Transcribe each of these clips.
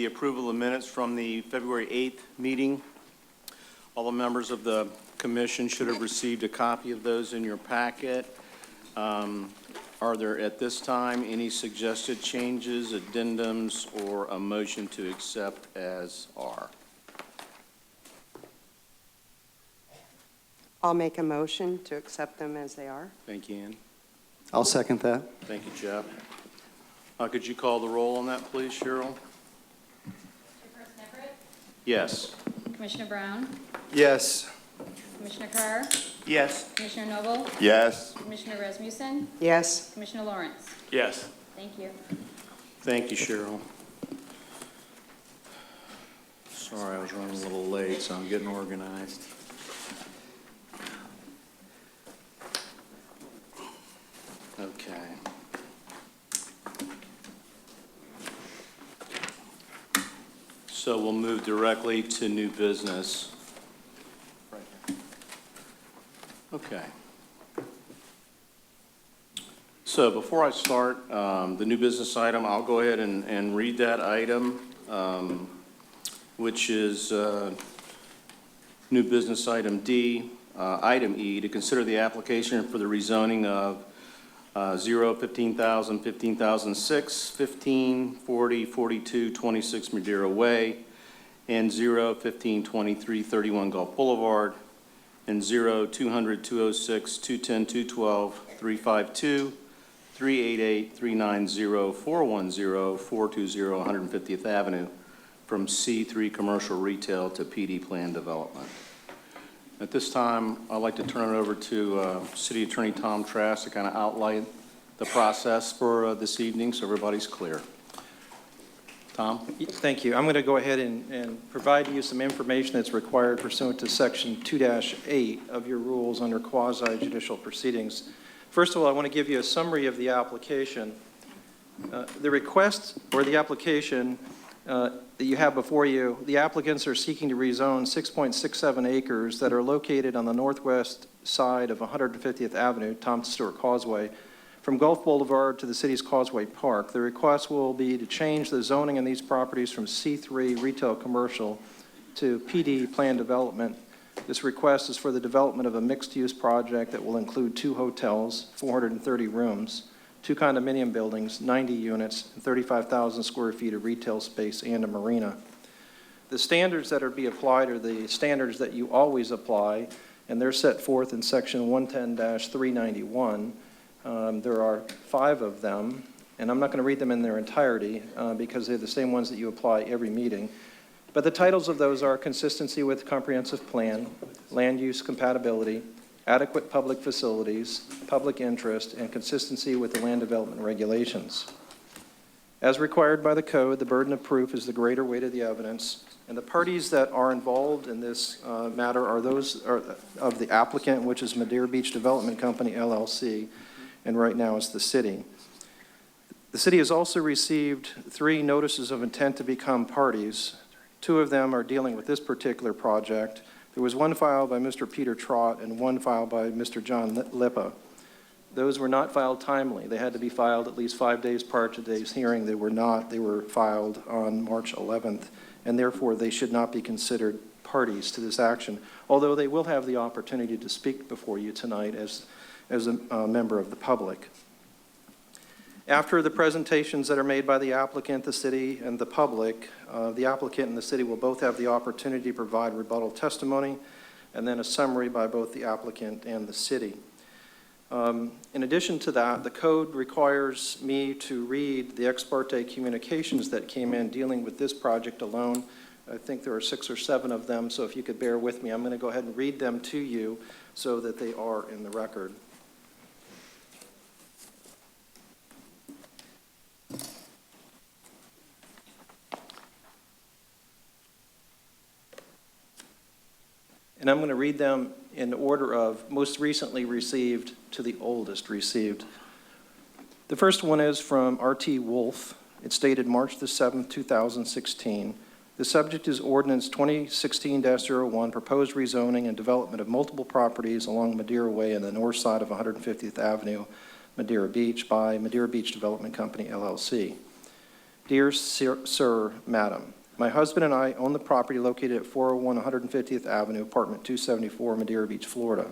the approval of minutes from the February 8th meeting. All the members of the commission should have received a copy of those in your packet. Are there at this time any suggested changes, addendums, or a motion to accept as are? I'll make a motion to accept them as they are. Thank you, Ann. I'll second that. Thank you, Jeff. Could you call the roll on that, please, Cheryl? Chairperson Everett? Yes. Commissioner Brown? Yes. Commissioner Carr? Yes. Commissioner Noble? Yes. Commissioner Rasmussen? Yes. Commissioner Lawrence? Yes. Thank you. Thank you, Cheryl. Sorry, I was running a little late, so I'm getting organized. Okay. So we'll move directly to new business. Okay. So before I start the new business item, I'll go ahead and read that item, which is new business item D, item E, to consider the application for the rezoning of 0, 15,000, 15,006, 15, 40, 42, 26 Madeira Way, and 0, 15, 23, 31 Gulf Boulevard, and 0, 200, 206, 210, 212, 352, 388, 390, 410, 420, 150th Avenue, from C3 Commercial Retail to PD Plan Development. At this time, I'd like to turn it over to City Attorney Tom Trask to kind of outline the process for this evening so everybody's clear. Tom? Thank you. I'm going to go ahead and provide you some information that's required pursuant to Section 2-8 of your rules under quasi-judicial proceedings. First of all, I want to give you a summary of the application. The request or the application that you have before you, the applicants are seeking to rezone 6.67 acres that are located on the northwest side of 150th Avenue, Thomas Stewart Causeway, from Gulf Boulevard to the city's Causeway Park. The request will be to change the zoning in these properties from C3 Retail Commercial to PD Plan Development. This request is for the development of a mixed-use project that will include 2 hotels, 430 rooms, 2 condominium buildings, 90 units, and 35,000 square feet of retail space and a marina. The standards that are be applied are the standards that you always apply, and they're set forth in Section 110-391. There are 5 of them, and I'm not going to read them in their entirety because they're the same ones that you apply every meeting. But the titles of those are consistency with comprehensive plan, land use compatibility, adequate public facilities, public interest, and consistency with the land development regulations. As required by the code, the burden of proof is the greater weight of the evidence, and the parties that are involved in this matter are those of the applicant, which is Madeira Beach Development Company, LLC, and right now it's the city. The city has also received 3 notices of intent to become parties. 2 of them are dealing with this particular project. There was 1 filed by Mr. Peter Trott and 1 filed by Mr. John Lippa. Those were not filed timely. They had to be filed at least 5 days prior to today's hearing. They were not. They were filed on March 11th, and therefore they should not be considered parties to this action, although they will have the opportunity to speak before you tonight as a member of the public. After the presentations that are made by the applicant, the city, and the public, the applicant and the city will both have the opportunity to provide rebuttal testimony and then a summary by both the applicant and the city. In addition to that, the code requires me to read the ex parte communications that came in dealing with this project alone. I think there are 6 or 7 of them, so if you could bear with me, I'm going to go ahead and read them to you so that they are in the record. And I'm going to read them in order of most recently received to the oldest received. The first one is from R.T. Wolf. It's dated March the 7th, 2016. The subject is Ordinance 2016-01, proposed rezoning and development of multiple properties along Madeira Way in the north side of 150th Avenue, Madeira Beach, by Madeira Beach Development Company, LLC. Dear Sir, Madam, my husband and I own the property located at 401 150th Avenue, apartment 274, Madeira Beach, Florida.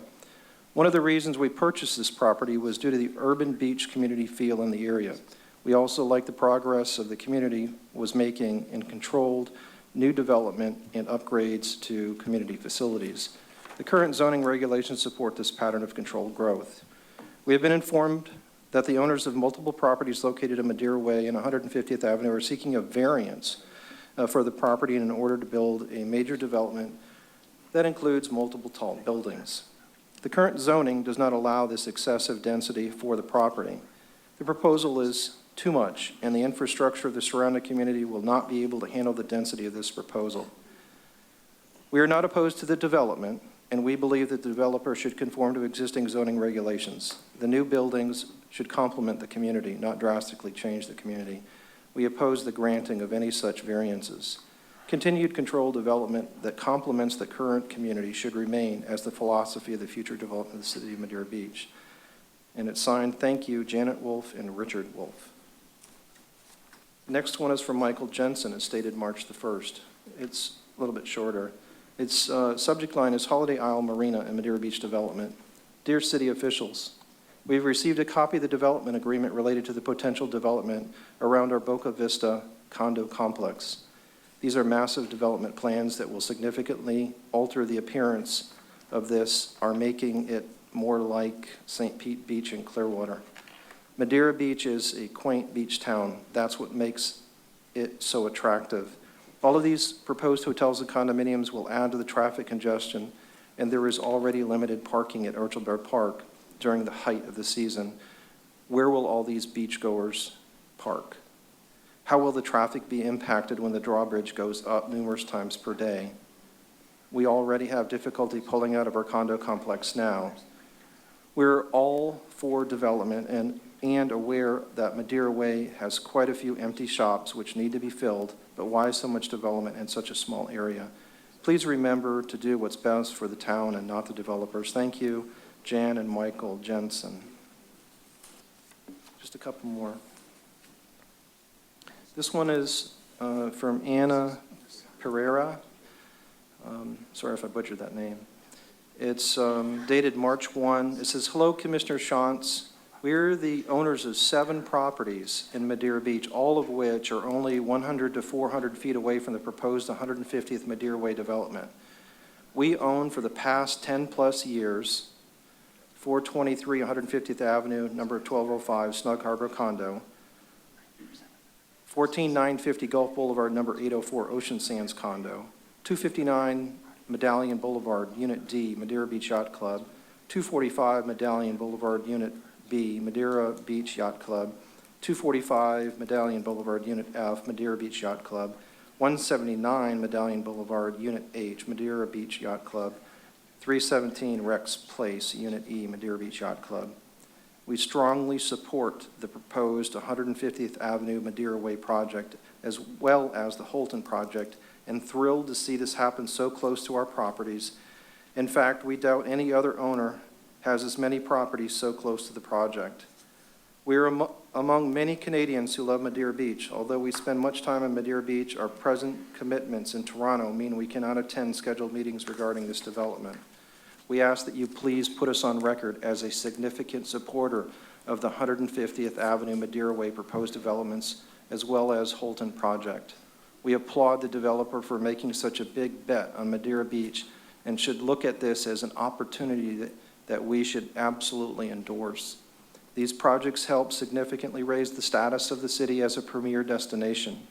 One of the reasons we purchased this property was due to the urban beach community feel in the area. We also like the progress of the community was making in controlled new development and upgrades to community facilities. The current zoning regulations support this pattern of controlled growth. We have been informed that the owners of multiple properties located in Madeira Way and 150th Avenue are seeking a variance for the property in order to build a major development that includes multiple tall buildings. The current zoning does not allow this excessive density for the property. The proposal is too much, and the infrastructure of the surrounding community will not be able to handle the density of this proposal. We are not opposed to the development, and we believe that the developer should conform to existing zoning regulations. The new buildings should complement the community, not drastically change the community. We oppose the granting of any such variances. Continued controlled development that complements the current community should remain as the philosophy of the future development of the city of Madeira Beach. And it's signed, thank you, Janet Wolf and Richard Wolf. Next one is from Michael Jensen. It's dated March the 1st. It's a little bit shorter. Its subject line is Holiday Isle Marina and Madeira Beach Development. Dear city officials, we've received a copy of the development agreement related to the potential development around our Boca Vista condo complex. These are massive development plans that will significantly alter the appearance of this, are making it more like St. Pete Beach in Clearwater. Madeira Beach is a quaint beach town. That's what makes it so attractive. All of these proposed hotels and condominiums will add to the traffic congestion, and there is already limited parking at Orchard Park during the height of the season. Where will all these beachgoers park? How will the traffic be impacted when the drawbridge goes up numerous times per day? We already have difficulty pulling out of our condo complex now. We're all for development and aware that Madeira Way has quite a few empty shops which need to be filled, but why so much development in such a small area? Please remember to do what's best for the town and not the developers. Thank you, Jan and Michael Jensen. Just a couple more. This one is from Anna Pereira. Sorry if I butchered that name. It's dated March 1. It says, hello, Commissioner Shantz. We're the owners of 7 properties in Madeira Beach, all of which are only 100 to 400 feet away from the proposed 150th Madeira Way development. We own for the past 10 plus years 423 150th Avenue, number 1205, Snug Harbor Condo, 14950 Gulf Boulevard, number 804, Ocean Sands Condo, 259 Medallion Boulevard, Unit D, Madeira Beach Yacht Club, 245 Medallion Boulevard, Unit B, Madeira Beach Yacht Club, 245 Medallion Boulevard, Unit F, Madeira Beach Yacht Club, 179 Medallion Boulevard, Unit H, Madeira Beach Yacht Club, 317 Rex Place, Unit E, Madeira Beach Yacht Club. We strongly support the proposed 150th Avenue Madeira Way project, as well as the Holton project, and thrilled to see this happen so close to our properties. In fact, we doubt any other owner has as many properties so close to the project. We are among many Canadians who love Madeira Beach. Although we spend much time in Madeira Beach, our present commitments in Toronto mean we cannot attend scheduled meetings regarding this development. We ask that you please put us on record as a significant supporter of the 150th Avenue Madeira Way proposed developments, as well as Holton project. We applaud the developer for making such a big bet on Madeira Beach and should look at this as an opportunity that we should absolutely endorse. These projects help significantly raise the status of the city as a premier destination.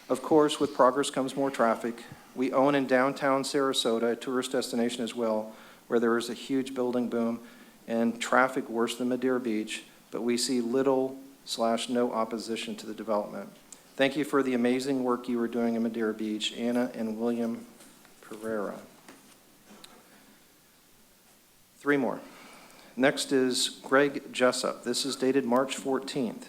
Of course, with progress comes more traffic. We own in downtown Sarasota, a tourist destination as well, where there is a huge building boom and traffic worse than Madeira Beach, but we see little/no opposition to the development. Thank you for the amazing work you are doing in Madeira Beach, Anna and William Pereira. 3 more. Next is Greg Jessup. This is dated March 14th.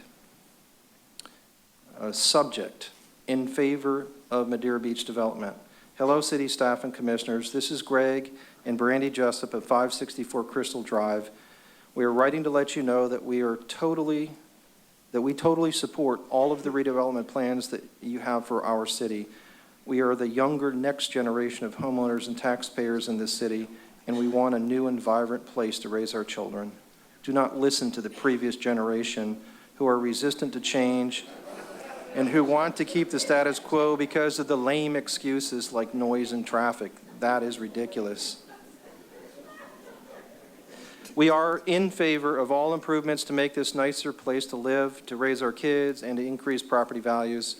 Subject, in favor of Madeira Beach development. Hello, city staff and commissioners. This is Greg and Brandy Jessup at 564 Crystal Drive. We are writing to let you know that we are totally that we totally support all of the redevelopment plans that you have for our city. We are the younger next generation of homeowners and taxpayers in this city, and we want a new and vibrant place to raise our children. Do not listen to the previous generation who are resistant to change and who want to keep the status quo because of the lame excuses like noise and traffic. That is ridiculous. We are in favor of all improvements to make this nicer place to live, to raise our kids, and to increase property values.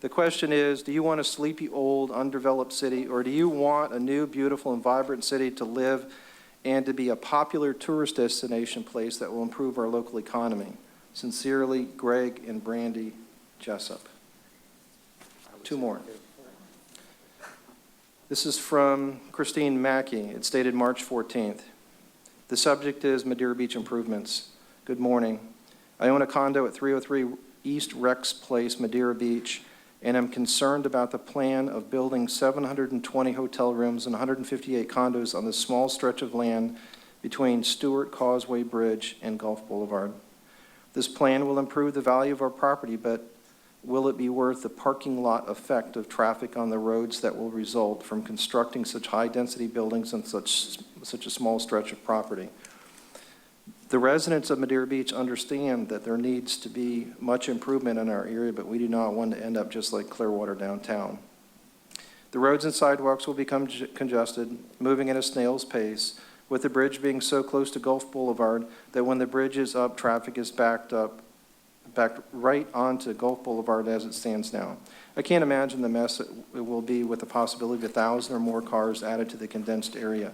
The question is, do you want a sleepy, old, undeveloped city, or do you want a new, beautiful, and vibrant city to live and to be a popular tourist destination place that will improve our local economy? Sincerely, Greg and Brandy Jessup. Two more. This is from Christine Mackey. It's dated March 14th. The subject is Madeira Beach improvements. Good morning. I own a condo at 303 East Rex Place, Madeira Beach, and I'm concerned about the plan of building 720 hotel rooms and 158 condos on the small stretch of land between Stewart Causeway Bridge and Gulf Boulevard. This plan will improve the value of our property, but will it be worth the parking lot effect of traffic on the roads that will result from constructing such high-density buildings on such a small stretch of property? The residents of Madeira Beach understand that there needs to be much improvement in our area, but we do not want to end up just like Clearwater downtown. The roads and sidewalks will become congested, moving at a snail's pace, with the bridge being so close to Gulf Boulevard that when the bridge is up, traffic is backed right onto Gulf Boulevard as it stands now. I can't imagine the mess it will be with the possibility of 1,000 or more cars added to the condensed area.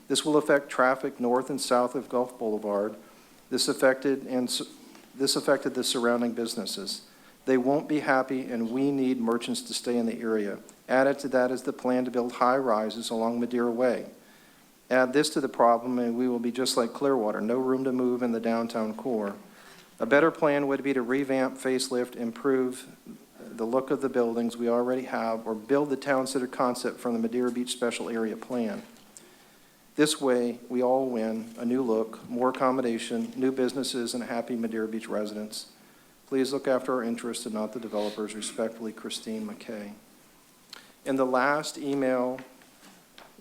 This will affect traffic north and south of Gulf Boulevard. This affected the surrounding businesses. They won't be happy, and we need merchants to stay in the area. Added to that is the plan to build high-rises along Madeira Way. Add this to the problem, and we will be just like Clearwater, no room to move in the downtown core. A better plan would be to revamp, facelift, improve the look of the buildings we already have, or build the town center concept from the Madeira Beach Special Area Plan. This way, we all win: a new look, more accommodation, new businesses, and happy Madeira Beach residents. Please look after our interests and not the developers. Respectfully, Christine McKay. And the last email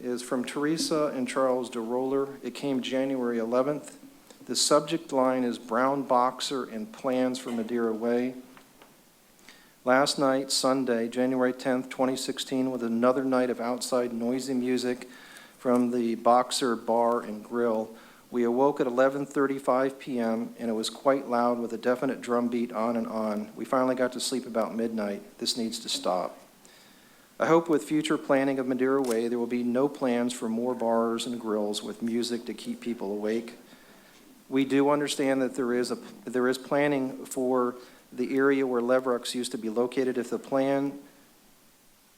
is from Teresa and Charles DeRoller. It came January 11th. The subject line is Brown Boxer and Plans for Madeira Way. Last night, Sunday, January 10th, 2016, was another night of outside noisy music from the Boxer Bar and Grill. We awoke at 11:35 p.m., and it was quite loud with a definite drum beat on and on. We finally got to sleep about midnight. This needs to stop. I hope with future planning of Madeira Way, there will be no plans for more bars and grills with music to keep people awake. We do understand that there is planning for the area where Levrux used to be located. If the plan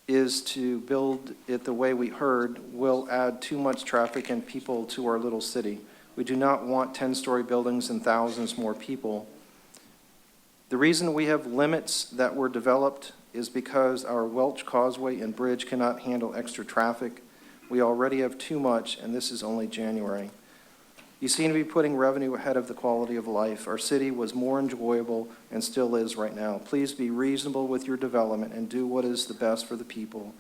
is to build it the way we heard, will add too much traffic and people to our little city. We do not want 10-story buildings and thousands more people. The reason we have limits that were developed is because our Welch Causeway and Bridge cannot handle extra traffic. We already have too much, and this is only January. You seem to be putting revenue ahead of the quality of life. Our city was more enjoyable and still is right now. Please be reasonable with your development and do what is the best for the people,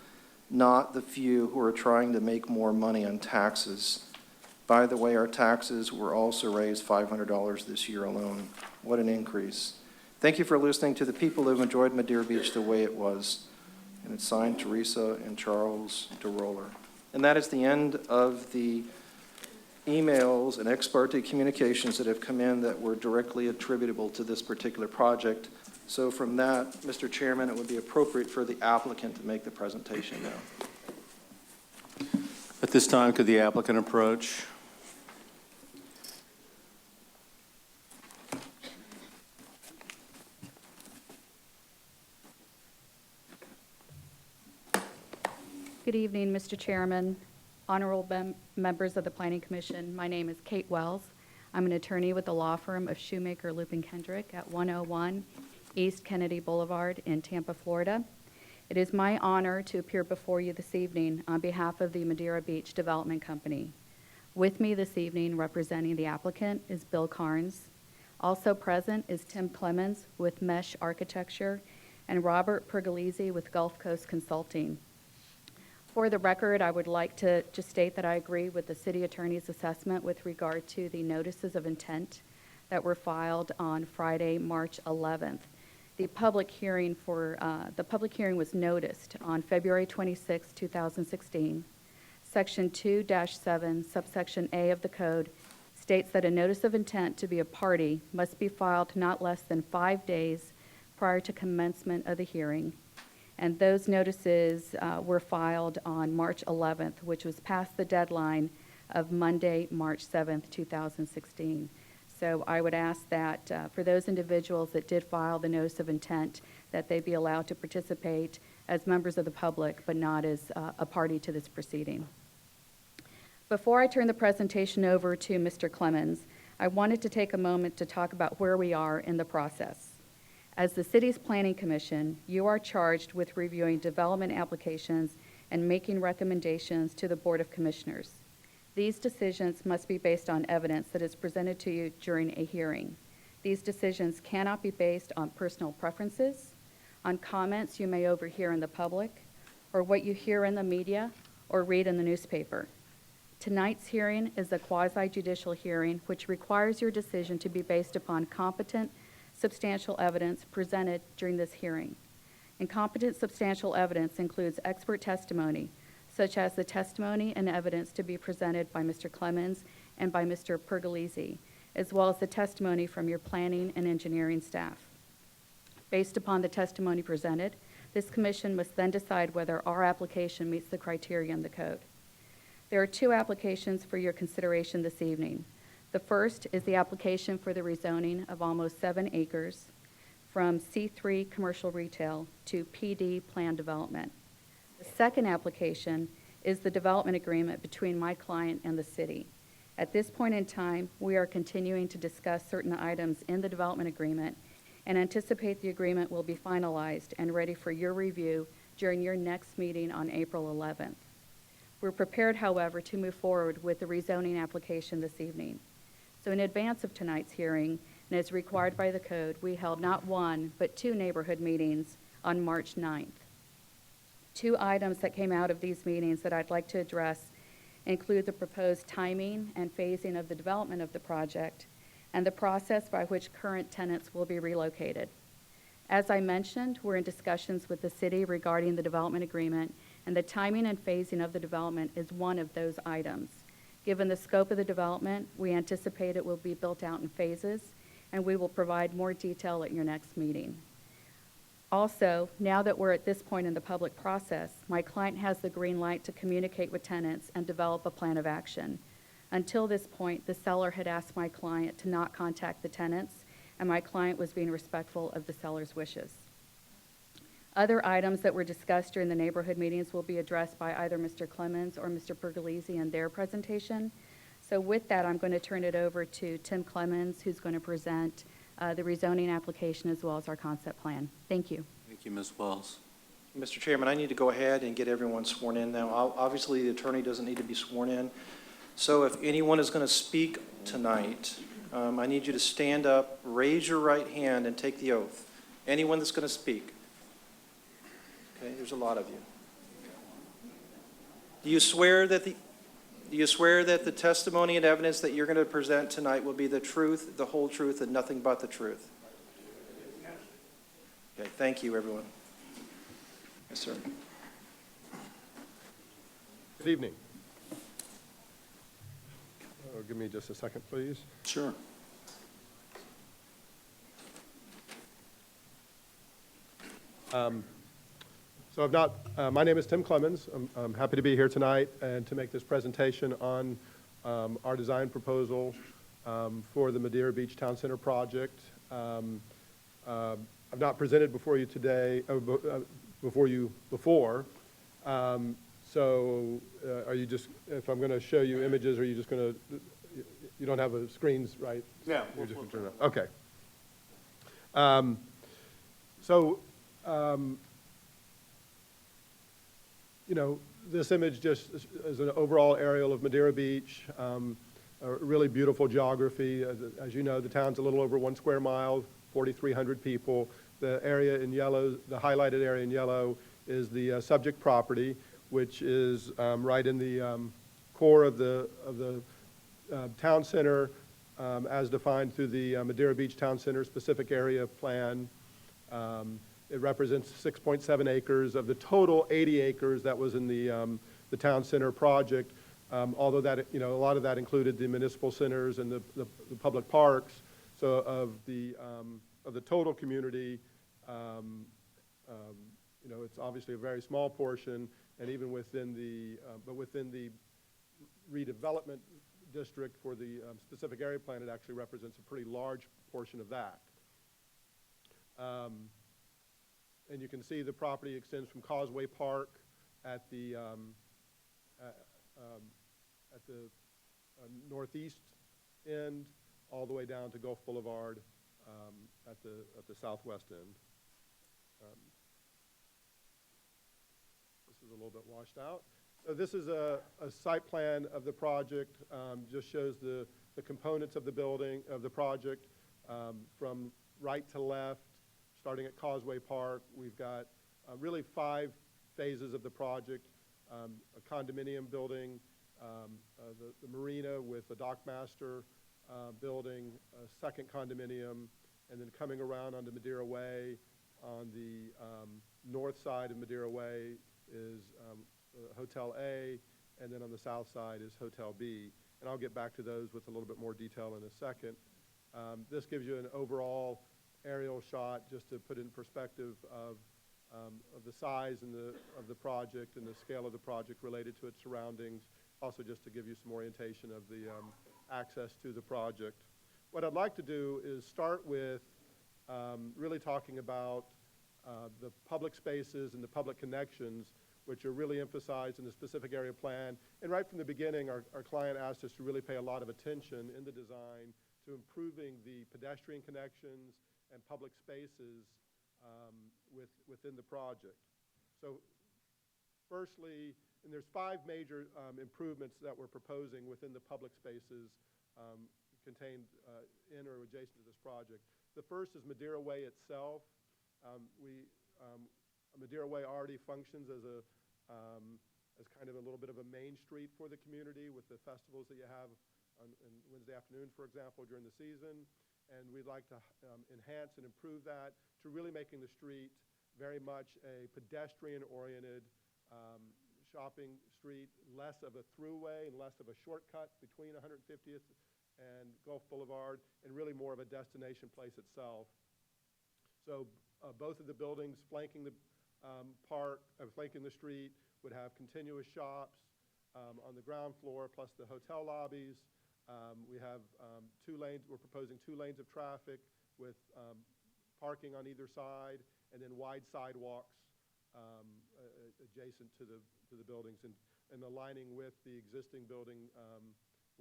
not the few who are trying to make more money on taxes. By the way, our taxes were also raised $500 this year alone. What an increase. Thank you for listening to the people who have enjoyed Madeira Beach the way it was. And it's signed Teresa and Charles DeRoller. And that is the end of the emails and ex parte communications that have come in that were directly attributable to this particular project. So from that, Mr. Chairman, it would be appropriate for the applicant to make the presentation now. At this time, could the applicant approach? Good evening, Mr. Chairman, honorable members of the Planning Commission. My name is Kate Wells. I'm an attorney with the law firm of Shoemaker, Lupin Kendrick at 101 East Kennedy Boulevard in Tampa, Florida. It is my honor to appear before you this evening on behalf of the Madeira Beach Development Company. With me this evening representing the applicant is Bill Carnes, Also present is Tim Clemens with Mesh Architecture and Robert Pergolesi with Gulf Coast Consulting. For the record, I would like to just state that I agree with the city attorney's assessment with regard to the notices of intent that were filed on Friday, March 11th. The public hearing was noticed on February 26, 2016. Section 2-7, subsection A of the code states that a notice of intent to be a party must be filed not less than 5 days prior to commencement of the hearing. And those notices were filed on March 11th, which was past the deadline of Monday, March 7th, 2016. So I would ask that for those individuals that did file the notice of intent, that they be allowed to participate as members of the public, but not as a party to this proceeding. Before I turn the presentation over to Mr. Clemens, I wanted to take a moment to talk about where we are in the process. As the city's planning commission, you are charged with reviewing development applications and making recommendations to the Board of Commissioners. These decisions must be based on evidence that is presented to you during a hearing. These decisions cannot be based on personal preferences, on comments you may overhear in the public, or what you hear in the media or read in the newspaper. Tonight's hearing is a quasi-judicial hearing which requires your decision to be based upon competent, substantial evidence presented during this hearing. Incompetent substantial evidence includes expert testimony, such as the testimony and evidence to be presented by Mr. Clemens and by Mr. Pergolesi, as well as the testimony from your planning and engineering staff. Based upon the testimony presented, this commission must then decide whether our application meets the criteria in the code. There are 2 applications for your consideration this evening. The first is the application for the rezoning of almost 7 acres from C3 commercial retail to PD planned development. The second application is the development agreement between my client and the city. At this point in time, we are continuing to discuss certain items in the development agreement and anticipate the agreement will be finalized and ready for your review during your next meeting on April 11th. We're prepared, however, to move forward with the rezoning application this evening. So in advance of tonight's hearing, and as required by the code, we held not 1, but 2 neighborhood meetings on March 9th. 2 items that came out of these meetings that I'd like to address include the proposed timing and phasing of the development of the project and the process by which current tenants will be relocated. As I mentioned, we're in discussions with the city regarding the development agreement, and the timing and phasing of the development is one of those items. Given the scope of the development, we anticipate it will be built out in phases, and we will provide more detail at your next meeting. Also, now that we're at this point in the public process, my client has the green light to communicate with tenants and develop a plan of action. Until this point, the seller had asked my client to not contact the tenants, and my client was being respectful of the seller's wishes. Other items that were discussed during the neighborhood meetings will be addressed by either Mr. Clemens or Mr. Pergolesi in their presentation. So with that, I'm going to turn it over to Tim Clemens, who's going to present the rezoning application as well as our concept plan. Thank you. Thank you, Ms. Wells. Mr. Chairman, I need to go ahead and get everyone sworn in now. Obviously, the attorney doesn't need to be sworn in. So if anyone is going to speak tonight, I need you to stand up, raise your right hand, and take the oath. Anyone that's going to speak. Okay, there's a lot of you. Do you swear that the testimony and evidence that you're going to present tonight will be the truth, the whole truth, and nothing but the truth? Okay, thank you, everyone. Yes, sir. Good evening. Give me just a second, please. Sure. So my name is Tim Clemens. I'm happy to be here tonight and to make this presentation on our design proposal for the Madeira Beach Town Center project. I've not presented before you today, before. So are you just, if I'm going to show you images, are you just going to, you don't have screens, right? Yeah. You're just gonna turn it on. Okay. You know, this image just is an overall aerial of Madeira Beach. a really beautiful geography. As you know, the town's a little over 1 square mile, 4,300 people. The area in yellow, the highlighted area in yellow, is the subject property, which is right in the core of the town center, as defined through the Madeira Beach Town Center Specific Area Plan. It represents 6.7 acres of the total 80 acres that was in the town center project. Although that, a lot of that included the municipal centers and the public parks. So of the total community, it's obviously a very small portion, and even within the redevelopment district for the specific area plan, it actually represents a pretty large portion of that. And you can see the property extends from Causeway Park at the northeast end, all the way down to Gulf Boulevard at the southwest end. This is a little bit washed out. So this is a site plan of the project. Just shows the components of the building, of the project, from right to left, starting at Causeway Park. We've got really 5 phases of the project. A condominium building, the marina with the dockmaster building, a second condominium, and then coming around onto Madeira Way. On the north side of Madeira Way is Hotel A, and then on the south side is Hotel B. And I'll get back to those with a little bit more detail in a second. This gives you an overall aerial shot just to put in perspective of the size and of the project and the scale of the project related to its surroundings. Also just to give you some orientation of the access to the project. What I'd like to do is start with really talking about the public spaces and the public connections, which are really emphasized in the specific area plan. And right from the beginning, our client asked us to really pay a lot of attention in the design to improving the pedestrian connections and public spaces within the project. So firstly, and there's 5 major improvements that we're proposing within the public spaces contained in or adjacent to this project. The first is Madeira Way itself. Madeira Way already functions as kind of a little bit of a main street for the community with the festivals that you have on Wednesday afternoons, for example, during the season. And we'd like to enhance and improve that to really making the street very much a pedestrian-oriented shopping street, less of a throughway and less of a shortcut between 150th and Gulf Boulevard, and really more of a destination place itself. So both of the buildings flanking the flanking the street would have continuous shops on the ground floor, plus the hotel lobbies. We have 2 lanes. We're proposing 2 lanes of traffic with parking on either side, and then wide sidewalks adjacent to the buildings, and aligning with the existing building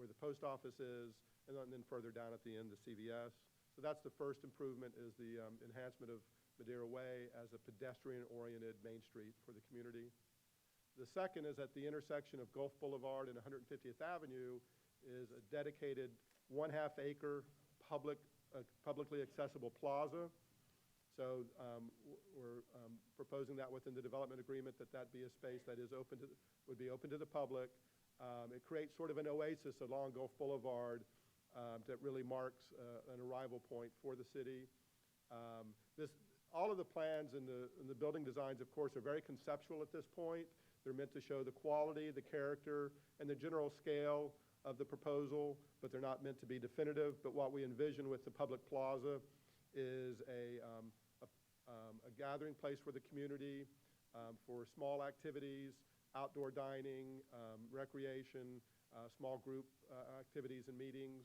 where the post office is, and then further down at the end, the CVS. So that's the first improvement, is the enhancement of Madeira Way as a pedestrian-oriented main street for the community. The second is at the intersection of Gulf Boulevard and 150th Avenue is a dedicated 1/2 acre publicly accessible plaza. So we're proposing that within the development agreement that be a space that is would be open to the public. It creates sort of an oasis along Gulf Boulevard that really marks an arrival point for the city. All of the plans and the building designs, of course, are very conceptual at this point. They're meant to show the quality, the character, and the general scale of the proposal, but they're not meant to be definitive. But what we envision with the public plaza is a gathering place for the community, for small activities, outdoor dining, recreation, small group activities and meetings.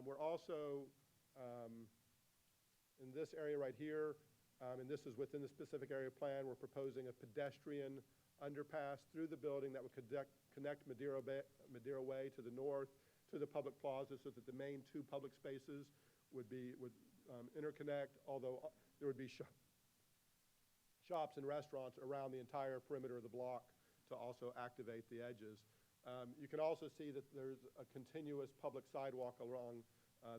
We're also, in this area right here, and this is within the specific area plan, we're proposing a pedestrian underpass through the building that would connect Madeira Way to the north to the public plaza, so that the main 2 public spaces would interconnect, although there would be shops and restaurants around the entire perimeter of the block to also activate the edges. You can also see that there's a continuous public sidewalk along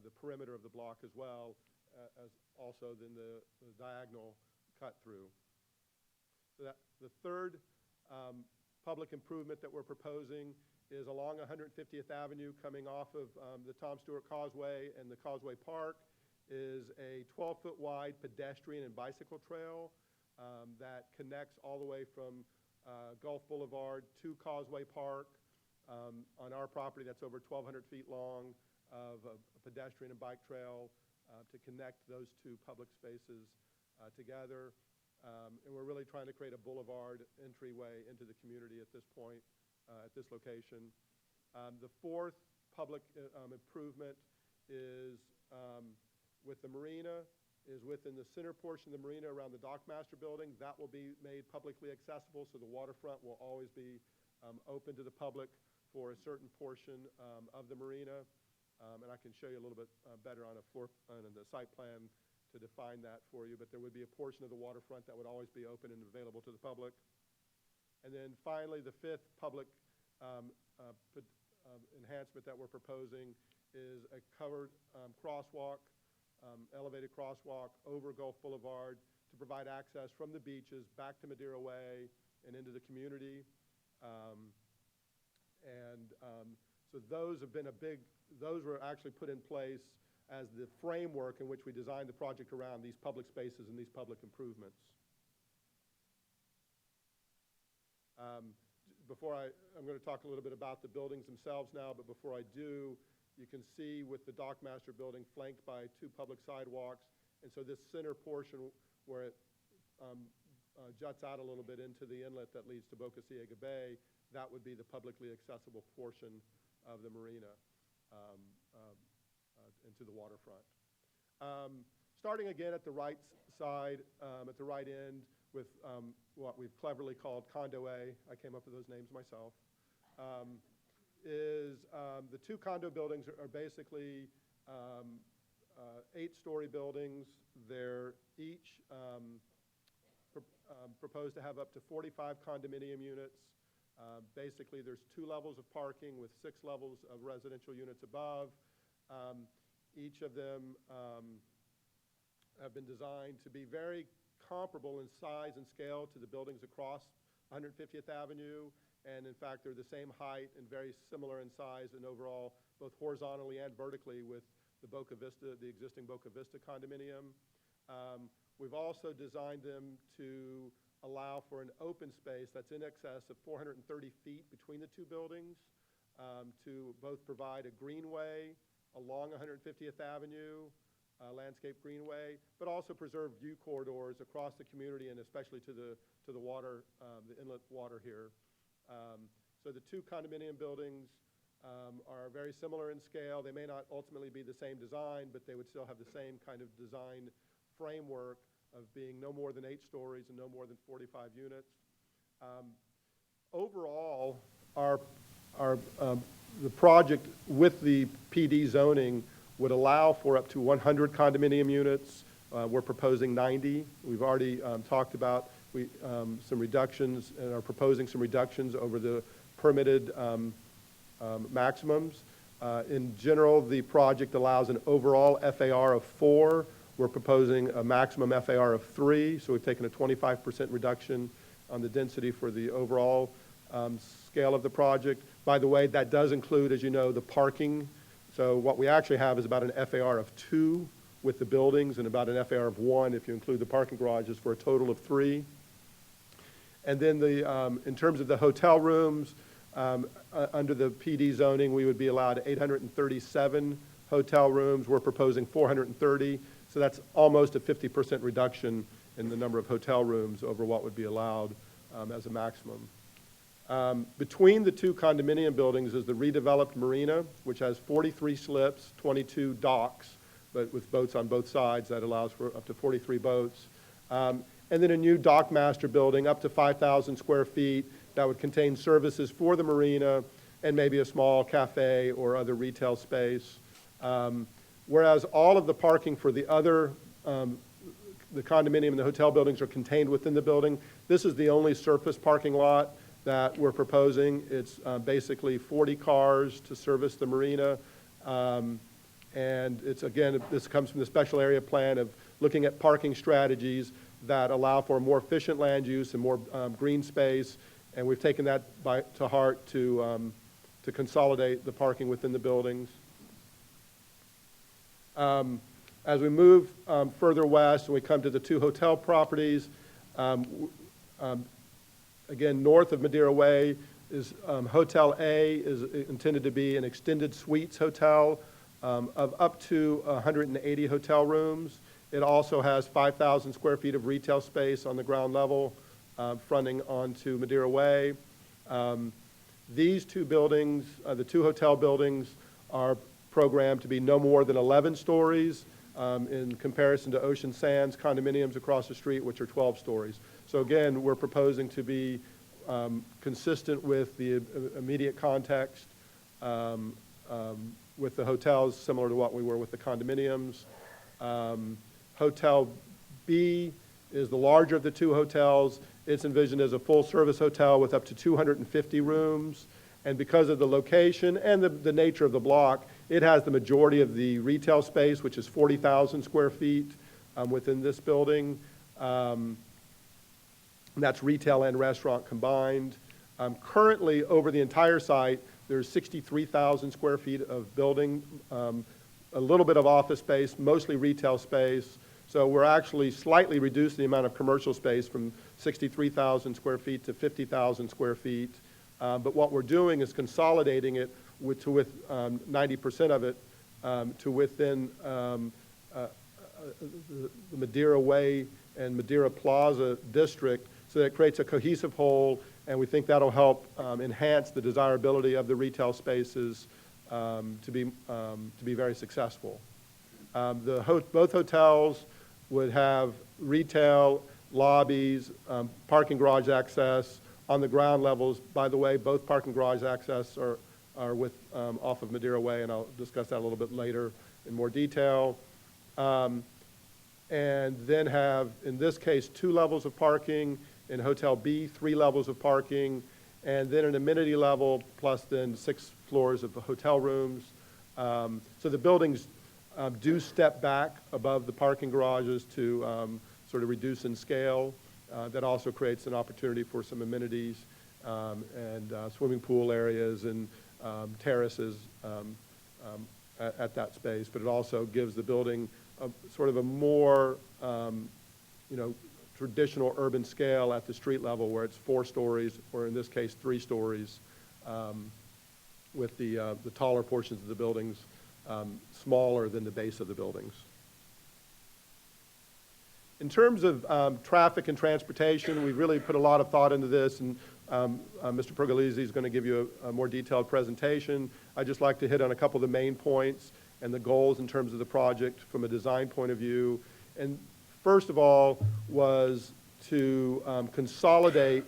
the perimeter of the block as well, as also then the diagonal cut through. So that, the third public improvement that we're proposing is along 150th Avenue, coming off of the Tom Stewart Causeway and the Causeway Park, is a 12-foot wide pedestrian and bicycle trail that connects all the way from Gulf Boulevard to Causeway Park. On our property, that's over 1,200 feet long of a pedestrian and bike trail to connect those two public spaces together. And we're really trying to create a boulevard entryway into the community at this point, at this location. The fourth public improvement is with the marina, is within the center portion of the marina around the Dockmaster building. That will be made publicly accessible, so the waterfront will always be open to the public for a certain portion of the marina. And I can show you a little bit better on the site plan to define that for you, but there would be a portion of the waterfront that would always be open and available to the public. And then finally, the fifth public enhancement that we're proposing is a covered crosswalk, elevated crosswalk over Gulf Boulevard to provide access from the beaches back to Madeira Way and into the community. So those have been those were actually put in place as the framework in which we designed the project around these public spaces and these public improvements. I'm going to talk a little bit about the buildings themselves now, but before I do, you can see with the Dockmaster building flanked by two public sidewalks, and so this center portion where it juts out a little bit into the inlet that leads to Boca Ciega Bay, that would be the publicly accessible portion of the marina into the waterfront. Starting again at the right side, at the right end, with what we've cleverly called Condo A, I came up with those names myself, is the two condo buildings are basically 8-story buildings. They're each proposed to have up to 45 condominium units. Basically, there's 2 levels of parking with 6 levels of residential units above. Each of them have been designed to be very comparable in size and scale to the buildings across 150th Avenue, and in fact, they're the same height and very similar in size and overall, both horizontally and vertically with the Boca Vista, the existing Boca Vista condominium. We've also designed them to allow for an open space that's in excess of 430 feet between the two buildings to both provide a greenway along 150th Avenue, landscape greenway, but also preserve view corridors across the community and especially to the water, the inlet water here. So the two condominium buildings are very similar in scale. They may not ultimately be the same design, but they would still have the same kind of design framework of being no more than 8 stories and no more than 45 units. Overall, the project with the PD zoning would allow for up to 100 condominium units. We're proposing 90. We've already talked about some reductions and are proposing some reductions over the permitted maximums. In general, the project allows an overall FAR of 4. We're proposing a maximum FAR of 3, so we've taken a 25% reduction on the density for the overall scale of the project. By the way, that does include, as you know, the parking. So what we actually have is about an FAR of 2 with the buildings and about an FAR of 1 if you include the parking garages, for a total of 3. And then in terms of the hotel rooms, under the PD zoning, we would be allowed 837 hotel rooms. We're proposing 430. So that's almost a 50% reduction in the number of hotel rooms over what would be allowed as a maximum. Between the two condominium buildings is the redeveloped marina, which has 43 slips, 22 docks, but with boats on both sides. That allows for up to 43 boats. And then a new Dockmaster building, up to 5,000 square feet, that would contain services for the marina and maybe a small cafe or other retail space. Whereas all of the parking for the other, the condominium and the hotel buildings are contained within the building. This is the only surface parking lot that we're proposing. It's basically 40 cars to service the marina. And it's, again, this comes from the special area plan of looking at parking strategies that allow for more efficient land use and more green space. And we've taken that to heart to consolidate the parking within the buildings. As we move further west and we come to the two hotel properties, again, north of Madeira Way is Hotel A is intended to be an extended suites hotel of up to 180 hotel rooms. It also has 5,000 square feet of retail space on the ground level, fronting onto Madeira Way. These two buildings, the two hotel buildings, are programmed to be no more than 11 stories in comparison to Ocean Sands condominiums across the street, which are 12 stories. So again, we're proposing to be consistent with the immediate context with the hotels, similar to what we were with the condominiums. Hotel B is the larger of the two hotels. It's envisioned as a full-service hotel with up to 250 rooms. And because of the location and the nature of the block, it has the majority of the retail space, which is 40,000 square feet within this building. And that's retail and restaurant combined. Currently, over the entire site, there's 63,000 square feet of building, a little bit of office space, mostly retail space. So we're actually slightly reducing the amount of commercial space from 63,000 square feet to 50,000 square feet. But what we're doing is consolidating it with 90% of it to within the Madeira Way and Madeira Plaza district, so that it creates a cohesive whole, and we think that'll help enhance the desirability of the retail spaces to be very successful. Both hotels would have retail, lobbies, parking garage access on the ground levels. By the way, both parking garage access are off of Madeira Way, and I'll discuss that a little bit later in more detail. And then have, in this case, 2 levels of parking. In Hotel B, 3 levels of parking, and then an amenity level, plus then 6 floors of hotel rooms. So the buildings do step back above the parking garages to sort of reduce in scale. That also creates an opportunity for some amenities and swimming pool areas and terraces at that space. But it also gives the building sort of a more, traditional urban scale at the street level, where it's 4 stories, or in this case, 3 stories, with the taller portions of the buildings smaller than the base of the buildings. In terms of traffic and transportation, we've really put a lot of thought into this, and Mr. Pergolesi is going to give you a more detailed presentation. I'd just like to hit on a couple of the main points and the goals in terms of the project from a design point of view. And first of all was to consolidate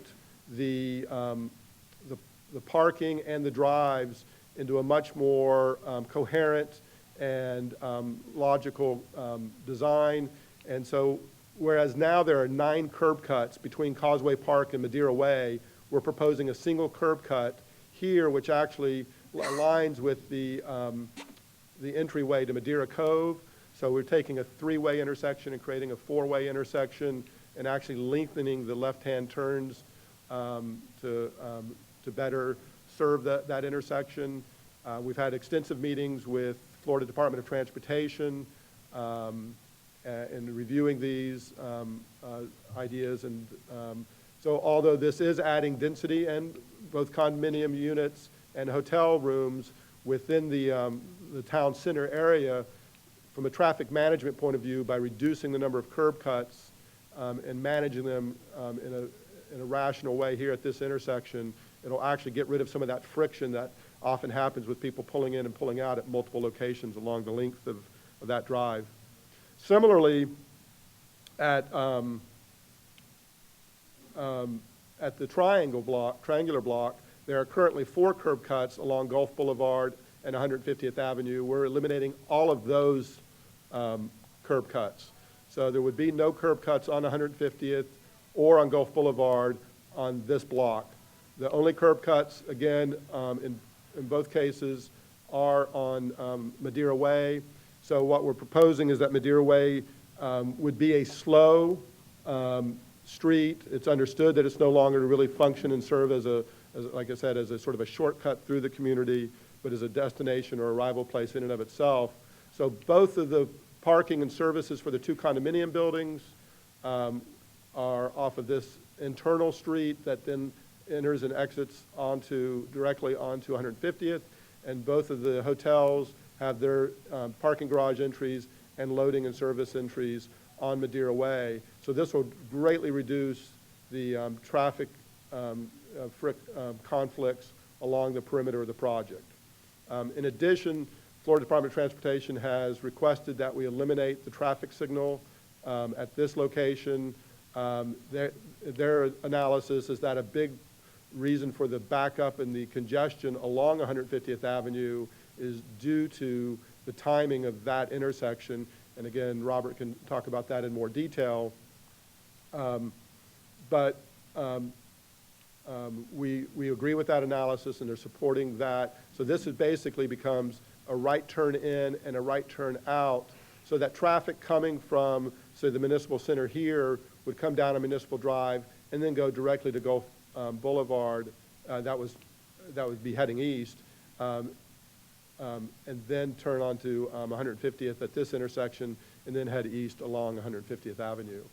the parking and the drives into a much more coherent and logical design. And so, whereas now there are 9 curb cuts between Causeway Park and Madeira Way, we're proposing a single curb cut here, which actually aligns with the entryway to Madeira Cove. So we're taking a 3-way intersection and creating a 4-way intersection, and actually lengthening the left-hand turns to better serve that intersection. We've had extensive meetings with Florida Department of Transportation in reviewing these ideas. And so although this is adding density and both condominium units and hotel rooms within the town center area, from a traffic management point of view, by reducing the number of curb cuts and managing them in a rational way here at this intersection, it'll actually get rid of some of that friction that often happens with people pulling in and pulling out at multiple locations along the length of that drive. Similarly, at the triangular block, there are currently 4 curb cuts along Gulf Boulevard and 150th Avenue. We're eliminating all of those curb cuts. So there would be no curb cuts on 150th or on Gulf Boulevard on this block. The only curb cuts, again, in both cases, are on Madeira Way. So what we're proposing is that Madeira Way would be a slow street. It's understood that it's no longer to really function and serve as like I said, as a sort of a shortcut through the community, but as a destination or arrival place in and of itself. So both of the parking and services for the two condominium buildings are off of this internal street that then enters and exits directly onto 150th, and both of the hotels have their parking garage entries and loading and service entries on Madeira Way. So this will greatly reduce the traffic conflicts along the perimeter of the project. In addition, Florida Department of Transportation has requested that we eliminate the traffic signal at this location. Their analysis is that a big reason for the backup and the congestion along 150th Avenue is due to the timing of that intersection. And again, Robert can talk about that in more detail. We agree with that analysis, and they're supporting that. So this basically becomes a right turn in and a right turn out, so that traffic coming from, say, the Municipal Center here would come down a Municipal Drive and then go directly to Gulf Boulevard. That would be heading east, and then turn onto 150th at this intersection, and then head east along 150th Avenue.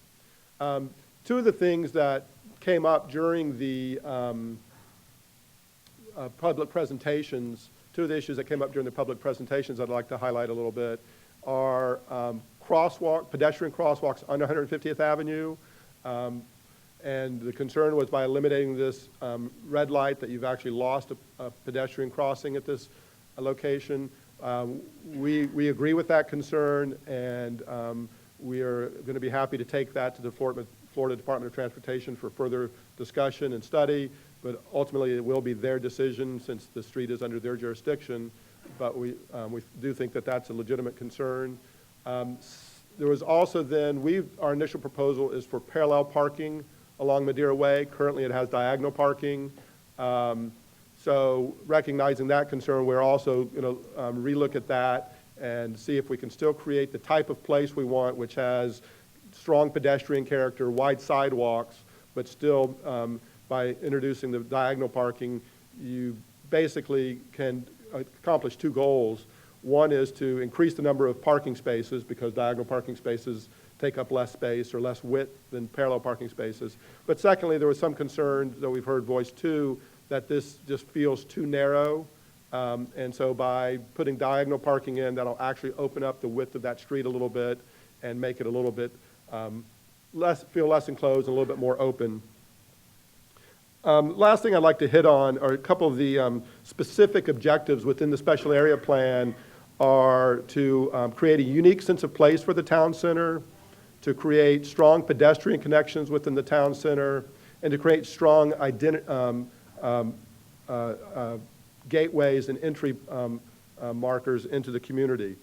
Two of the things that came up during the public presentations, two of the issues that came up during the public presentations I'd like to highlight a little bit are pedestrian crosswalks on 150th Avenue. And the concern was by eliminating this red light that you've actually lost a pedestrian crossing at this location. We agree with that concern, and we are going to be happy to take that to the Florida Department of Transportation for further discussion and study, but ultimately it will be their decision since the street is under their jurisdiction. But we do think that that's a legitimate concern. There was also then, our initial proposal is for parallel parking along Madeira Way. Currently it has diagonal parking. So recognizing that concern, we're also going to relook at that and see if we can still create the type of place we want, which has strong pedestrian character, wide sidewalks, but still by introducing the diagonal parking, you basically can accomplish two goals. One is to increase the number of parking spaces, because diagonal parking spaces take up less space or less width than parallel parking spaces. But secondly, there was some concern that we've heard voiced too, that this just feels too narrow. And so by putting diagonal parking in, that'll actually open up the width of that street a little bit and make it a little bit feel less enclosed and a little bit more open. Last thing I'd like to hit on are a couple of the specific objectives within the special area plan are to create a unique sense of place for the town center, to create strong pedestrian connections within the town center, and to create strong gateways and entry markers into the community.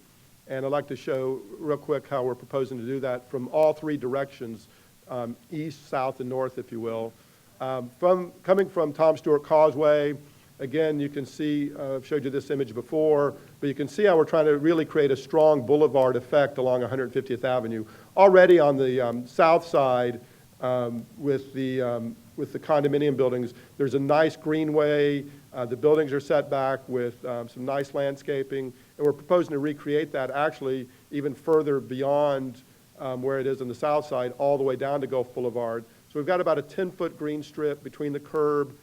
And I'd like to show real quick how we're proposing to do that from all three directions, east, south, and north, if you will. Coming from Tom Stewart Causeway, again, you can see, I've showed you this image before, but you can see how we're trying to really create a strong boulevard effect along 150th Avenue. Already on the south side, with the condominium buildings, there's a nice greenway. The buildings are set back with some nice landscaping, and we're proposing to recreate that actually even further beyond where it is on the south side, all the way down to Gulf Boulevard. So we've got about a 10-foot green strip between the curb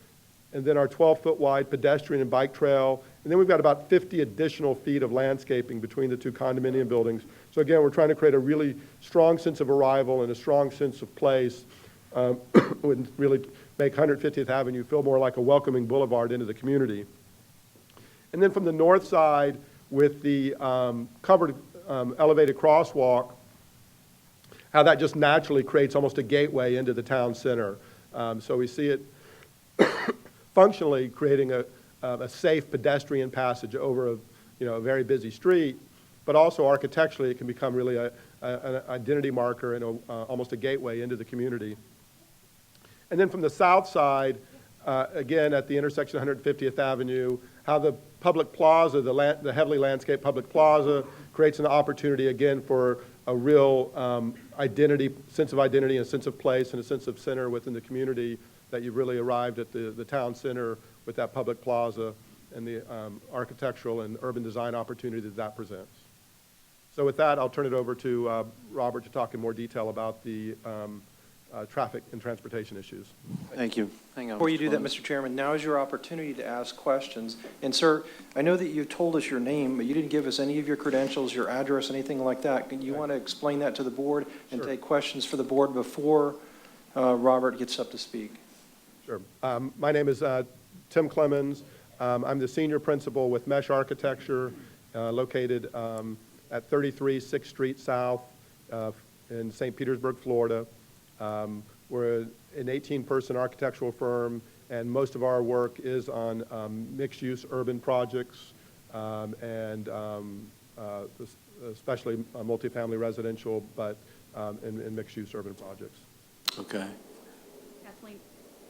and then our 12-foot wide pedestrian and bike trail. And then we've got about 50 additional feet of landscaping between the two condominium buildings. So again, we're trying to create a really strong sense of arrival and a strong sense of place, would really make 150th Avenue feel more like a welcoming boulevard into the community. And then from the north side, with the covered elevated crosswalk, how that just naturally creates almost a gateway into the town center. So we see it functionally creating a safe pedestrian passage over a very busy street, but also architecturally it can become really an identity marker and almost a gateway into the community. And then from the south side, again, at the intersection of 150th Avenue, how the public plaza, the heavily landscaped public plaza creates an opportunity, again, for a real sense of identity, and a sense of place, and a sense of center within the community, that you've really arrived at the town center with that public plaza and the architectural and urban design opportunity that that presents. So with that, I'll turn it over to Robert to talk in more detail about the traffic and transportation issues. Thank you. Hang on. Before you do that, Clemens. Mr. Chairman, now is your opportunity to ask questions. And sir, I know that you told us your name, but you didn't give us any of your credentials, your address, anything like that. You want to explain that to the board and Sure. take questions for the board before Robert gets up to speak? Sure. My name is Tim Clemens. I'm the senior principal with Mesh Architecture, located at 33 6th Street South in St. Petersburg, Florida. We're an 18-person architectural firm, and most of our work is on mixed-use urban projects, and especially multifamily residential, but in mixed-use urban projects. Okay.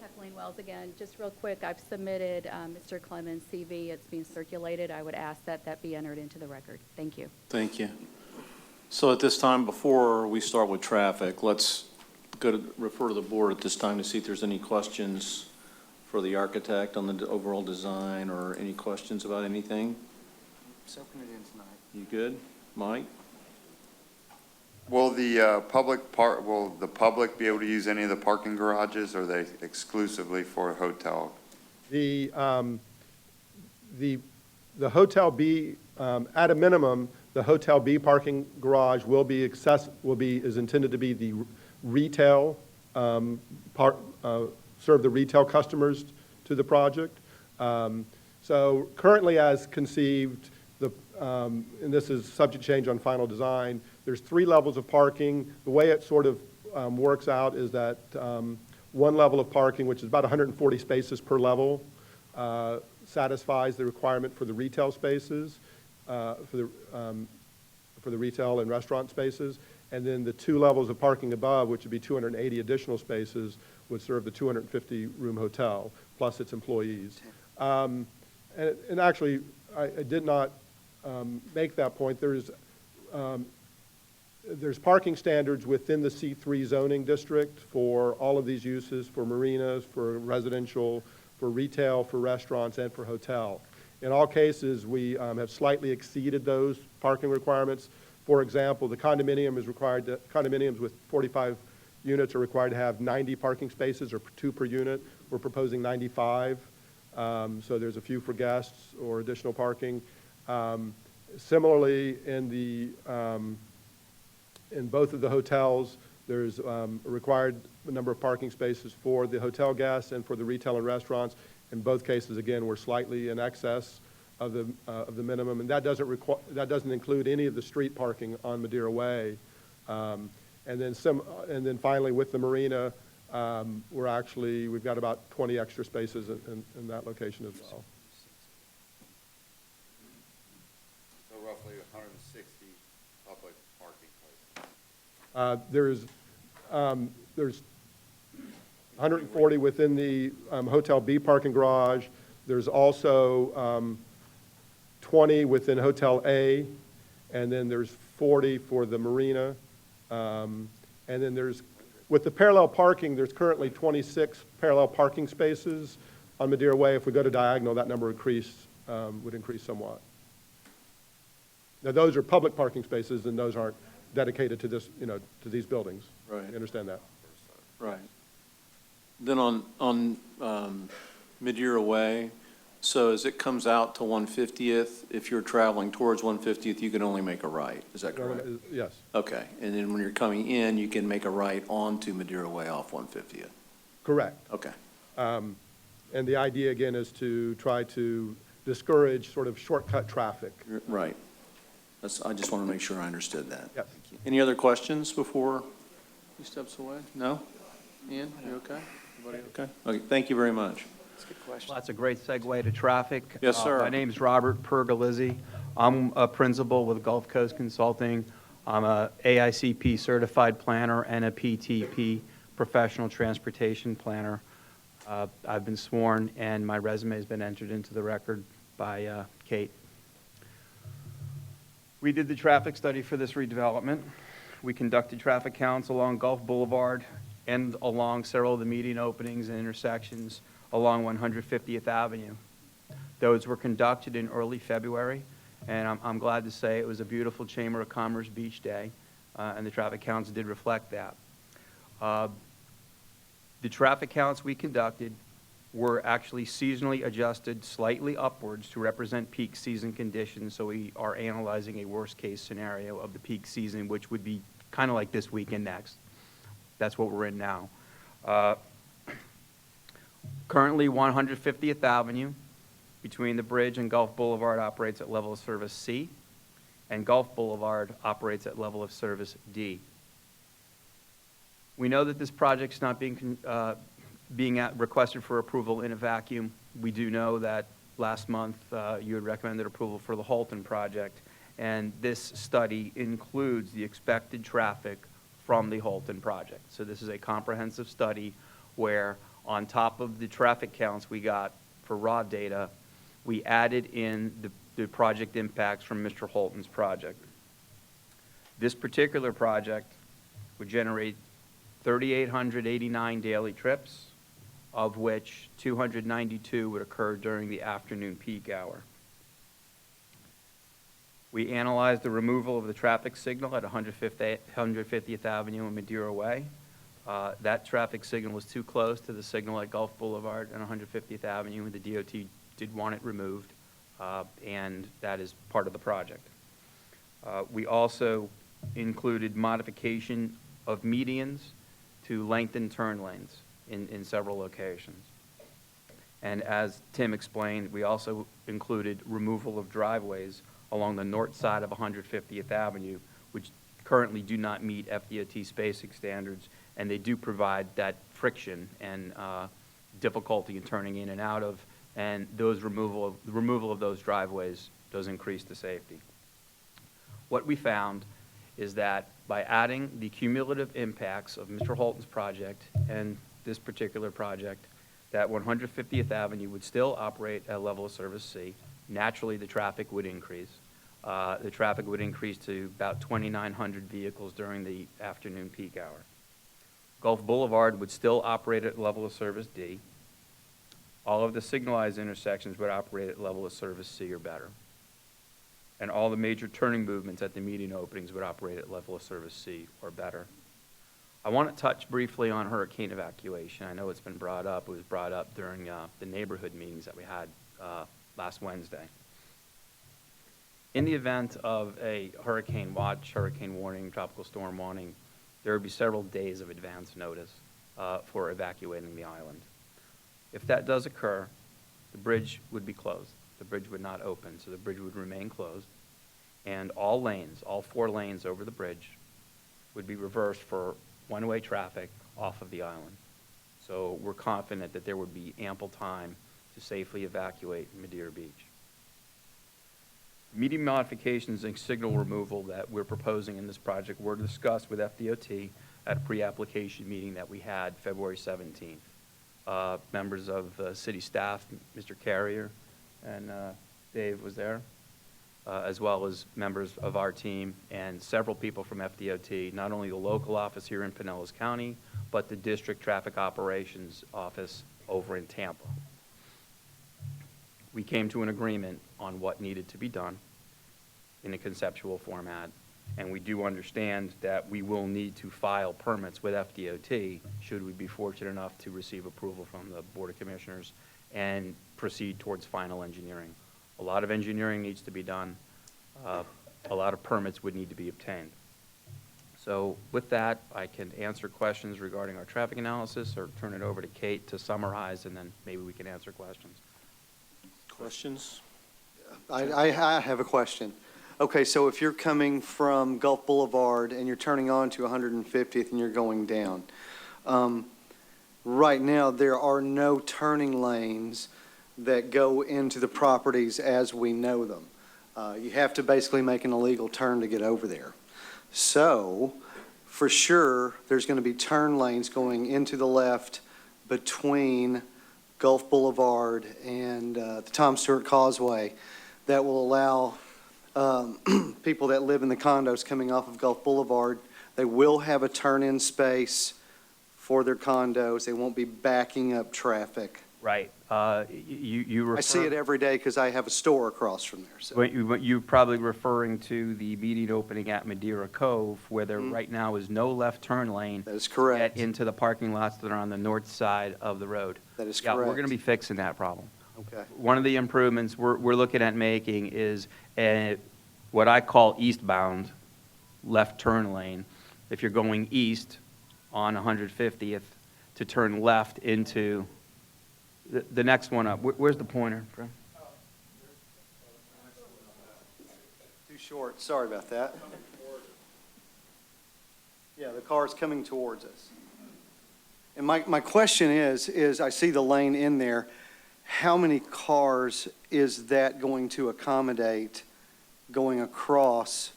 Kathleen Wells again. Just real quick, I've submitted Mr. Clemens' CV. It's being circulated. I would ask that that be entered into the record. Thank you. Thank you. So at this time, before we start with traffic, let's refer to the board at this time to see if there's any questions for the architect on the overall design, or any questions about anything. Soaking it in tonight. You good? Mike? Will the public be able to use any of the parking garages, or are they exclusively for hotel? The Hotel B, at a minimum, the Hotel B parking garage is intended to be the retail, serve the retail customers to the project. So currently, as conceived, and this is subject to change on final design, there's 3 levels of parking. The way it sort of works out is that one level of parking, which is about 140 spaces per level, satisfies the requirement for the retail spaces, for the retail and restaurant spaces. And then the 2 levels of parking above, which would be 280 additional spaces, would serve the 250-room hotel, plus its employees. And actually, I did not make that point. There's parking standards within the C3 zoning district for all of these uses, for marinas, for residential, for retail, for restaurants, and for hotel. In all cases, we have slightly exceeded those parking requirements. For example, the condominiums with 45 units are required to have 90 parking spaces, or 2 per unit. We're proposing 95, so there's a few for guests or additional parking. Similarly, in both of the hotels, there's a required number of parking spaces for the hotel guests and for the retail and restaurants. In both cases, again, we're slightly in excess of the minimum, and that doesn't include any of the street parking on Madeira Way. And then finally, with the marina, we've got about 20 extra spaces in that location as well. So roughly 160 public parking places. There's 140 within the Hotel B parking garage. There's also 20 within Hotel A, and then there's 40 for the marina. And then with the parallel parking, there's currently 26 parallel parking spaces on Madeira Way. If we go to diagonal, that number would increase somewhat. Now, those are public parking spaces, and those aren't dedicated to this, to these buildings. Right. You understand that? Right. Then on Madeira Way, so as it comes out to 150th, if you're traveling towards 150th, you can only make a right. Is that correct? Yes. Okay. And then when you're coming in, you can make a right onto Madeira Way off 150th. Correct. Okay. And the idea, again, is to try to discourage sort of shortcut traffic. Right. I just want to make sure I understood that. Yep. Any other questions before he steps away? No? Ian, you okay? Everybody okay? Okay, thank you very much. Well, that's a great segue to traffic. Yes, sir. My name's Robert Pergolizzi. I'm a principal with Gulf Coast Consulting. I'm a AICP certified planner and a PTP professional transportation planner. I've been sworn, and my resume has been entered into the record by Kate. We did the traffic study for this redevelopment. We conducted traffic counts along Gulf Boulevard and along several of the median openings and intersections along 150th Avenue. Those were conducted in early February, and I'm glad to say it was a beautiful Chamber of Commerce beach day, and the traffic counts did reflect that. The traffic counts we conducted were actually seasonally adjusted slightly upwards to represent peak season conditions, so we are analyzing a worst-case scenario of the peak season, which would be kind of like this week and next. That's what we're in now. Currently, 150th Avenue between the bridge and Gulf Boulevard operates at level of service C, and Gulf Boulevard operates at level of service D. We know that this project's not being requested for approval in a vacuum. We do know that last month you had recommended approval for the Holton project, and this study includes the expected traffic from the Holton project. So this is a comprehensive study where, on top of the traffic counts we got for raw data, we added in the project impacts from Mr. Holton's project. This particular project would generate 3,889 daily trips, of which 292 would occur during the afternoon peak hour. We analyzed the removal of the traffic signal at 150th Avenue and Madeira Way. That traffic signal was too close to the signal at Gulf Boulevard and 150th Avenue, and the DOT did want it removed, and that is part of the project. We also included modification of medians to lengthen turn lanes in several locations. And as Tim explained, we also included removal of driveways along the north side of 150th Avenue, which currently do not meet FDOT spacing standards, and they do provide that friction and difficulty in turning in and out of, and the removal of those driveways does increase the safety. What we found is that by adding the cumulative impacts of Mr. Holton's project and this particular project, that 150th Avenue would still operate at level of service C. Naturally, the traffic would increase. The traffic would increase to about 2,900 vehicles during the afternoon peak hour. Gulf Boulevard would still operate at level of service D. All of the signalized intersections would operate at level of service C or better. And all the major turning movements at the median openings would operate at level of service C or better. I want to touch briefly on hurricane evacuation. I know it's been brought up. It was brought up during the neighborhood meetings that we had last Wednesday. In the event of a hurricane watch, hurricane warning, tropical storm warning, there would be several days of advance notice for evacuating the island. If that does occur, the bridge would be closed. The bridge would not open, so the bridge would remain closed. And all lanes, all 4 lanes over the bridge, would be reversed for one-way traffic off of the island. So we're confident that there would be ample time to safely evacuate Madeira Beach. Median modifications and signal removal that we're proposing in this project were discussed with FDOT at a pre-application meeting that we had February 17th. Members of city staff, Mr. Carrier and Dave was there, as well as members of our team and several people from FDOT, not only the local office here in Pinellas County, but the district traffic operations office over in Tampa. We came to an agreement on what needed to be done in a conceptual format, and we do understand that we will need to file permits with FDOT should we be fortunate enough to receive approval from the Board of Commissioners and proceed towards final engineering. A lot of engineering needs to be done. A lot of permits would need to be obtained. So with that, I can answer questions regarding our traffic analysis or turn it over to Kate to summarize, and then maybe we can answer questions. Questions? I have a question. Okay, so if you're coming from Gulf Boulevard and you're turning on to 150th and you're going down, right now there are no turning lanes that go into the properties as we know them. You have to basically make an illegal turn to get over there. So, for sure, there's going to be turn lanes going into the left between Gulf Boulevard and the Tom Stewart Causeway that will allow people that live in the condos coming off of Gulf Boulevard, they will have a turn-in space for their condos. They won't be backing up traffic. Right. You refer... I see it every day because I have a store across from there. So. You're probably referring to the meeting opening at Madeira Cove, where there right now is no left turn lane. That is correct. Get into the parking lots that are on the north side of the road. That is Yeah, correct. we're going to be fixing that problem. Okay. One of the improvements we're looking at making is what I call eastbound left turn lane. If you're going east on 150th to turn left into the next one up. Where's the pointer, Fred? Too short. Sorry about that. Yeah, the car's coming towards us. And my question is I see the lane in there. How many cars is that going to accommodate going across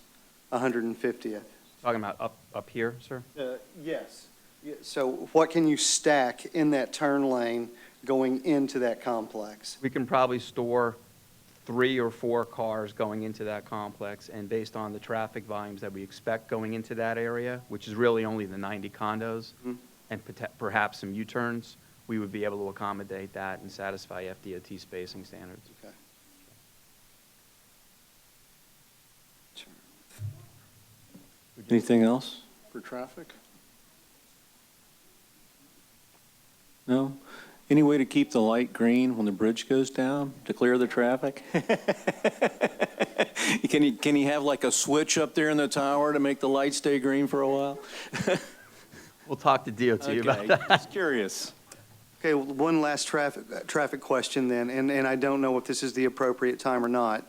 150th? Talking about up here, sir? Yes. So what can you stack in that turn lane going into that complex? We can probably store 3 or 4 cars going into that complex, and based on the traffic volumes that we expect going into that area, which is really only the 90 condos, and perhaps some U-turns, we would be able to accommodate that and satisfy FDOT spacing standards. Okay. Anything else for traffic? No? Any way to keep the light green when the bridge goes down to clear the traffic? Can you have like a switch up there in the tower to make the light stay green for a while? We'll talk to DOT about that. Just curious. Okay, well, one last traffic question then, and I don't know if this is the appropriate time or not,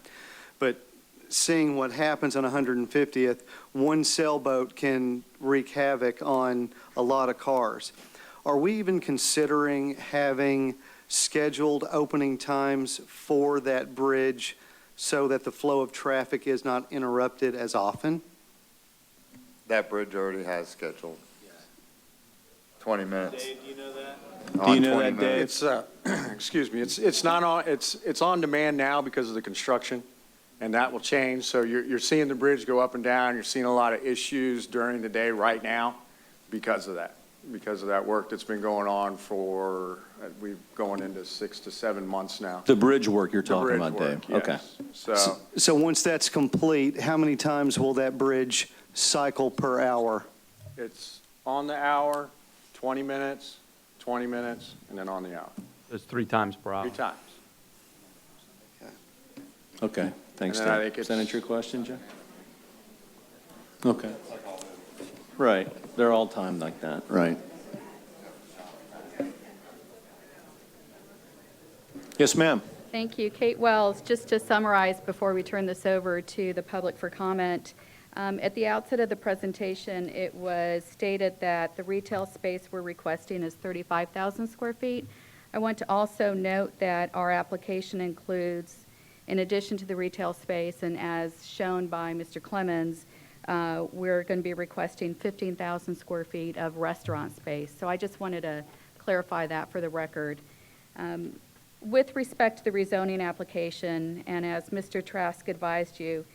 but seeing what happens on 150th, one sailboat can wreak havoc on a lot of cars. Are we even considering having scheduled opening times for that bridge so that the flow of traffic is not interrupted as often? That bridge already has scheduled. 20 minutes. Dave, do you know that? On Do you know 20 that, Dave? minutes. It's, excuse me, it's not on, it's on demand now because of the construction, and that will change. So you're seeing the bridge go up and down. You're seeing a lot of issues during the day right now because of that work that's been going on for, we're going into 6 to 7 months now. The bridge work you're The talking bridge about, work, Dave? Okay. yes. So once that's complete, how many times will that bridge cycle per hour? It's on the hour, 20 minutes, and then on the hour. There's 3 times per hour. 3 times. Okay, thanks, And then I Dave. think Does that it's- answer your question, Jeff? Okay. Right, they're all timed like that, right. Yes, ma'am. Thank you. Kate Wells, just to summarize before we turn this over to the public for comment. At the outset of the presentation, it was stated that the retail space we're requesting is 35,000 square feet. I want to also note that our application includes, in addition to the retail space, and as shown by Mr. Clemens, we're going to be requesting 15,000 square feet of restaurant space. So I just wanted to clarify that for the record. With respect to the rezoning application, and as Mr. Trask advised you,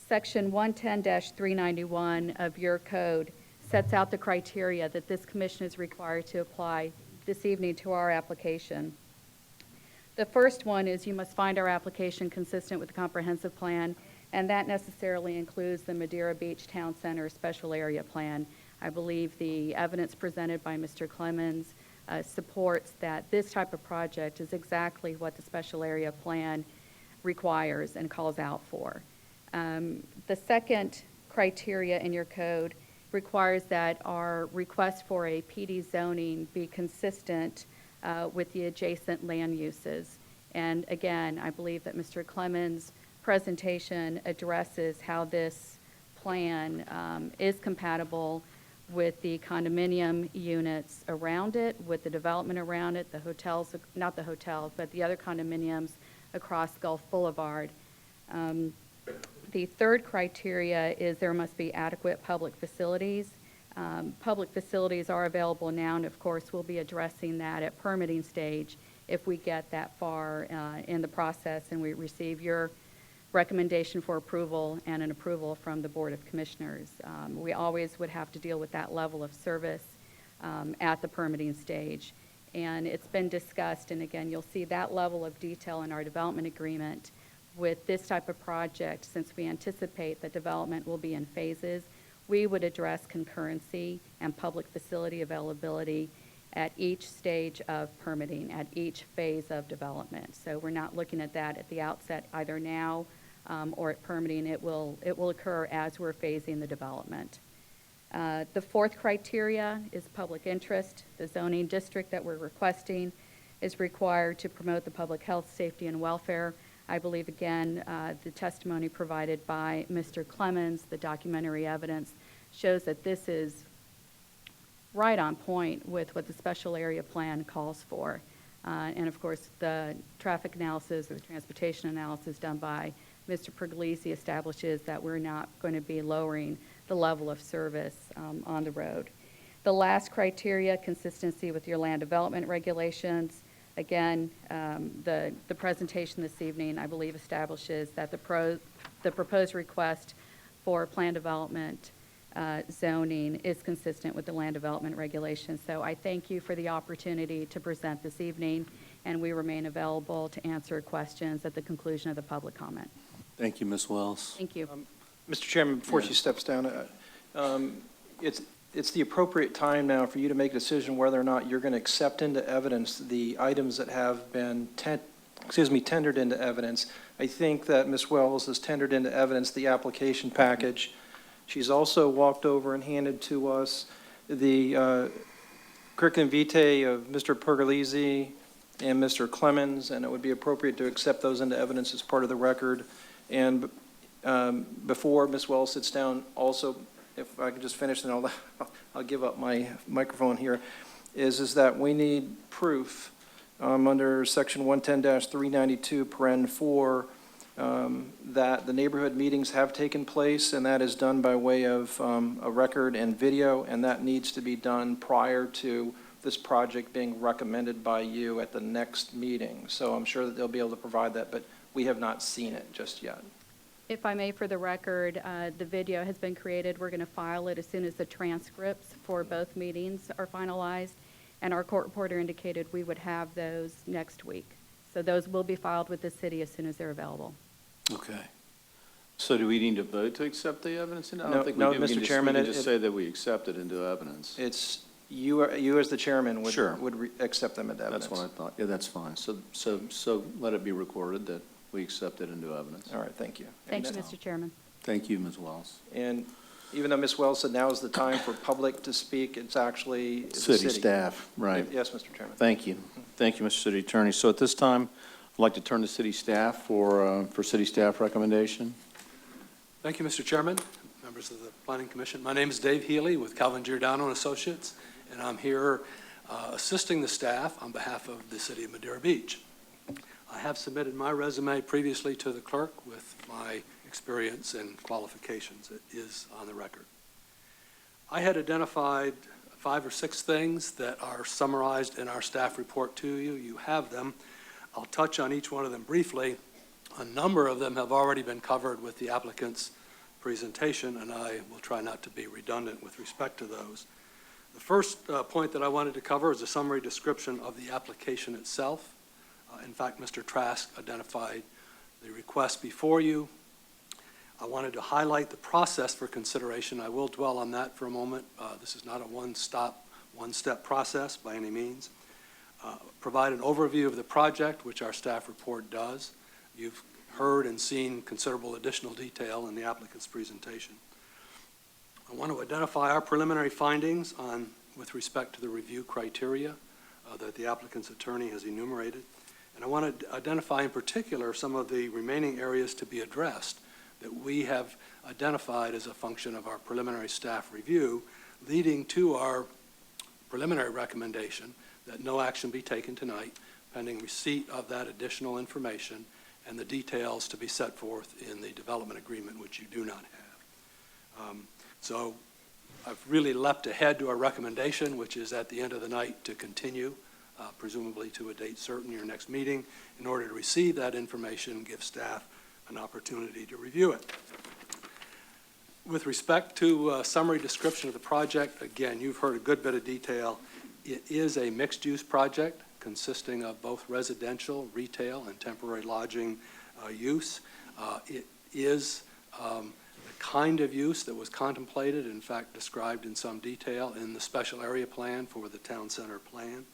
Section 110-391 of your code sets out the criteria that this commission is required to apply this evening to our application. The first one is you must find our application consistent with the comprehensive plan, and that necessarily includes the Madeira Beach Town Center Special Area Plan. I believe the evidence presented by Mr. Clemens supports that this type of project is exactly what the Special Area Plan requires and calls out for. The second criteria in your code requires that our request for a PD zoning be consistent with the adjacent land uses. And again, I believe that Mr. Clemens' presentation addresses how this plan is compatible with the condominium units around it, with the development around it, the hotels, not the hotels, but the other condominiums across Gulf Boulevard. The third criteria is there must be adequate public facilities. Public facilities are available now, and of course, we'll be addressing that at permitting stage if we get that far in the process and we receive your recommendation for approval and an approval from the Board of Commissioners. We always would have to deal with that level of service at the permitting stage. And it's been discussed, and again, you'll see that level of detail in our development agreement with this type of project. Since we anticipate that development will be in phases, we would address concurrency and public facility availability at each stage of permitting, at each phase of development. So we're not looking at that at the outset, either now or at permitting. It will occur as we're phasing the development. The fourth criteria is public interest. The zoning district that we're requesting is required to promote the public health, safety, and welfare. I believe, again, the testimony provided by Mr. Clemens, the documentary evidence, shows that this is right on point with what the special area plan calls for. And of course, the traffic analysis or the transportation analysis done by Mr. Pergolesi establishes that we're not going to be lowering the level of service on the road. The last criteria, consistency with your land development regulations. Again, the presentation this evening, I believe, establishes that the proposed request for plan development zoning is consistent with the land development regulations. So I thank you for the opportunity to present this evening, and we remain available to answer questions at the conclusion of the public comment. Thank you, Ms. Wells. Thank you. Mr. Chairman, before Yeah. she steps down, it's the appropriate time now for you to make a decision whether or not you're going to accept into evidence the items that have been tendered into evidence. I think that Ms. Wells has tendered into evidence the application package. She's also walked over and handed to us the curriculum vitae of Mr. Pergolesi and Mr. Clemens, and it would be appropriate to accept those into evidence as part of the record. And before Ms. Wells sits down, also, if I can just finish, then I'll give up my microphone here, is that we need proof under section 110-392, paren 4, that the neighborhood meetings have taken place, and that is done by way of a record and video, and that needs to be done prior to this project being recommended by you at the next meeting. So I'm sure that they'll be able to provide that, but we have not seen it just yet. If I may, for the record, the video has been created. We're going to file it as soon as the transcripts for both meetings are finalized, and our court reporter indicated we would have those next week. So those will be filed with the city as soon as they're available. Okay. So do we need to vote to accept the evidence? I No, don't think we no, do. We Mr. can just- Chairman, We can it- just say that we accept it into evidence. It's, you as the chairman Sure. would accept them into evidence. That's what I thought. Yeah, that's fine. So let it be recorded that we accept it into evidence. All right, thank you. Thank you, And- Mr. Chairman. Thank you, Ms. Wells. And even though Ms. Wells said now is the time for public to speak, it's actually the City staff, right. Yes, Mr. Chairman. Thank you. Thank you, Mr. City Attorney. So at this time, I'd like to turn to city staff for city staff recommendation. Thank you, Mr. Chairman, members of the Planning Commission. My name is Dave Healy with Calvin Giordano and Associates, and I'm here assisting the staff on behalf of the city of Madeira Beach. I have submitted my resume previously to the clerk with my experience and qualifications. It is on the record. I had identified 5 or 6 things that are summarized in our staff report to you. You have them. I'll touch on each one of them briefly. A number of them have already been covered with the applicant's presentation, and I will try not to be redundant with respect to those. The first point that I wanted to cover is a summary description of the application itself. In fact, Mr. Trask identified the request before you. I wanted to highlight the process for consideration. I will dwell on that for a moment. This is not a one-step process by any means. Provide an overview of the project, which our staff report does. You've heard and seen considerable additional detail in the applicant's presentation. I want to identify our preliminary findings with respect to the review criteria that the applicant's attorney has enumerated. And I want to identify in particular some of the remaining areas to be addressed that we have identified as a function of our preliminary staff review, leading to our preliminary recommendation that no action be taken tonight pending receipt of that additional information and the details to be set forth in the development agreement, which you do not have. So I've really leapt ahead to our recommendation, which is at the end of the night to continue presumably to a date certain, your next meeting, in order to receive that information and give staff an opportunity to review it. With respect to a summary description of the project, again, you've heard a good bit of detail. It is a mixed-use project consisting of both residential, retail, and temporary lodging use. It is the kind of use that was contemplated, in fact described in some detail in the special area plan for the town center plan.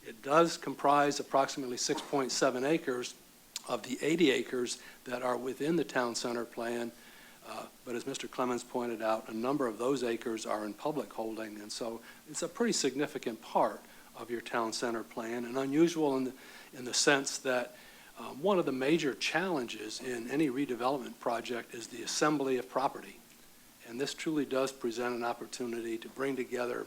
It does comprise approximately 6.7 acres of the 80 acres that are within the town center plan. But as Mr. Clemens pointed out, a number of those acres are in public holding, and so it's a pretty significant part of your town center plan, and unusual in the sense that one of the major challenges in any redevelopment project is the assembly of property. And this truly does present an opportunity to bring together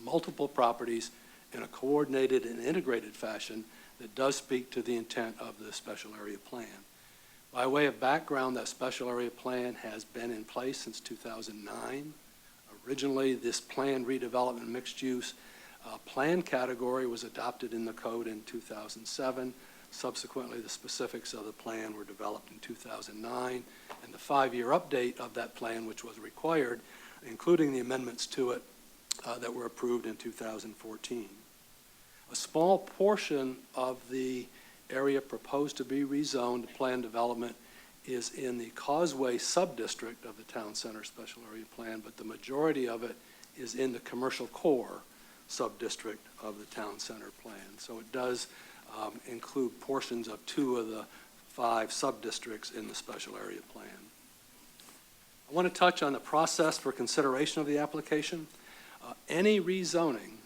multiple properties in a coordinated and integrated fashion that does speak to the intent of the special area plan. By way of background, that special area plan has been in place since 2009. Originally, this planned redevelopment mixed-use plan category was adopted in the code in 2007. Subsequently, the specifics of the plan were developed in 2009, and the 5-year update of that plan, which was required, including the amendments to it that were approved in 2014. A small portion of the area proposed to be rezoned to planned development is in the Causeway subdistrict of the town center special area plan, but the majority of it is in the commercial core subdistrict of the town center plan. So it does include portions of 2 of the 5 subdistricts in the special area plan. I want to touch on the process for consideration of the application. Any rezoning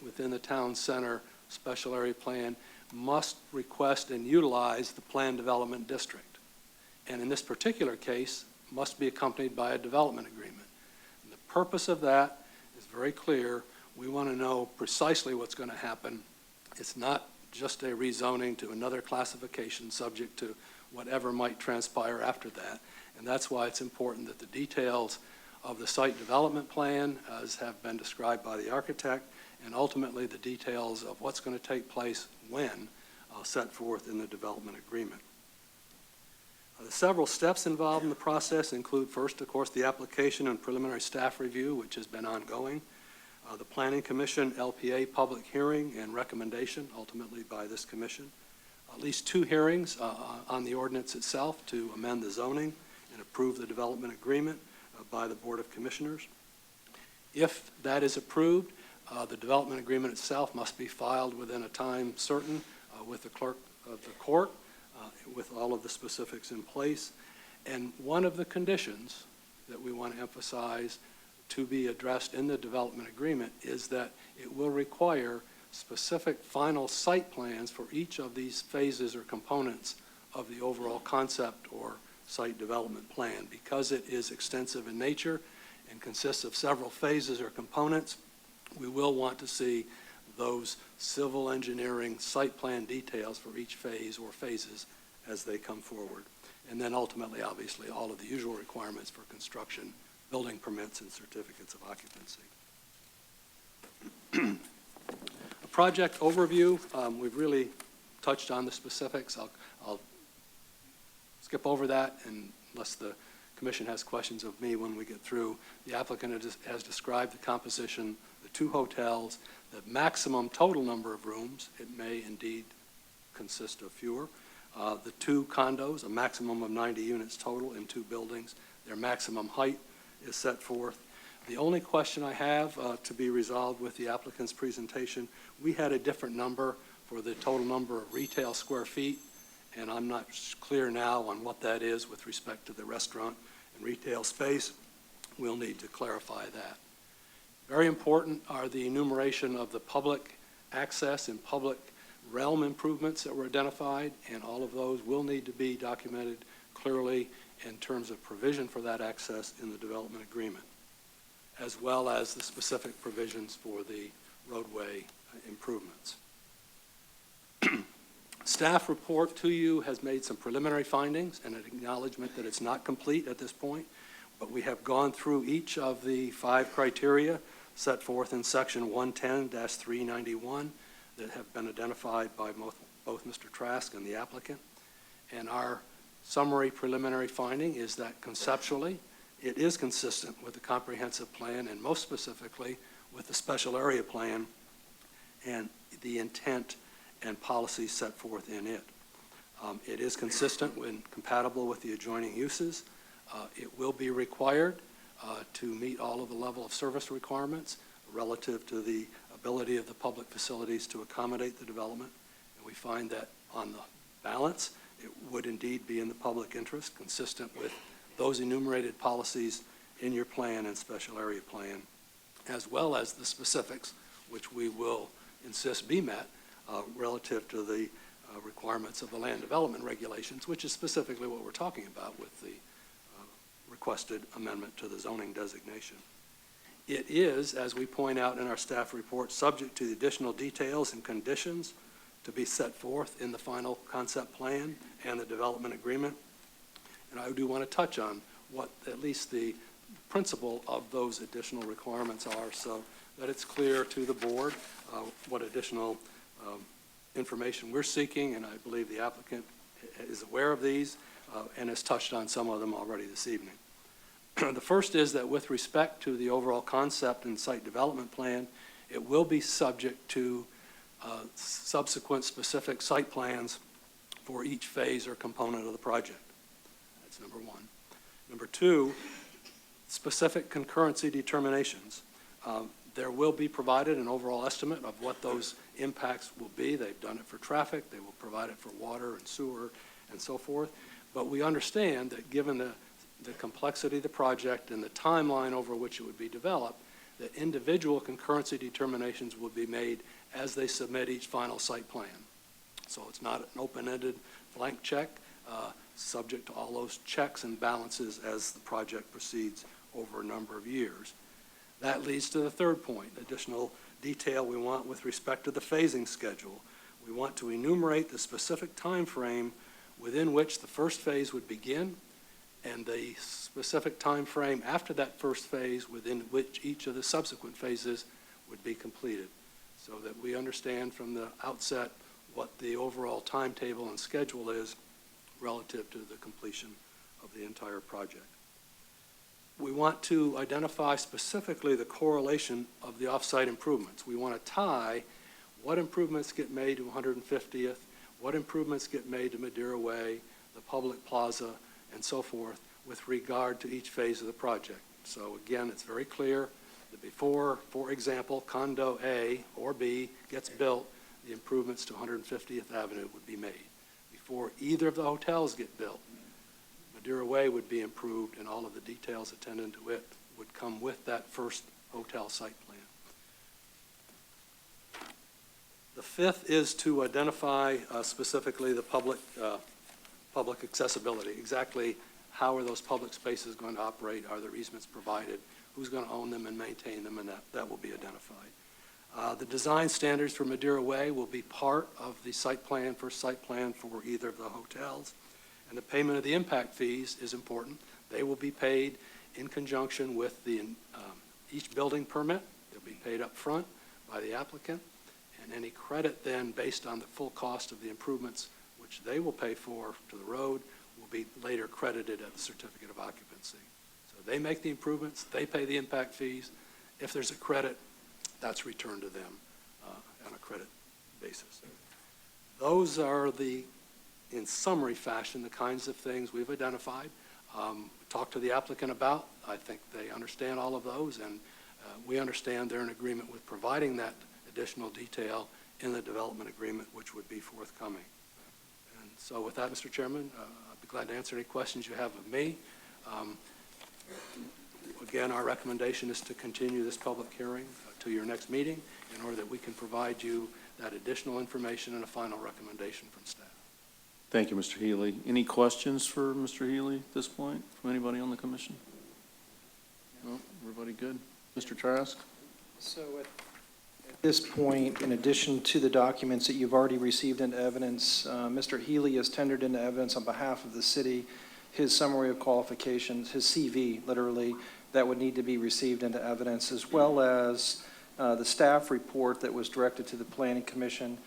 within the town center special area plan must request and utilize the planned development district. And in this particular case, must be accompanied by a development agreement. And the purpose of that is very clear. We want to know precisely what's going to happen. It's not just a rezoning to another classification subject to whatever might transpire after that. And that's why it's important that the details of the site development plan, as have been described by the architect, and ultimately the details of what's going to take place when set forth in the development agreement. The several steps involved in the process include first, of course, the application and preliminary staff review, which has been ongoing, the Planning Commission LPA public hearing and recommendation, ultimately by this commission, at least 2 hearings on the ordinance itself to amend the zoning and approve the development agreement by the Board of Commissioners. If that is approved, the development agreement itself must be filed within a time certain with the clerk of the court, with all of the specifics in place. And one of the conditions that we want to emphasize to be addressed in the development agreement is that it will require specific final site plans for each of these phases or components of the overall concept or site development plan. Because it is extensive in nature and consists of several phases or components, we will want to see those civil engineering site plan details for each phase or phases as they come forward. And then ultimately, obviously, all of the usual requirements for construction, building permits, and certificates of occupancy. A project overview, we've really touched on the specifics. I'll skip over that unless the Commission has questions of me when we get through. The applicant has described the composition, the 2 hotels, the maximum total number of rooms. It may indeed consist of fewer. The 2 condos, a maximum of 90 units total in 2 buildings. Their maximum height is set forth. The only question I have to be resolved with the applicant's presentation, we had a different number for the total number of retail square feet, and I'm not clear now on what that is with respect to the restaurant and retail space. We'll need to clarify that. Very important are the enumeration of the public access and public realm improvements that were identified, and all of those will need to be documented clearly in terms of provision for that access in the development agreement, as well as the specific provisions for the roadway improvements. Staff report to you has made some preliminary findings and an acknowledgement that it's not complete at this point, but we have gone through each of the 5 criteria set forth in Section 110-391 that have been identified by both Mr. Trask and the applicant. And our summary preliminary finding is that conceptually, it is consistent with the comprehensive plan and most specifically with the special area plan and the intent and policies set forth in it. It is consistent and compatible with the adjoining uses. It will be required to meet all of the level of service requirements relative to the ability of the public facilities to accommodate the development. And we find that on the balance, it would indeed be in the public interest, consistent with those enumerated policies in your plan and special area plan, as well as the specifics, which we will insist be met relative to the requirements of the land development regulations, which is specifically what we're talking about with the requested amendment to the zoning designation. It is, as we point out in our staff report, subject to the additional details and conditions to be set forth in the final concept plan and the development agreement. And I do want to touch on what at least the principle of those additional requirements are so that it's clear to the board what additional information we're seeking, and I believe the applicant is aware of these and has touched on some of them already this evening. The first is that with respect to the overall concept and site development plan, it will be subject to subsequent specific site plans for each phase or component of the project. That's number one. Number two, specific concurrency determinations. There will be provided an overall estimate of what those impacts will be. They've done it for traffic, they will provide it for water and sewer and so forth. But we understand that given the complexity of the project and the timeline over which it would be developed, that individual concurrency determinations will be made as they submit each final site plan. So it's not an open-ended blank check, subject to all those checks and balances as the project proceeds over a number of years. That leads to the third point, additional detail we want with respect to the phasing schedule. We want to enumerate the specific time frame within which the first phase would begin and the specific time frame after that first phase within which each of the subsequent phases would be completed, so that we understand from the outset what the overall timetable and schedule is relative to the completion of the entire project. We want to identify specifically the correlation of the off-site improvements. We want to tie what improvements get made to 150th, what improvements get made to Madeira Way, the public plaza, and so forth with regard to each phase of the project. So again, it's very clear that before, for example, condo A or B gets built, the improvements to 150th Avenue would be made. Before either of the hotels get built, Madeira Way would be improved and all of the details attendant to it would come with that first hotel site plan. The fifth is to identify specifically the public accessibility. Exactly how are those public spaces going to operate? Are there easements provided? Who's going to own them and maintain them? And that will be identified. The design standards for Madeira Way will be part of the site plan, first site plan for either of the hotels. And the payment of the impact fees is important. They will be paid in conjunction with the each building permit. They'll be paid up front by the applicant. And any credit then based on the full cost of the improvements, which they will pay for to the road, will be later credited at the certificate of occupancy. So they make the improvements, they pay the impact fees. If there's a credit, that's returned to them on a credit basis. Those are in summary fashion, the kinds of things we've identified, talked to the applicant about. I think they understand all of those, and we understand they're in agreement with providing that additional detail in the development agreement, which would be forthcoming. And so with that, Mr. Chairman, I'd be glad to answer any questions you have of me. Again, our recommendation is to continue this public hearing to your next meeting in order that we can provide you that additional information and a final recommendation from staff. Thank you, Mr. Healy. Any questions for Mr. Healy at this point from anybody on the commission? No, everybody good? Mr. Trask? So at this point, in addition to the documents that you've already received into evidence, Mr. Healy has tendered into evidence on behalf of the city his summary of qualifications, his CV, literally, that would need to be received into evidence, as well as the staff report that was directed to the Planning Commission.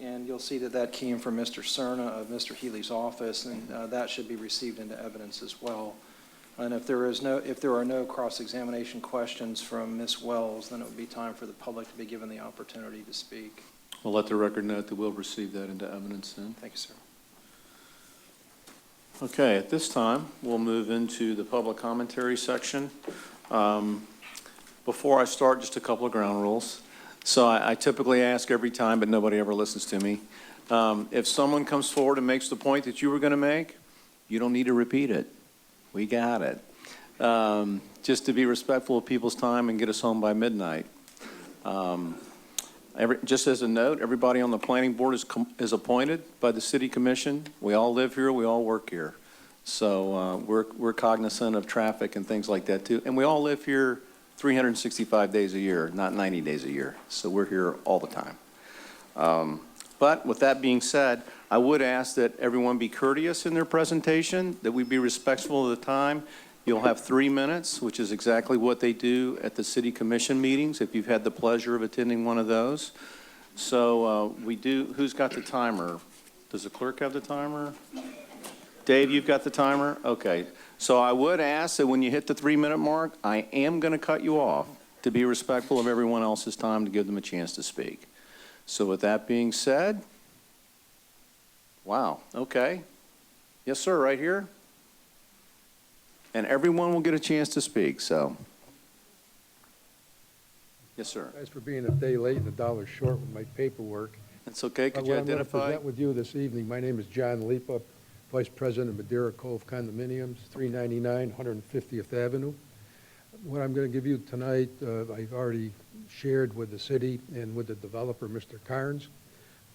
And you'll see that that came from Mr. Cerna of Mr. Healy's office, and that should be received into evidence as well. And if there are no cross-examination questions from Ms. Wells, then it would be time for the public to be given the opportunity to speak. We'll let the record note that we'll receive that into evidence then. Thank you, sir. Okay, at this time, we'll move into the public commentary section. Before I start, just a couple of ground rules. So I typically ask every time, but nobody ever listens to me. If someone comes forward and makes the point that you were going to make, you don't need to repeat it. We got it. Just to be respectful of people's time and get us home by midnight. Just as a note, everybody on the planning board is appointed by the city commission. We all live here, we all work here. So we're cognizant of traffic and things like that too. And we all live here 365 days a year, not 90 days a year. So we're here all the time. But with that being said, I would ask that everyone be courteous in their presentation, that we be respectful of the time. You'll have 3 minutes, which is exactly what they do at the city commission meetings, if you've had the pleasure of attending one of those. So who's got the timer? Does the clerk have the timer? Dave, you've got the timer? Okay. So I would ask that when you hit the 3-minute mark, I am going to cut you off to be respectful of everyone else's time to give them a chance to speak. So with that being said, wow, okay. Yes, sir, right here. And everyone will get a chance to speak, so. Yes, sir. Thanks for being a day late and $1 short with my paperwork. That's okay. Could you What I'm going to identify? present with you this evening, my name is John Lipa, Vice President of Madeira Cove Condominiums, 399 150th Avenue. What I'm going to give you tonight, I've already shared with the city and with the developer, Mr. Carnes.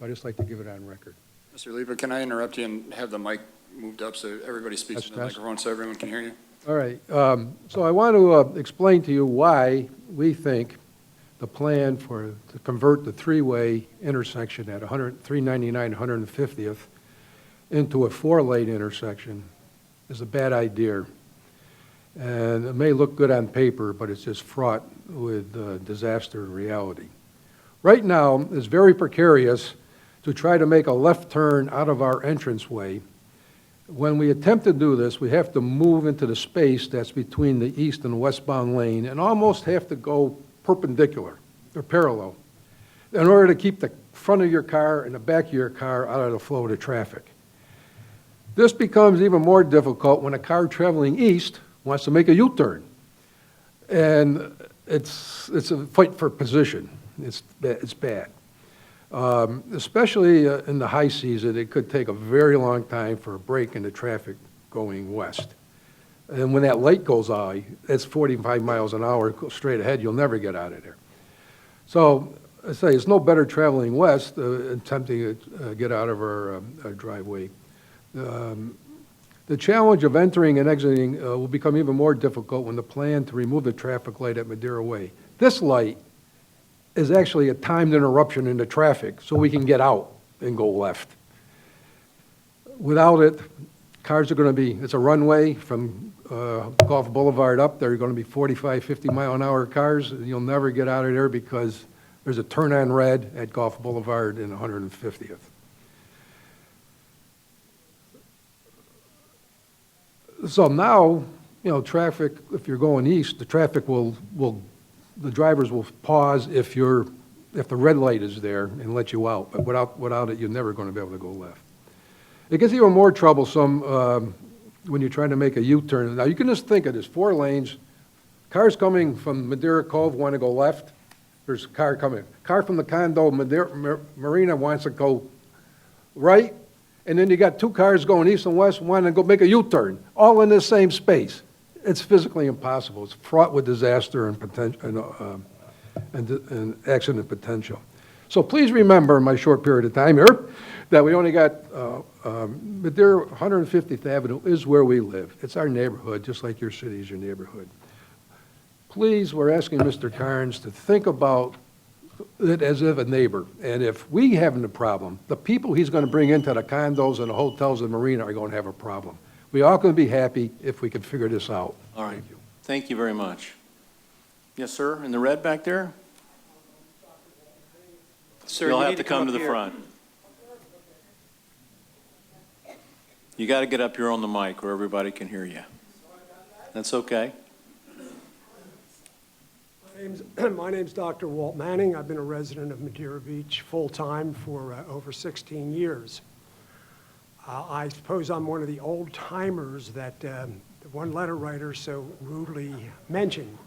I'd just like to give it on record. Mr. Lieber, can I interrupt you and have the mic moved up so everybody speaks That's into the microphone so everyone can hear you? All right, so I want to explain to you why we think the plan to convert the three-way intersection at 399 150th into a four-lane intersection is a bad idea. And it may look good on paper, but it's just fraught with disaster in reality. Right now, it's very precarious to try to make a left turn out of our entranceway. When we attempt to do this, we have to move into the space that's between the east and westbound lane and almost have to go perpendicular or parallel in order to keep the front of your car and the back of your car out of the flow of the traffic. This becomes even more difficult when a car traveling east wants to make a U-turn. And it's a fight for position. It's bad. Especially in the high season, it could take a very long time for a break in the traffic going west. And when that light goes out, it's 45 miles an hour, go straight ahead, you'll never get out of there. So I say it's no better traveling west, attempting to get out of our driveway. The challenge of entering and exiting will become even more difficult when the plan to remove the traffic light at Madeira Way. This light is actually a timed interruption in the traffic so we can get out and go left. Without it, cars are going to be, it's a runway from Gulf Boulevard up, there are going to be 45, 50 mile an hour cars. You'll never get out of there because there's a turn on red at Gulf Boulevard in 150th. So now, you know, traffic, if you're going east, the traffic the drivers will pause if the red light is there and let you out. But without it, you're never going to be able to go left. It gets even more troublesome when you're trying to make a U-turn. Now, you can just think of this, 4 lanes, cars coming from Madeira Cove want to go left. There's a car coming. Car from the condo Marina wants to go right. And then you got 2 cars going east and west wanting to go make a U-turn, all in the same space. It's physically impossible. It's fraught with disaster and potential and accident potential. So please remember, in my short period of time here, that we only got Madeira 150th Avenue is where we live. It's our neighborhood, just like your city is your neighborhood. Please, we're asking Mr. Carnes to think about it as if a neighbor. And if we have a problem, the people he's going to bring into the condos and the hotels and marina are going to have a problem. We all going to be happy if we can figure this out. All right. Thank you. Thank you very much. Yes, sir, in the red back there? Sir, You'll you have need to come to up the here. front. You got to get up here on the mic where everybody can hear you. That's okay. My name's Dr. Walt Manning. I've been a resident of Madeira Beach full-time for over 16 years. I suppose I'm one of the old-timers that the one letter writer so rudely mentioned.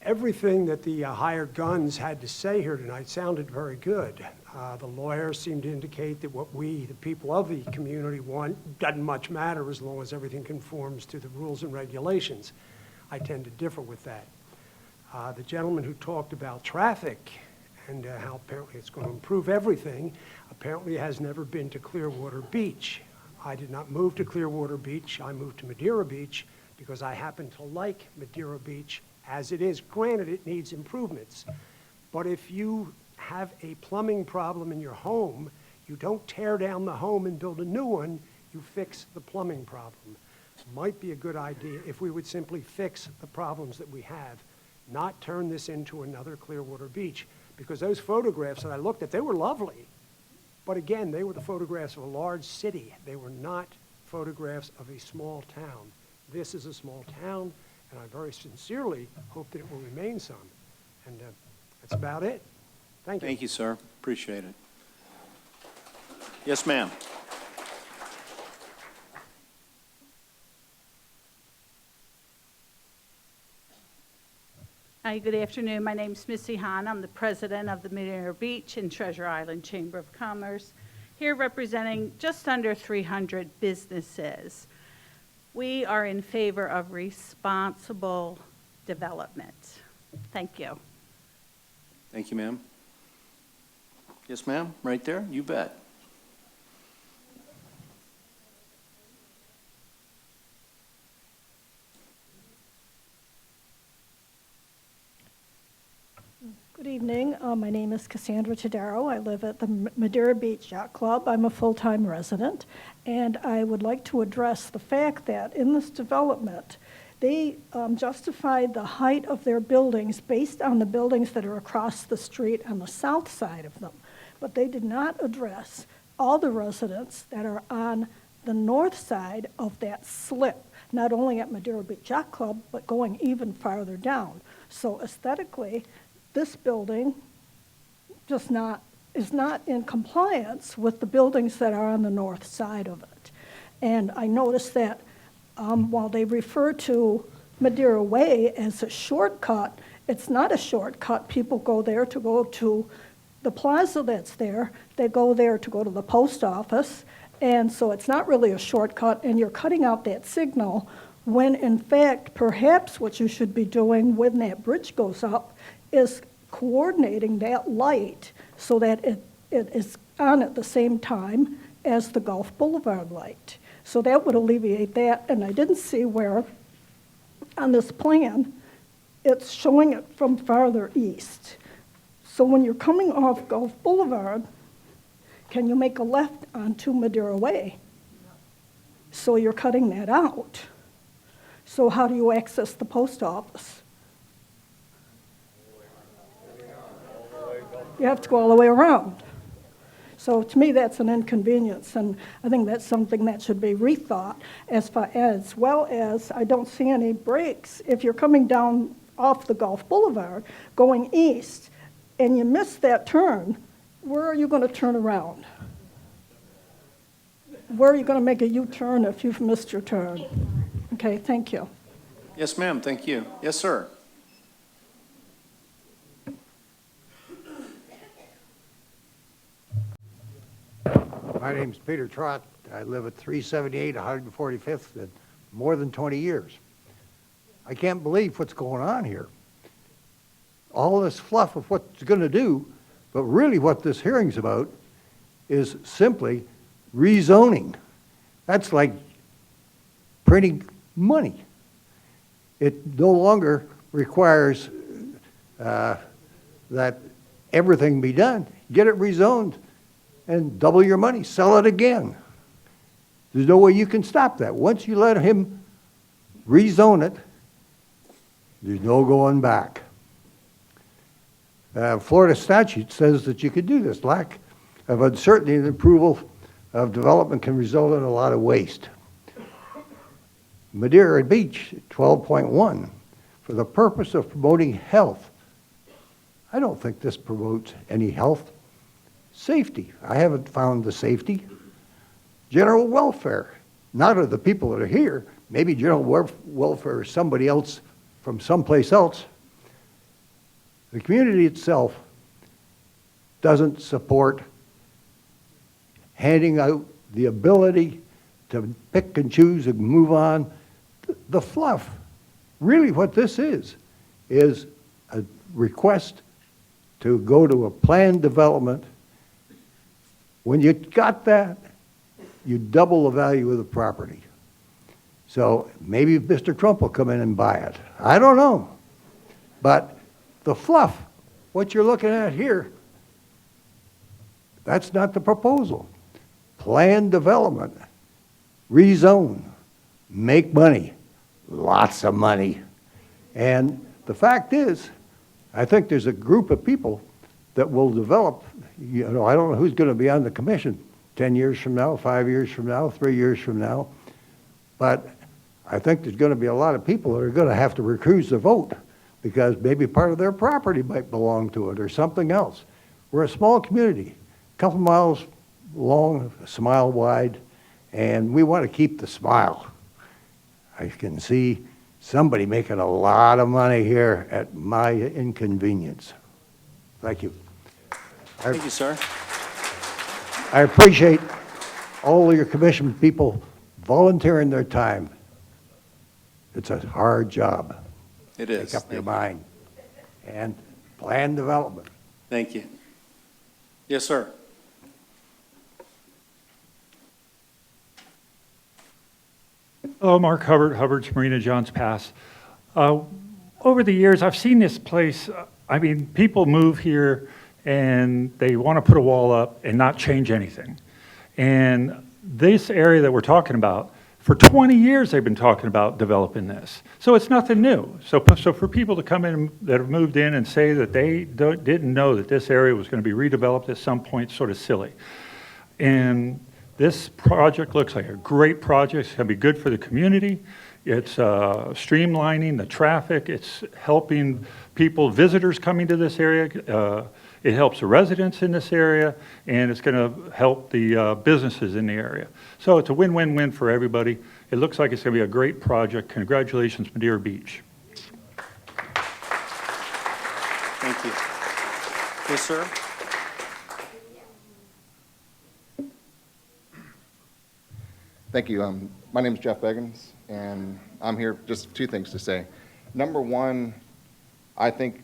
Everything that the hired guns had to say here tonight sounded very good. The lawyers seemed to indicate that what we, the people of the community, want doesn't much matter as long as everything conforms to the rules and regulations. I tend to differ with that. The gentleman who talked about traffic and how apparently it's going to improve everything apparently has never been to Clearwater Beach. I did not move to Clearwater Beach. I moved to Madeira Beach because I happen to like Madeira Beach as it is. Granted, it needs improvements. But if you have a plumbing problem in your home, you don't tear down the home and build a new one, you fix the plumbing problem. Might be a good idea if we would simply fix the problems that we have, not turn this into another Clearwater Beach. Because those photographs that I looked at, they were lovely. But again, they were the photographs of a large city. They were not photographs of a small town. This is a small town, and I very sincerely hope that it will remain some. And that's about it. Thank you. Thank you, sir. Appreciate it. Yes, ma'am. Hi, good afternoon. My name's Missy Hahn. I'm the president of the Madeira Beach and Treasure Island Chamber of Commerce, here representing just under 300 businesses. We are in favor of responsible development. Thank you. Thank you, ma'am. Yes, ma'am, right there, you bet. Good evening. My name is Cassandra Tadaro. I live at the Madeira Beach Yacht Club. I'm a full-time resident, and I would like to address the fact that in this development, they justified the height of their buildings based on the buildings that are across the street on the south side of them. But they did not address all the residents that are on the north side of that slip, not only at Madeira Beach Yacht Club, but going even farther down. So aesthetically, this building is not in compliance with the buildings that are on the north side of it. And I noticed that while they refer to Madeira Way as a shortcut, it's not a shortcut. People go there to go to the plaza that's there. They go there to go to the post office. And so it's not really a shortcut, and you're cutting out that signal when, in fact, perhaps what you should be doing when that bridge goes up is coordinating that light so that it is on at the same time as the Gulf Boulevard light. So that would alleviate that, and I didn't see where on this plan it's showing it from farther east. So when you're coming off Gulf Boulevard, can you make a left onto Madeira Way? So you're cutting that out. So how do you access the post office? You have to go all the way around. So to me, that's an inconvenience, and I think that's something that should be rethought as well as I don't see any breaks. If you're coming down off the Gulf Boulevard, going east, and you miss that turn, where are you going to turn around? Where are you going to make a U-turn if you've missed your turn? Okay, thank you. Yes, ma'am, thank you. Yes, sir. My name's Peter Trott. I live at 378 145th, and more than 20 years. I can't believe what's going on here. All this fluff of what it's going to do, but really what this hearing's about is simply rezoning. That's like printing money. It no longer requires that everything be done. Get it rezoned and double your money, sell it again. There's no way you can stop that. Once you let him rezone it, there's no going back. Florida statute says that you could do this. Lack of uncertainty in approval of development can result in a lot of waste. Madeira Beach, 12.1, for the purpose of promoting health. I don't think this promotes any health. Safety, I haven't found the safety. General welfare, not of the people that are here. Maybe general welfare is somebody else from someplace else. The community itself doesn't support handing out the ability to pick and choose and move on. The fluff, really what this is a request to go to a planned development. When you got that, you double the value of the property. So maybe Mr. Trump will come in and buy it. I don't know. But the fluff, what you're looking at here, that's not the proposal. Planned development, rezone, make money, lots of money. And the fact is, I think there's a group of people that will develop, I don't know who's going to be on the commission 10 years from now, 5 years from now, 3 years from now, but I think there's going to be a lot of people that are going to have to recuse the vote because maybe part of their property might belong to it or something else. We're a small community, a couple miles long, a mile wide, and we want to keep the smile. I can see somebody making a lot of money here at my inconvenience. Thank you. Thank you, sir. I appreciate all of your commission people volunteering their time. It's a hard job. It is. Make up your mind. And plan development. Thank you. Yes, sir. Hello, Mark Hubbard, Hubbard's Marina Johns Pass. Over the years, I've seen this place, I mean, people move here and they want to put a wall up and not change anything. And this area that we're talking about, for 20 years they've been talking about developing this. So it's nothing new. So for people to come in that have moved in and say that they didn't know that this area was going to be redeveloped at some point, sort of silly. And this project looks like a great project. It's going to be good for the community. It's streamlining the traffic. It's helping people, visitors coming to this area. It helps the residents in this area, and it's going to help the businesses in the area. So it's a win-win-win for everybody. It looks like it's going to be a great project. Congratulations, Madeira Beach. Thank you. Yes, sir. Thank you. My name is Jeff Beggins, and I'm here just two things to say. Number one, I think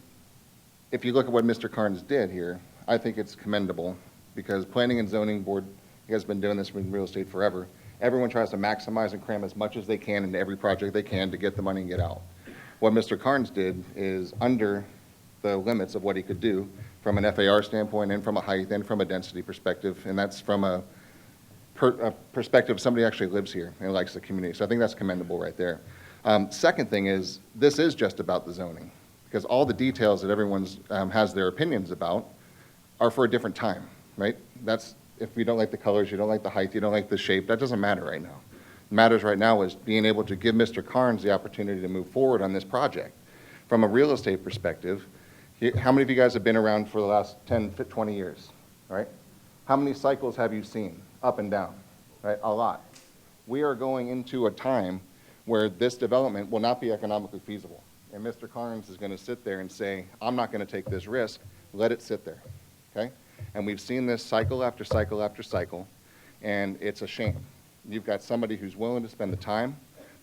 if you look at what Mr. Carnes did here, I think it's commendable because Planning and Zoning Board, you guys have been doing this in real estate forever. Everyone tries to maximize and cram as much as they can into every project they can to get the money and get out. What Mr. Carnes did is under the limits of what he could do from an FAR standpoint and from a height and from a density perspective, and that's from a perspective of somebody who actually lives here and likes the community. So I think that's commendable right there. Second thing is, this is just about the zoning because all the details that everyone has their opinions about are for a different time, right? That's, if you don't like the colors, you don't like the height, you don't like the shape, that doesn't matter right now. What matters right now is being able to give Mr. Carnes the opportunity to move forward on this project. From a real estate perspective, how many of you guys have been around for the last 10, 20 years, right? How many cycles have you seen? Up and down, right? A lot. We are going into a time where this development will not be economically feasible. And Mr. Carnes is going to sit there and say, I'm not going to take this risk. Let it sit there, okay? And we've seen this cycle after cycle after cycle, and it's a shame. You've got somebody who's willing to spend the time,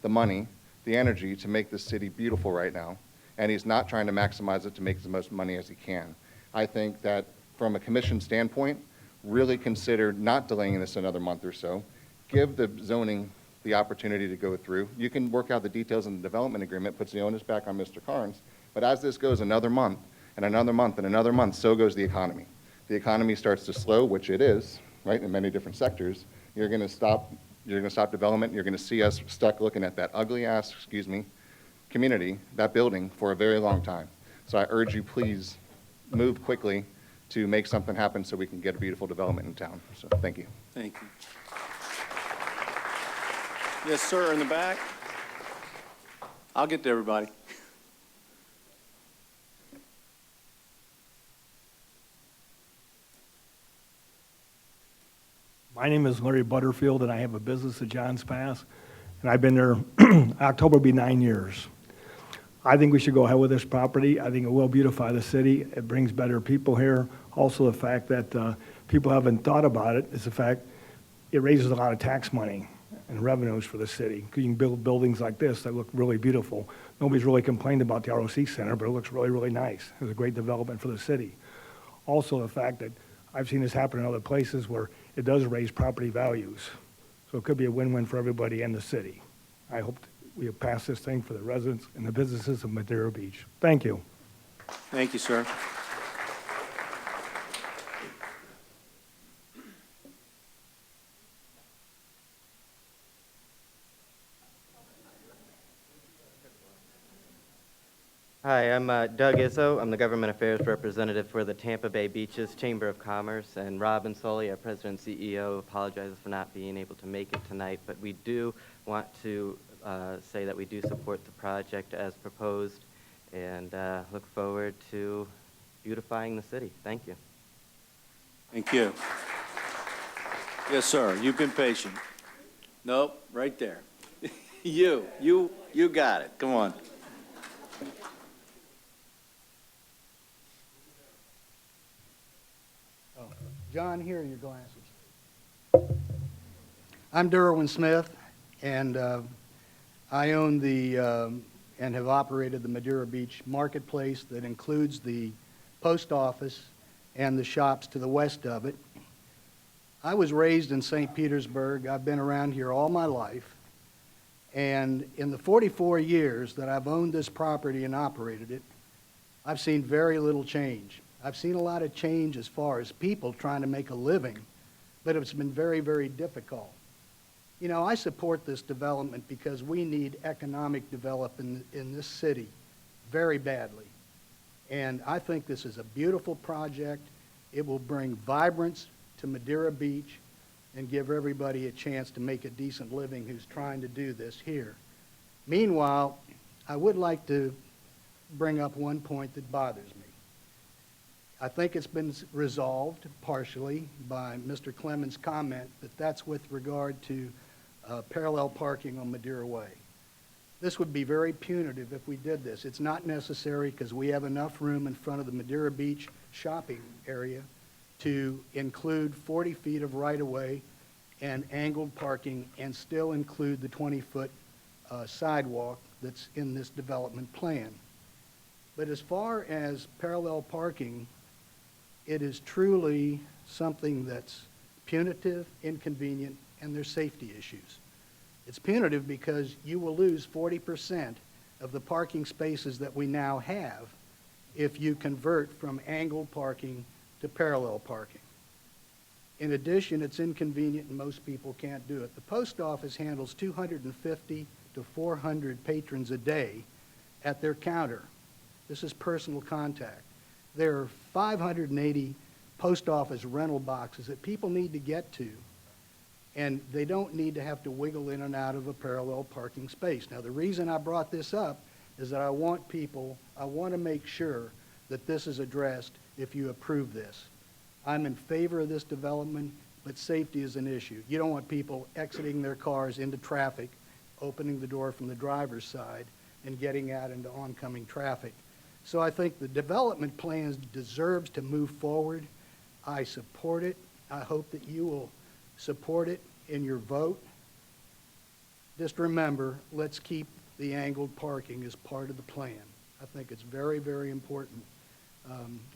the money, the energy to make this city beautiful right now, and he's not trying to maximize it to make the most money as he can. I think that from a commission standpoint, really consider not delaying this another month or so. Give the zoning the opportunity to go through. You can work out the details in the development agreement, puts the onus back on Mr. Carnes, but as this goes another month, and another month, and another month, so goes the economy. The economy starts to slow, which it is, right, in many different sectors. You're going to stop You're going to stop development. You're going to see us stuck looking at that ugly-ass, community, that building, for a very long time. So I urge you, please move quickly to make something happen so we can get a beautiful development in town. So thank you. Thank you. Yes, sir, in the back. I'll get to everybody. My name is Larry Butterfield, and I have a business at Johns Pass, and I've been there, October will be 9 years. I think we should go ahead with this property. I think it will beautify the city. It brings better people here. Also, the fact that people haven't thought about it is the fact it raises a lot of tax money and revenues for the city. 'Cause you can build buildings like this that look really beautiful. Nobody's really complained about the ROC Center, but it looks really, really nice. It was a great development for the city. Also, the fact that I've seen this happen in other places where it does raise property values. So it could be a win-win for everybody and the city. I hope we have passed this thing for the residents and the businesses of Madeira Beach. Thank you. Thank you, sir. Hi, I'm Doug Izzo. I'm the Government Affairs Representative for the Tampa Bay Beaches Chamber of Commerce. And Robin Soley, our President and CEO, apologizes for not being able to make it tonight. But we do want to say that we do support the project as proposed and look forward to beautifying the city. Thank you. Thank you. Yes, sir, you've been patient. Nope, right there. You got it. Come on. John, here are your glasses. I'm Derwin Smith, and I own and have operated the Madeira Beach Marketplace that includes the post office and the shops to the west of it. I was raised in St. Petersburg. I've been around here all my life. And in the 44 years that I've owned this property and operated it, I've seen very little change. I've seen a lot of change as far as people trying to make a living, but it's been very, very difficult. You know, I support this development because we need economic development in this city very badly. And I think this is a beautiful project. It will bring vibrance to Madeira Beach and give everybody a chance to make a decent living who's trying to do this here. Meanwhile, I would like to bring up one point that bothers me. I think it's been resolved partially by Mr. Clemens' comment that that's with regard to parallel parking on Madeira Way. This would be very punitive if we did this. It's not necessary because we have enough room in front of the Madeira Beach shopping area to include 40 feet of right-of-way and angled parking and still include the 20-foot sidewalk that's in this development plan. But as far as parallel parking, it is truly something that's punitive, inconvenient, and there's safety issues. It's punitive because you will lose 40% of the parking spaces that we now have if you convert from angled parking to parallel parking. In addition, it's inconvenient and most people can't do it. The post office handles 250 to 400 patrons a day at their counter. This is personal contact. There are 580 post office rental boxes that people need to get to, and they don't need to have to wiggle in and out of a parallel parking space. Now, the reason I brought this up is that I want to make sure that this is addressed if you approve this. I'm in favor of this development, but safety is an issue. You don't want people exiting their cars into traffic, opening the door from the driver's side, and getting out into oncoming traffic. So I think the development plan deserves to move forward. I support it. I hope that you will support it in your vote. Just remember, let's keep the angled parking as part of the plan. I think it's very, very important.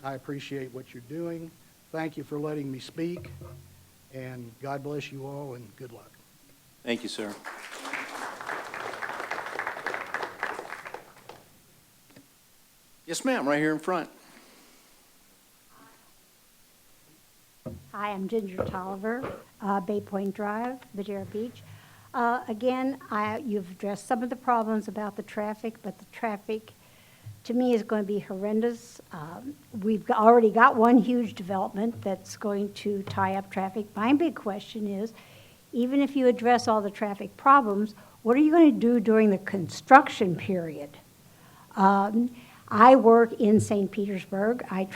I appreciate what you're doing. Thank you for letting me speak, and God bless you all, and good luck. Thank you, sir. Yes, ma'am, right here in front. Hi, I'm Ginger Tolliver, Bay Point Drive, Madeira Beach. Again, you've addressed some of the problems about the traffic, but the traffic, to me, is going to be horrendous. We've already got one huge development that's going to tie up traffic. My big question is, even if you address all the traffic problems, what are you going to do during the construction period? I work in St. Petersburg. I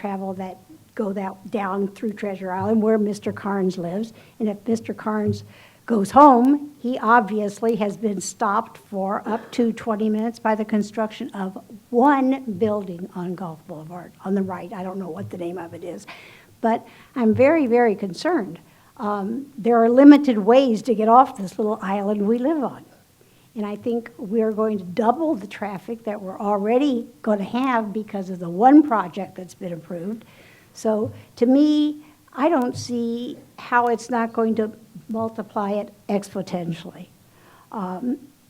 go down through Treasure Island where Mr. Carnes lives. And if Mr. Carnes goes home, he obviously has been stopped for up to 20 minutes by the construction of one building on Gulf Boulevard on the right. I don't know what the name of it is. But I'm very, very concerned. There are limited ways to get off this little island we live on. And I think we're going to double the traffic that we're already going to have because of the one project that's been approved. So to me, I don't see how it's not going to multiply it exponentially.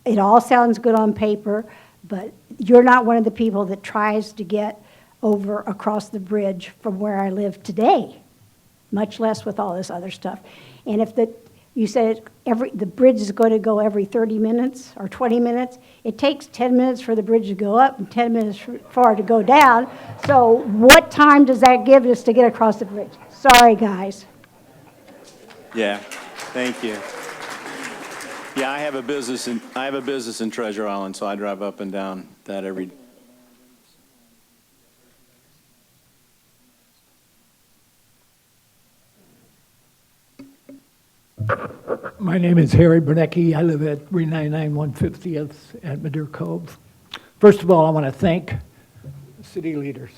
It all sounds good on paper, but you're not one of the people that tries to get over across the bridge from where I live today, much less with all this other stuff. And if you said the bridge is going to go every 30 minutes or 20 minutes. It takes 10 minutes for the bridge to go up and 10 minutes for it to go down. So what time does that give us to get across the bridge? Sorry, guys. Yeah, thank you. Yeah, I have a business in Treasure Island, so I drive up and down that every day. My name is Harry Bernecki. I live at 399 150th at Madeira Cove. First of all, I want to thank city leaders,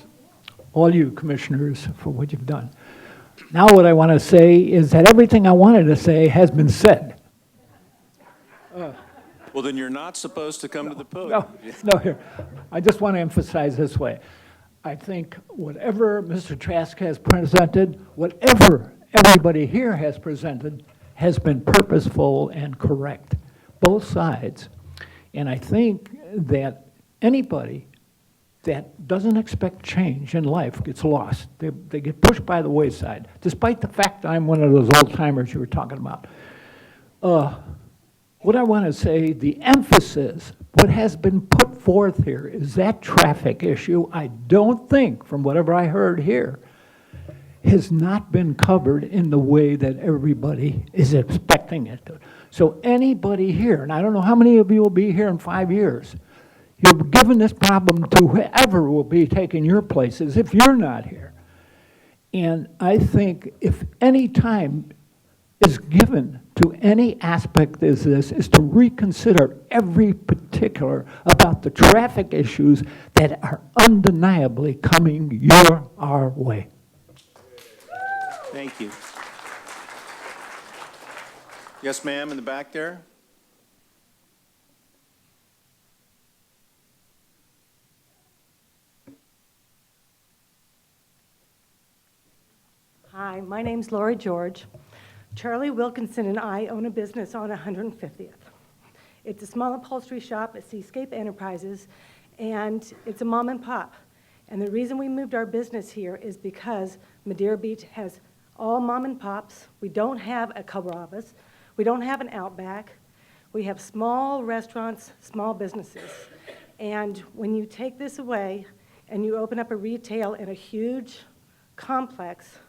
all you commissioners, for what you've done. Now what I want to say is that everything I wanted to say has been said. Well, then you're not supposed to come to the podium. No, here. I just want to emphasize this way. I think whatever Mr. Trask has presented, whatever everybody here has presented, has been purposeful and correct, both sides. And I think that anybody that doesn't expect change in life gets lost. They get pushed by the wayside, despite the fact I'm one of those old-timers you were talking about. What I want to say, the emphasis, what has been put forth here is that traffic issue. I don't think, from whatever I heard here, has not been covered in the way that everybody is expecting it to. So anybody here, and I don't know how many of you will be here in 5 years, you've given this problem to whoever will be taking your places if you're not here. And I think if any time is given to any aspect as this, is to reconsider every particular about the traffic issues that are undeniably coming our way. Thank you. Yes, ma'am, in the back there? Hi, my name's Lori George. Charlie Wilkinson and I own a business on 150th. It's a small upholstery shop at Seascape Enterprises, and it's a mom and pop. And the reason we moved our business here is because Madeira Beach has all mom and pops. We don't have a Carrabba's. We don't have an Outback. We have small restaurants, small businesses. And when you take this away and you open up a retail in a huge complex,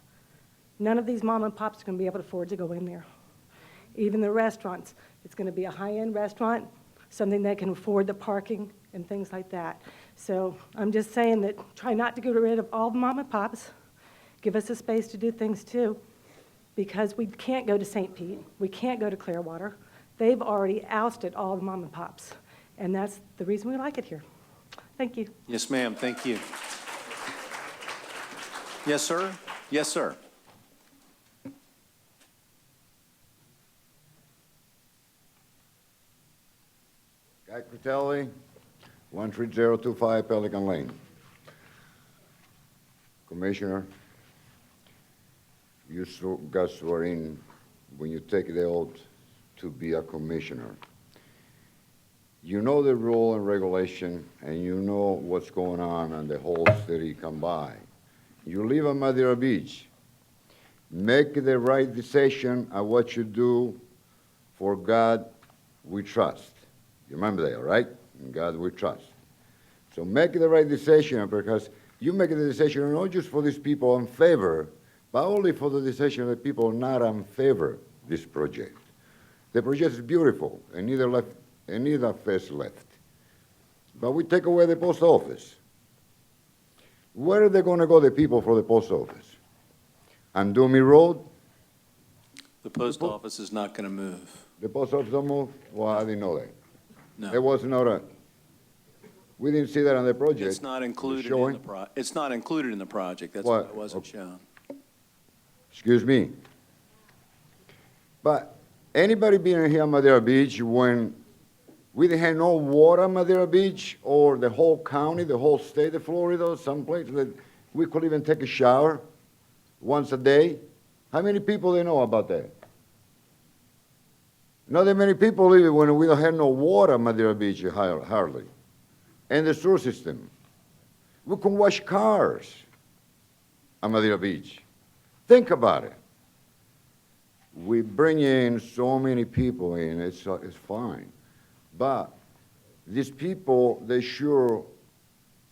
none of these mom and pops are going to be able to afford to go in there. Even the restaurants, it's going to be a high-end restaurant, something that can afford the parking and things like that. So I'm just saying that try not to get rid of all the mom and pops. Give us a space to do things too, because we can't go to St. Pete. We can't go to Clearwater. They've already ousted all the mom and pops, and that's the reason we like it here. Thank you. Yes, ma'am, thank you. Yes, sir? Yes, sir. Guy Critelli, 13025 Pelican Lane. Commissioner, you got sworn in when you take the oath to be a commissioner. You know the rule and regulation, and you know what's going on the whole city come by. You live on Madeira Beach. Make the right decision of what you do for God we trust. You remember that, right? In God we trust. So make the right decision, because you make the decision not just for these people in favor, but only for the decision of the people not in favor of this project. The project is beautiful, and neither face left. But we take away the post office. Where are they going to go, the people for the post office? On Doomy Road? The post office is not going to move. The post office don't move? Well, I didn't know that. No. There was not a, we didn't see that on the project. It's not included in Showing? the it's not included in the project. That's What? why it wasn't shown. Excuse me. But anybody been here on Madeira Beach when we didn't have no water on Madeira Beach, or the whole county, the whole state of Florida, someplace that we could even take a shower once a day? How many people they know about that? Not that many people even when we don't have no water on Madeira Beach, hardly. And the sewer system. We can wash cars on Madeira Beach. Think about it. We bring in so many people in, it's fine. But these people, they sure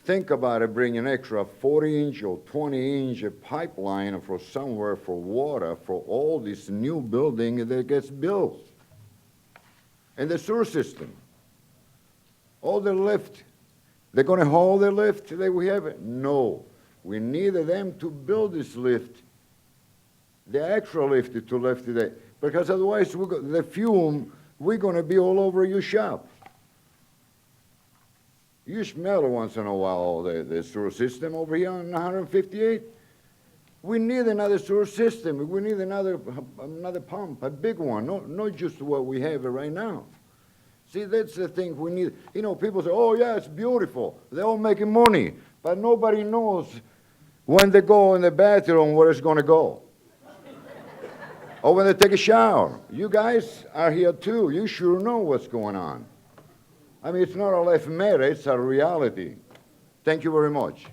think about it, bring an extra 40-inch or 20-inch pipeline for somewhere for water for all this new building that gets built. And the sewer system. All the lift. They're going to haul the lift that we have? No. We needed them to build this lift, the extra lift to lift it, because otherwise the fume, we're going to be all over your shop. You smell it once in a while, the sewer system over here on 158. We need another sewer system. We need another pump, a big one, not just what we have right now. See, that's the thing we need. You know, people say, oh, yeah, it's beautiful. They're all making money. But nobody knows when they go in the bathroom where it's going to go. Or when they take a shower. You guys are here, too. You sure know what's going on. I mean, it's not a left matter. It's a reality. Thank you very much.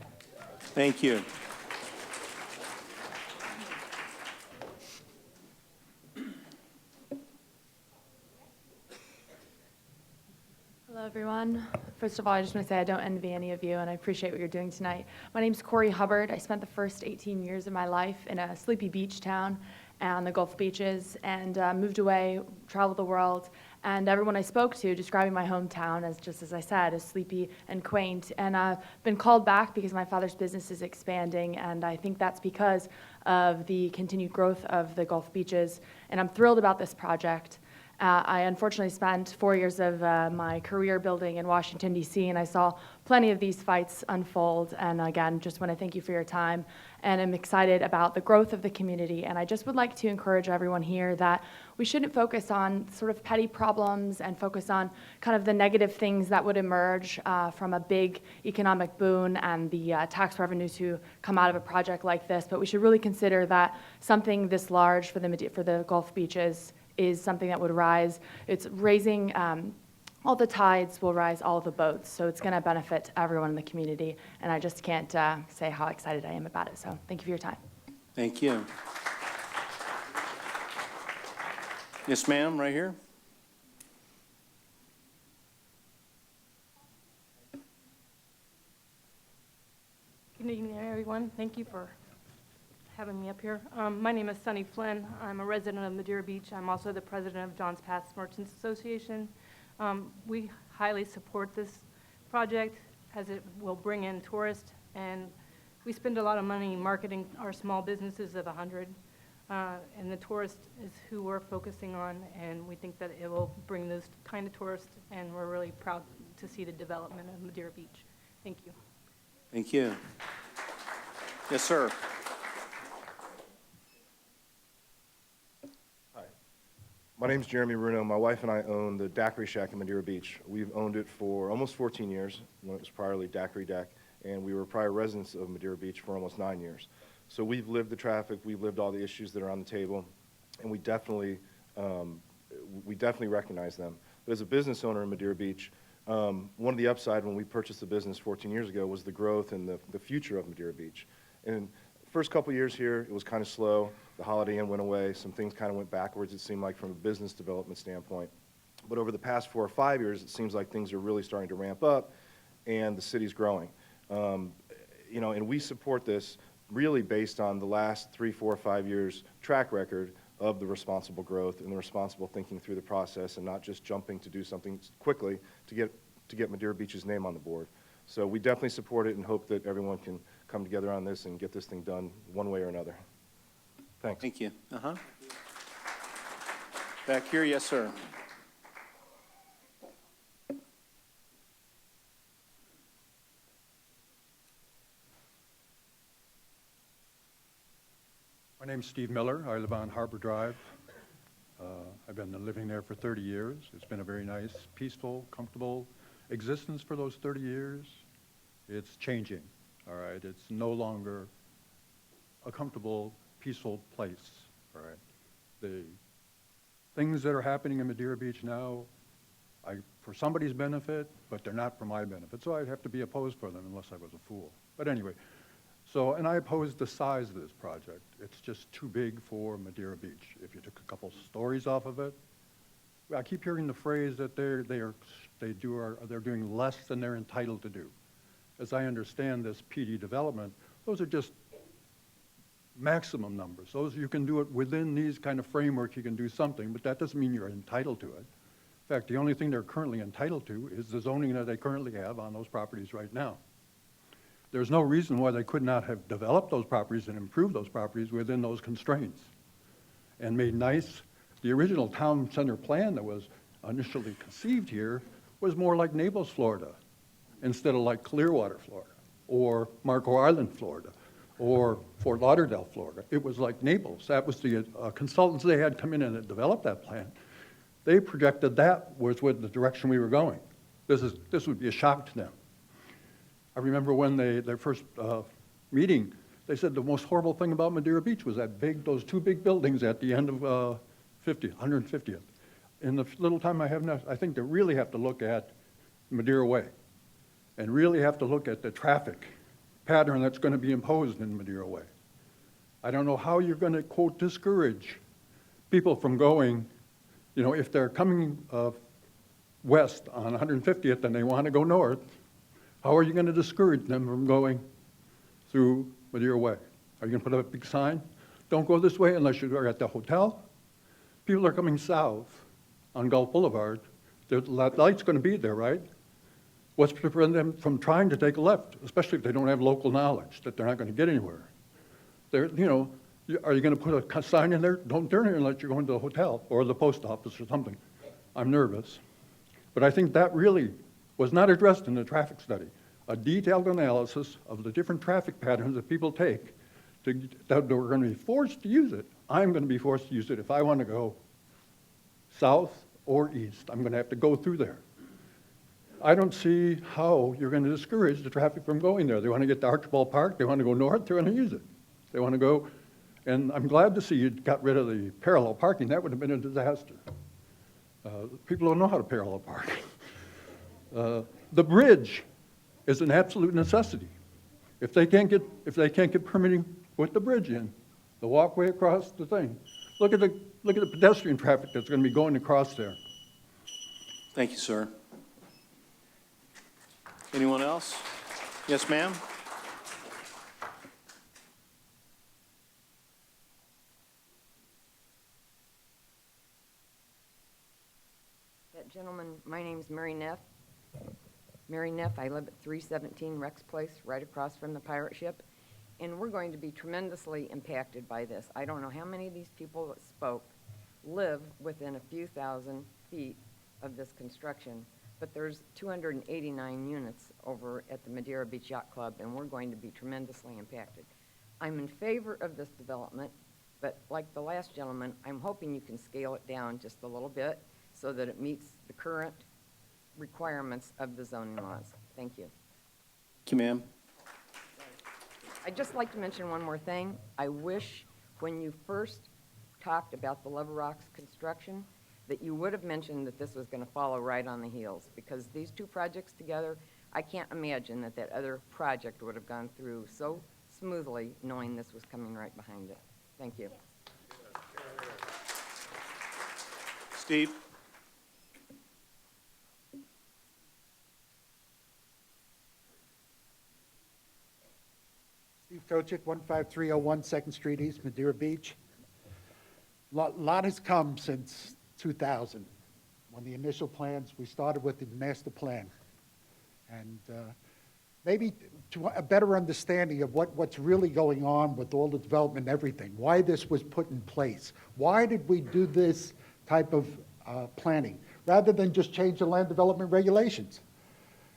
Thank you. Hello, everyone. First of all, I just want to say I don't envy any of you, and I appreciate what you're doing tonight. My name's Corey Hubbard. I spent the first 18 years of my life in a sleepy beach town on the Gulf beaches, and moved away, traveled the world, and everyone I spoke to describing my hometown as, just as I said, as sleepy and quaint. And I've been called back because my father's business is expanding, and I think that's because of the continued growth of the Gulf beaches, and I'm thrilled about this project. I unfortunately spent 4 years of my career building in Washington, D.C., and I saw plenty of these fights unfold. And again, just want to thank you for your time. And I'm excited about the growth of the community. And I just would like to encourage everyone here that we shouldn't focus on sort of petty problems and focus on kind of the negative things that would emerge from a big economic boon and the tax revenue to come out of a project like this. But we should really consider that something this large for the Gulf beaches is something that would rise. It's raising, all the tides will rise all the boats, so it's going to benefit everyone in the community, and I just can't say how excited I am about it, so thank you for your time. Thank you. Yes, ma'am, right here. Good evening, everyone. Thank you for having me up here. My name is Sunny Flynn. I'm a resident of Madeira Beach. I'm also the president of Johns Pass Merchants Association. We highly support this project as it will bring in tourists, and we spend a lot of money marketing our small businesses of 100, and the tourist is who we're focusing on, and we think that it will bring those kind of tourists, and we're really proud to see the development of Madeira Beach. Thank you. Thank you. Yes, sir. My name's Jeremy Bruno. My wife and I own the Daiquiri Shack in Madeira Beach. We've owned it for almost 14 years, when it was priorly Daiquiri Deck, and we were prior residents of Madeira Beach for almost 9 years. So we've lived the traffic, we've lived all the issues that are on the table, and we definitely recognize them. But as a business owner in Madeira Beach, one of the upside when we purchased the business 14 years ago was the growth and the future of Madeira Beach. And first couple years here, it was kind of slow. The Holiday Inn went away. Some things kind of went backwards, it seemed like, from a business development standpoint. But over the past 4 or 5 years, it seems like things are really starting to ramp up, and the city's growing. And we support this really based on the last 3, 4, 5 years track record of the responsible growth and the responsible thinking through the process, and not just jumping to do something quickly to get Madeira Beach's name on the board. So we definitely support it and hope that everyone can come together on this and get this thing done one way or another. Thanks. Thank you. Back here, yes, sir. My name's Steve Miller. I live on Harbor Drive. I've been living there for 30 years. It's been a very nice, peaceful, comfortable existence for those 30 years. It's changing, all right? It's no longer a comfortable, peaceful place, all right? The things that are happening in Madeira Beach now, for somebody's benefit, but they're not for my benefit. So I'd have to be opposed for them unless I was a fool. But anyway, and I oppose the size of this project. It's just too big for Madeira Beach. If you took a couple stories off of it, I keep hearing the phrase that they're doing less than they're entitled to do. As I understand this PD development, those are just maximum numbers. Those, you can do it within these kind of framework, you can do something, but that doesn't mean you're entitled to it. In fact, the only thing they're currently entitled to is the zoning that they currently have on those properties right now. There's no reason why they could not have developed those properties and improved those properties within those constraints and made nice. The original town center plan that was initially conceived here was more like Naples, Florida, instead of like Clearwater, Florida, or Marco Island, Florida, or Fort Lauderdale, Florida. It was like Naples. That was the consultants they had come in and developed that plan. They projected that was with the direction we were going. This would be a shock to them. I remember when their first meeting, they said the most horrible thing about Madeira Beach was those two big buildings at the end of 150th. In the little time I have now, I think they really have to look at Madeira Way and really have to look at the traffic pattern that's going to be imposed in Madeira Way. I don't know how you're going to, quote, discourage people from going, if they're coming west on 150th and they want to go north, how are you going to discourage them from going through Madeira Way? Are you going to put up a big sign? Don't go this way unless you're at the hotel. People are coming south on Gulf Boulevard. The light's going to be there, right? What's to prevent them from trying to take a left, especially if they don't have local knowledge that they're not going to get anywhere? Are you going to put a sign in there? Don't turn here unless you're going to the hotel or the post office or something. I'm nervous. But I think that really was not addressed in the traffic study. A detailed analysis of the different traffic patterns that people take that we're going to be forced to use it. I'm going to be forced to use it if I want to go south or east. I'm going to have to go through there. I don't see how you're going to discourage the traffic from going there. They want to get to Archibald Park, they want to go north, they're going to use it. They want to go, and I'm glad to see you got rid of the parallel parking. That would have been a disaster. People don't know how to parallel park. The bridge is an absolute necessity. If they can't get permitting, put the bridge in, the walkway across the thing. Look at the pedestrian traffic that's going to be going across there. Thank you, sir. Anyone else? Yes, ma'am? That gentleman, my name's Mary Neff. Mary Neff, I live at 317 Rex Place, right across from the pirate ship. And we're going to be tremendously impacted by this. I don't know how many of these people that spoke live within a few thousand feet of this construction, but there's 289 units over at the Madeira Beach Yacht Club, and we're going to be tremendously impacted. I'm in favor of this development, but like the last gentleman, I'm hoping you can scale it down just a little bit so that it meets the current requirements of the zoning laws. Thank you. Thank you, ma'am. I'd just like to mention one more thing. I wish when you first talked about the Level Rocks construction that you would have mentioned that this was going to follow right on the heels, because these two projects together, I can't imagine that other project would have gone through so smoothly knowing this was coming right behind it. Thank you. Steve? Kochek, 15301 Second Street East, Madeira Beach. Lot has come since 2000. When the initial plans, we started with the master plan. And maybe to a better understanding of what's really going on with all the development and everything, why this was put in place. Why did we do this type of planning, rather than just change the land development regulations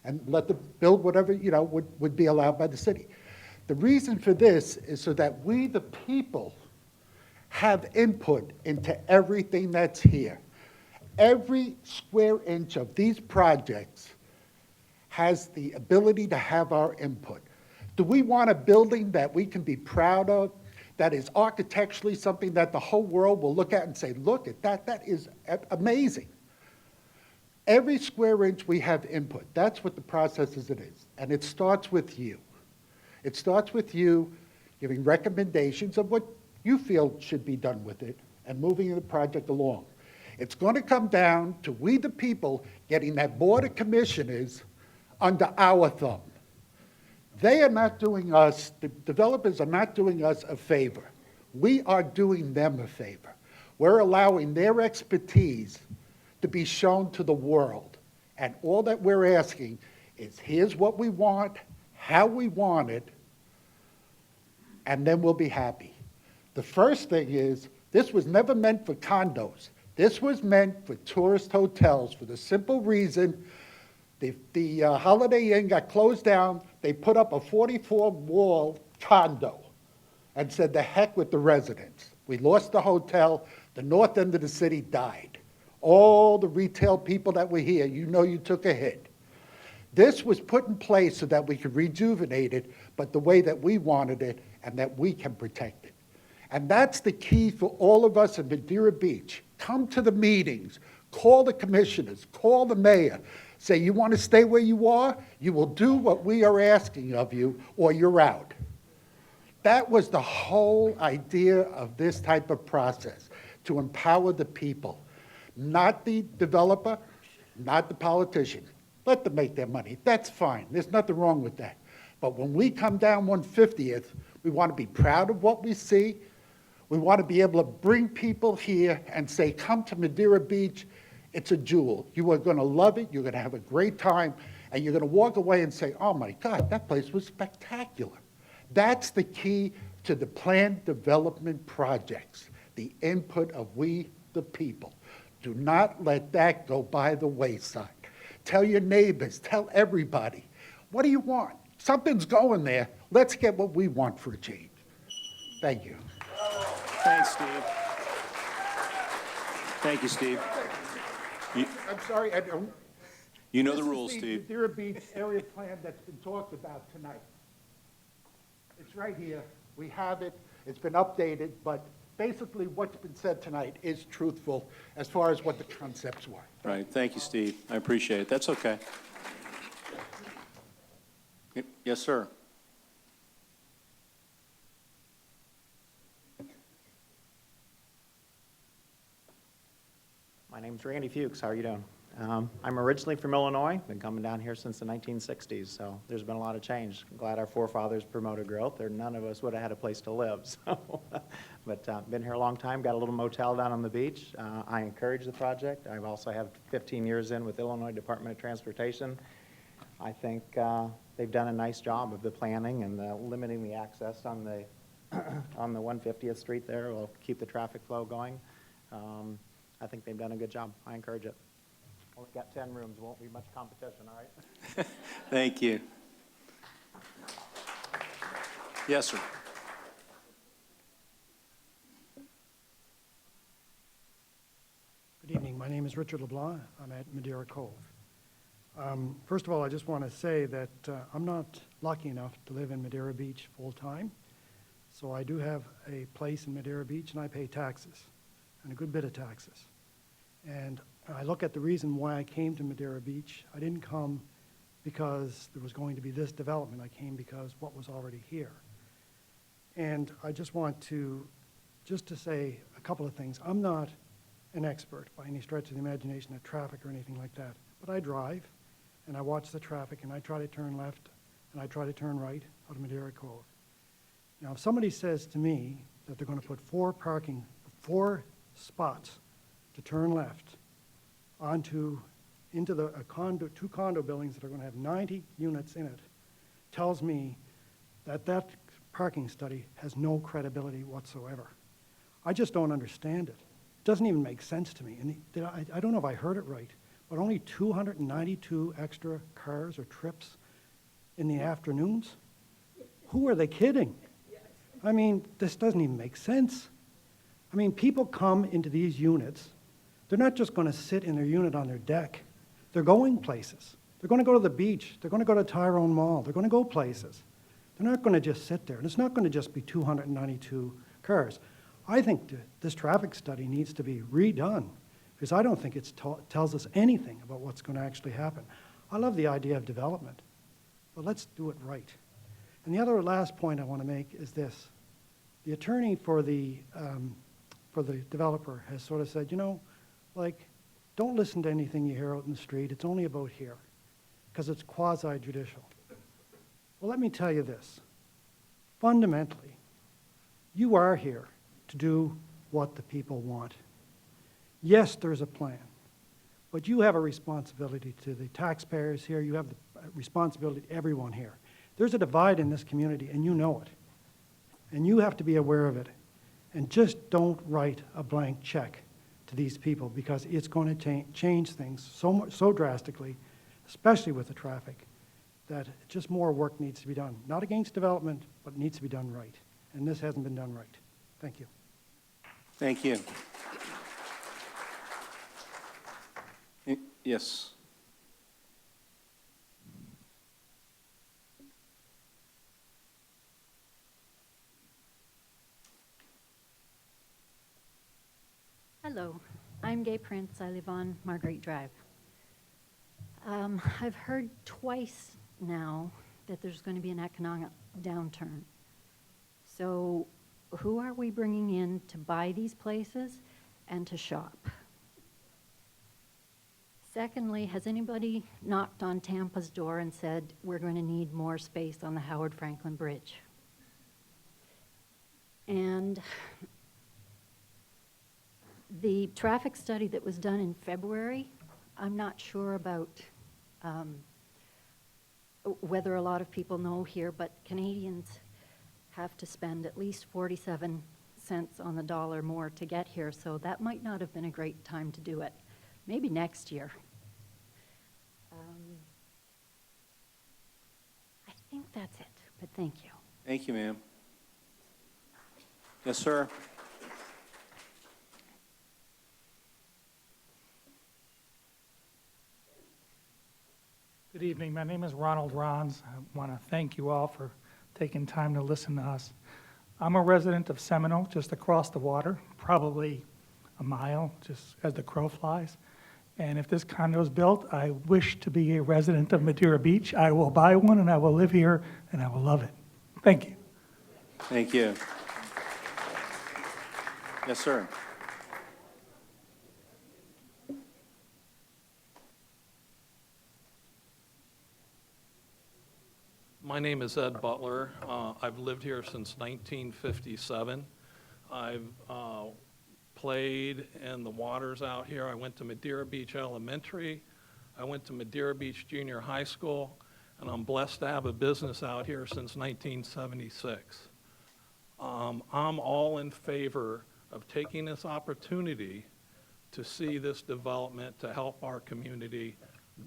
and let them build whatever, would be allowed by the city. The reason for this is so that we, the people, have input into everything that's here. Every square inch of these projects has the ability to have our input. Do we want a building that we can be proud of, that is architecturally something that the whole world will look at and say, look at that, that is amazing? Every square inch we have input. That's what the process is. And it starts with you. It starts with you giving recommendations of what you feel should be done with it and moving the project along. It's going to come down to we, the people, getting that board of commissioners under our thumb. They are not doing us, the developers are not doing us a favor. We are doing them a favor. We're allowing their expertise to be shown to the world. And all that we're asking is, here's what we want, how we want it, and then we'll be happy. The first thing is, this was never meant for condos. This was meant for tourist hotels for the simple reason the Holiday Inn got closed down. They put up a 44-wall condo and said, the heck with the residents. We lost the hotel. The north end of the city died. All the retail people that were here, you took a hit. This was put in place so that we could rejuvenate it, but the way that we wanted it and that we can protect it. And that's the key for all of us in Madeira Beach. Come to the meetings, call the commissioners, call the mayor. Say, you want to stay where you are? You will do what we are asking of you, or you're out. That was the whole idea of this type of process, to empower the people, not the developer, not the politician. Let them make their money. That's fine. There's nothing wrong with that. But when we come down 150th, we want to be proud of what we see. We want to be able to bring people here and say, come to Madeira Beach. It's a jewel. You are going to love it. You're going to have a great time. And you're going to walk away and say, oh, my God, that place was spectacular. That's the key to the planned development projects, the input of we, the people. Do not let that go by the wayside. Tell your neighbors. Tell everybody. What do you want? Something's going there. Let's get what we want for a change. Thank you. Thanks, Steve. Thank you, Steve. I'm sorry, I don't. You know the rules, Steve. This is the Madeira Beach area plan that's been talked about tonight. It's right here. We have it. It's been updated, but basically what's been said tonight is truthful as far as what the concepts were. Right. Thank you, Steve. I appreciate it. That's okay. Yes, sir. My name's Randy Fuchs. How are you doing? I'm originally from Illinois. Been coming down here since the 1960s, so there's been a lot of change. I'm glad our forefathers promoted growth, or none of us would have had a place to live. So, but been here a long time. Got a little motel down on the beach. I encourage the project. I've also have 15 years in with Illinois Department of Transportation. I think they've done a nice job of the planning and limiting the access on the on the 150th Street there. Will keep the traffic flow going. I think they've done a good job. I encourage it. Only got 10 rooms. Won't be much competition, all right? Thank you. Yes, sir. Good evening. My name is Richard LeBlanc. I'm at Madeira Cove. First of all, I just want to say that I'm not lucky enough to live in Madeira Beach full-time. So I do have a place in Madeira Beach, and I pay taxes, and a good bit of taxes. And I look at the reason why I came to Madeira Beach. I didn't come because there was going to be this development. I came because what was already here. And I just want to say a couple of things. I'm not an expert by any stretch of the imagination at traffic or anything like that, but I drive and I watch the traffic and I try to turn left and I try to turn right out of Madeira Cove. Now, if somebody says to me that they're going to put four spots to turn left into two condo buildings that are going to have 90 units in it, tells me that that parking study has no credibility whatsoever. I just don't understand it. It doesn't even make sense to me. And I don't know if I heard it right, but only 292 extra cars or trips in the afternoons? Who are they kidding? I mean, this doesn't even make sense. I mean, people come into these units. They're not just going to sit in their unit on their deck. They're going places. They're going to go to the beach. They're going to go to Tyrone Mall. They're going to go places. They're not going to just sit there. And it's not going to just be 292 cars. I think this traffic study needs to be redone because I don't think it tells us anything about what's going to actually happen. I love the idea of development, but let's do it right. And the other last point I want to make is this. The attorney for the developer has sort of said, you know, like, don't listen to anything you hear out in the street. It's only about here because it's quasi-judicial. Well, let me tell you this. Fundamentally, you are here to do what the people want. Yes, there's a plan, but you have a responsibility to the taxpayers here. You have the responsibility to everyone here. There's a divide in this community, and you know it. And you have to be aware of it. And just don't write a blank check to these people because it's going to change things so drastically, especially with the traffic, that just more work needs to be done. Not against development, but it needs to be done right. And this hasn't been done right. Thank you. Thank you. Yes. Hello, I'm Gay Prince. I live on Marguerite Drive. I've heard twice now that there's going to be an economic downturn. So who are we bringing in to buy these places and to shop? Secondly, has anybody knocked on Tampa's door and said, we're going to need more space on the Howard Franklin Bridge? And the traffic study that was done in February, I'm not sure about whether a lot of people know here, but Canadians have to spend at least 47 cents on the dollar more to get here, so that might not have been a great time to do it. Maybe next year. I think that's it, but thank you. Thank you, ma'am. Yes, sir. Good evening. My name is Ronald Rons. I want to thank you all for taking time to listen to us. I'm a resident of Seminole, just across the water, probably a mile, just as the crow flies. And if this condo is built, I wish to be a resident of Madeira Beach. I will buy one, and I will live here, and I will love it. Thank you. Thank you. Yes, sir. My name is Ed Butler. I've lived here since 1957. I've played in the waters out here. I went to Madeira Beach Elementary. I went to Madeira Beach Junior High School, and I'm blessed to have a business out here since 1976. I'm all in favor of taking this opportunity to see this development to help our community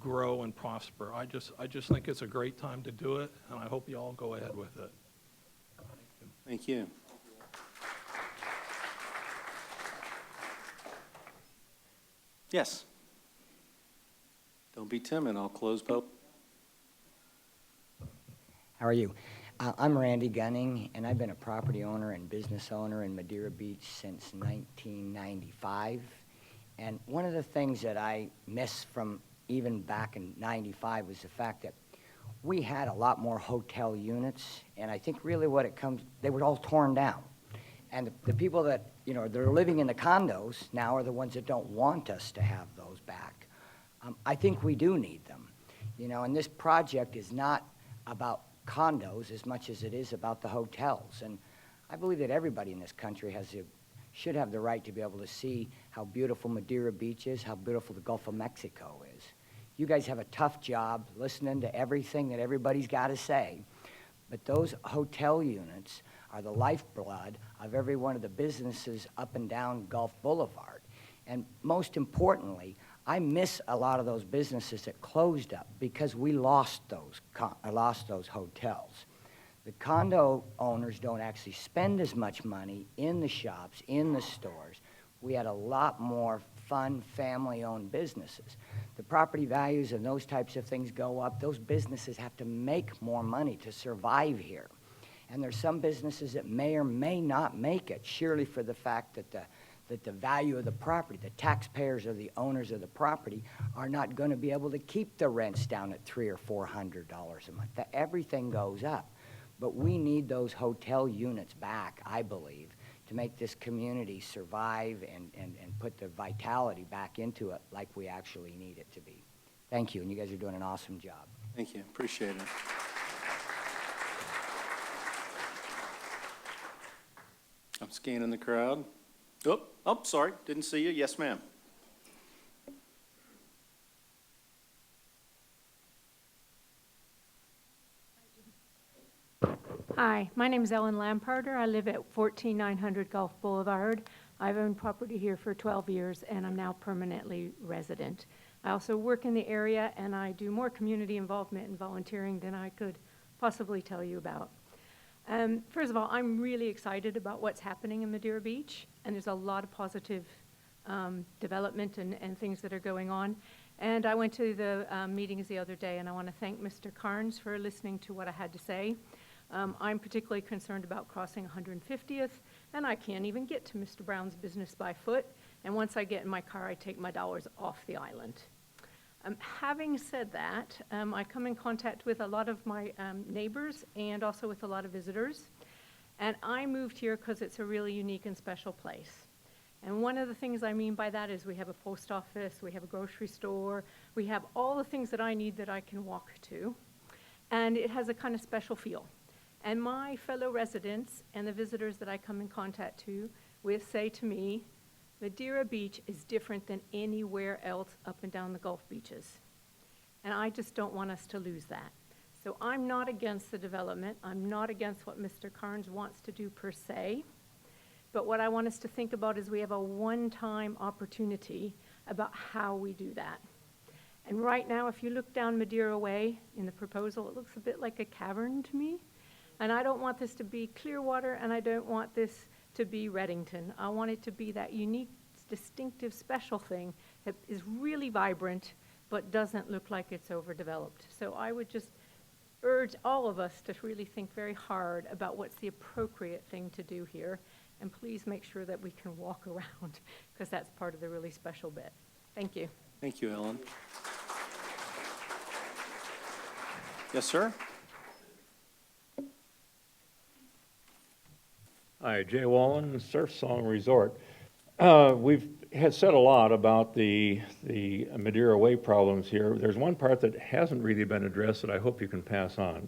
grow and prosper. I just think it's a great time to do it, and I hope you all go ahead with it. Thank you. Yes. Don't be timid. I'll close Pope. How are you? I'm Randy Gunning, and I've been a property owner and business owner in Madeira Beach since 1995. And one of the things that I miss from even back in 95 was the fact that we had a lot more hotel units, and I think really what it comes, they were all torn down. And the people that, you know, that are living in the condos now are the ones that don't want us to have those back. I think we do need them, you know, and this project is not about condos as much as it is about the hotels. And I believe that everybody in this country should have the right to be able to see how beautiful Madeira Beach is, how beautiful the Gulf of Mexico is. You guys have a tough job listening to everything that everybody's got to say, but those hotel units are the lifeblood of every one of the businesses up and down Gulf Boulevard. And most importantly, I miss a lot of those businesses that closed up because we lost those hotels. The condo owners don't actually spend as much money in the shops, in the stores. We had a lot more fun, family-owned businesses. The property values and those types of things go up. Those businesses have to make more money to survive here. And there's some businesses that may or may not make it, surely for the fact that the value of the property, the taxpayers or the owners of the property are not going to be able to keep the rents down at $300 or $400 a month. Everything goes up. But we need those hotel units back, I believe, to make this community survive and put the vitality back into it like we actually need it to be. Thank you, and you guys are doing an awesome job. Thank you, appreciate it. I'm scanning the crowd. Oh, sorry, didn't see you. Yes, ma'am. Hi, my name is Ellen Lamparter. I live at 14900 Gulf Boulevard. I've owned property here for 12 years, and I'm now permanently resident. I also work in the area, and I do more community involvement and volunteering than I could possibly tell you about. First of all, I'm really excited about what's happening in Madeira Beach, and there's a lot of positive development and things that are going on. And I went to the meetings the other day, and I want to thank Mr. Carnes for listening to what I had to say. I'm particularly concerned about crossing 150th, and I can't even get to Mr. Brown's business by foot. And once I get in my car, I take my dollars off the island. Having said that, I come in contact with a lot of my neighbors and also with a lot of visitors. And I moved here because it's a really unique and special place. And one of the things I mean by that is we have a post office, we have a grocery store, we have all the things that I need that I can walk to. And it has a kind of special feel. And my fellow residents and the visitors that I come in contact with say to me, Madeira Beach is different than anywhere else up and down the Gulf beaches. And I just don't want us to lose that. So I'm not against the development. I'm not against what Mr. Carnes wants to do per se. But what I want us to think about is we have a one-time opportunity about how we do that. And right now, if you look down Madeira Way in the proposal, it looks a bit like a cavern to me. And I don't want this to be Clearwater, and I don't want this to be Reddington. I want it to be that unique, distinctive, special thing that is really vibrant, but doesn't look like it's overdeveloped. So I would just urge all of us to really think very hard about what's the appropriate thing to do here. And please make sure that we can walk around, because that's part of the really special bit. Thank you. Thank you, Ellen. Yes, sir? Hi, Jay Wallen, Surf Song Resort. We've had said a lot about the Madeira Way problems here. There's one part that hasn't really been addressed that I hope you can pass on.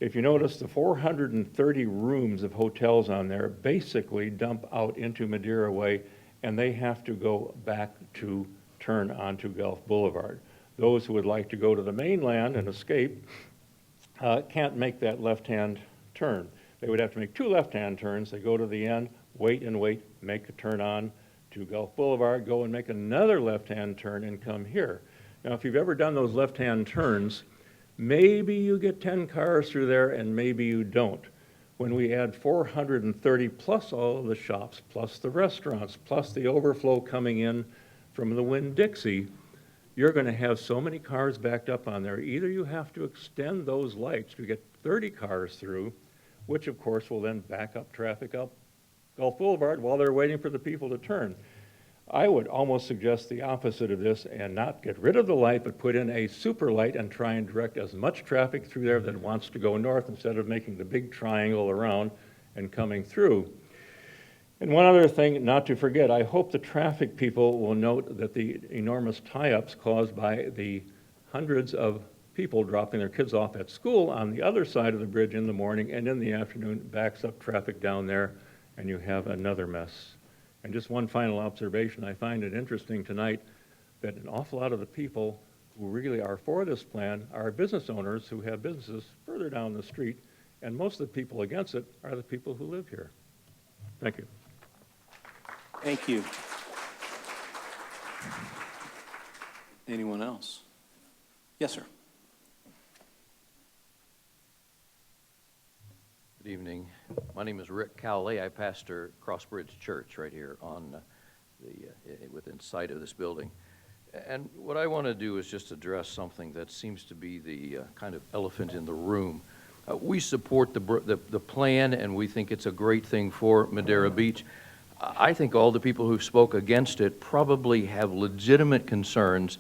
If you notice, the 430 rooms of hotels on there basically dump out into Madeira Way, and they have to go back to turn onto Gulf Boulevard. Those who would like to go to the mainland and escape can't make that left-hand turn. They would have to make two left-hand turns. They go to the end, wait and wait, make a turn on to Gulf Boulevard, go and make another left-hand turn and come here. Now, if you've ever done those left-hand turns, maybe you get 10 cars through there and maybe you don't. When we add 430 plus all of the shops, plus the restaurants, plus the overflow coming in from the Winn-Dixie, you're going to have so many cars backed up on there. Either you have to extend those lights to get 30 cars through, which of course will then back up traffic up Gulf Boulevard while they're waiting for the people to turn. I would almost suggest the opposite of this and not get rid of the light, but put in a super light and try and direct as much traffic through there that wants to go north instead of making the big triangle around and coming through. And one other thing not to forget, I hope the traffic people will note that the enormous tie-ups caused by the hundreds of people dropping their kids off at school on the other side of the bridge in the morning, and in the afternoon backs up traffic down there, and you have another mess. And just one final observation, I find it interesting tonight that an awful lot of the people who really are for this plan are business owners who have businesses further down the street, and most of the people against it are the people who live here. Thank you. Thank you. Anyone else? Yes, sir. Good evening. My name is Rick Cowley. I pastor Crossbridge Church right here on within sight of this building. And what I want to do is just address something that seems to be the kind of elephant in the room. We support the plan, and we think it's a great thing for Madera Beach. I think all the people who spoke against it probably have legitimate concerns,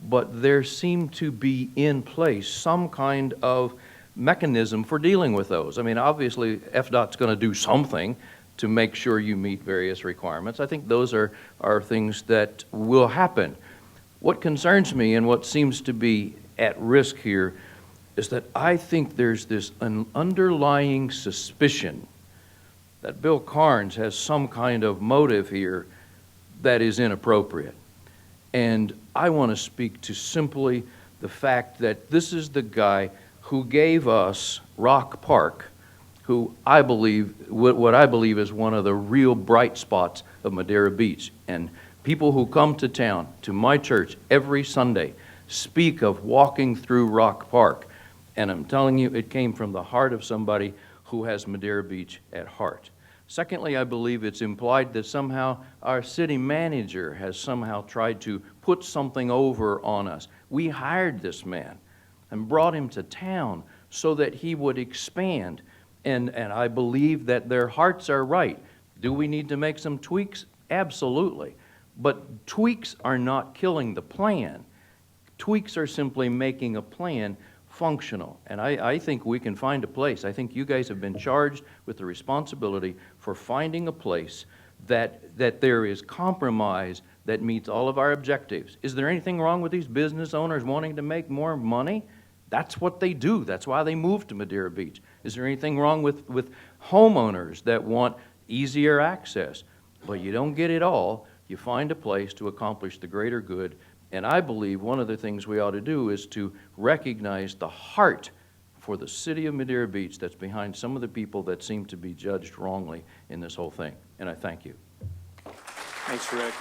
but there seem to be in place some kind of mechanism for dealing with those. I mean, obviously, FDOT's going to do something to make sure you meet various requirements. I think those are things that will happen. What concerns me and what seems to be at risk here is that I think there's an underlying suspicion that Bill Carnes has some kind of motive here that is inappropriate. And I want to speak to simply the fact that this is the guy who gave us Rock Park, who I believe, what I believe is one of the real bright spots of Madera Beach. And people who come to town, to my church every Sunday, speak of walking through Rock Park. And I'm telling you, it came from the heart of somebody who has Madera Beach at heart. Secondly, I believe it's implied that somehow our city manager has somehow tried to put something over on us. We hired this man and brought him to town so that he would expand. And I believe that their hearts are right. Do we need to make some tweaks? Absolutely. But tweaks are not killing the plan. Tweaks are simply making a plan functional. And I think we can find a place. I think you guys have been charged with the responsibility for finding a place that there is compromise that meets all of our objectives. Is there anything wrong with these business owners wanting to make more money? That's what they do. That's why they moved to Madera Beach. Is there anything wrong with homeowners that want easier access? But you don't get it all. You find a place to accomplish the greater good. And I believe one of the things we ought to do is to recognize the heart for the city of Madera Beach that's behind some of the people that seem to be judged wrongly in this whole thing. And I thank you. Thanks, Rick.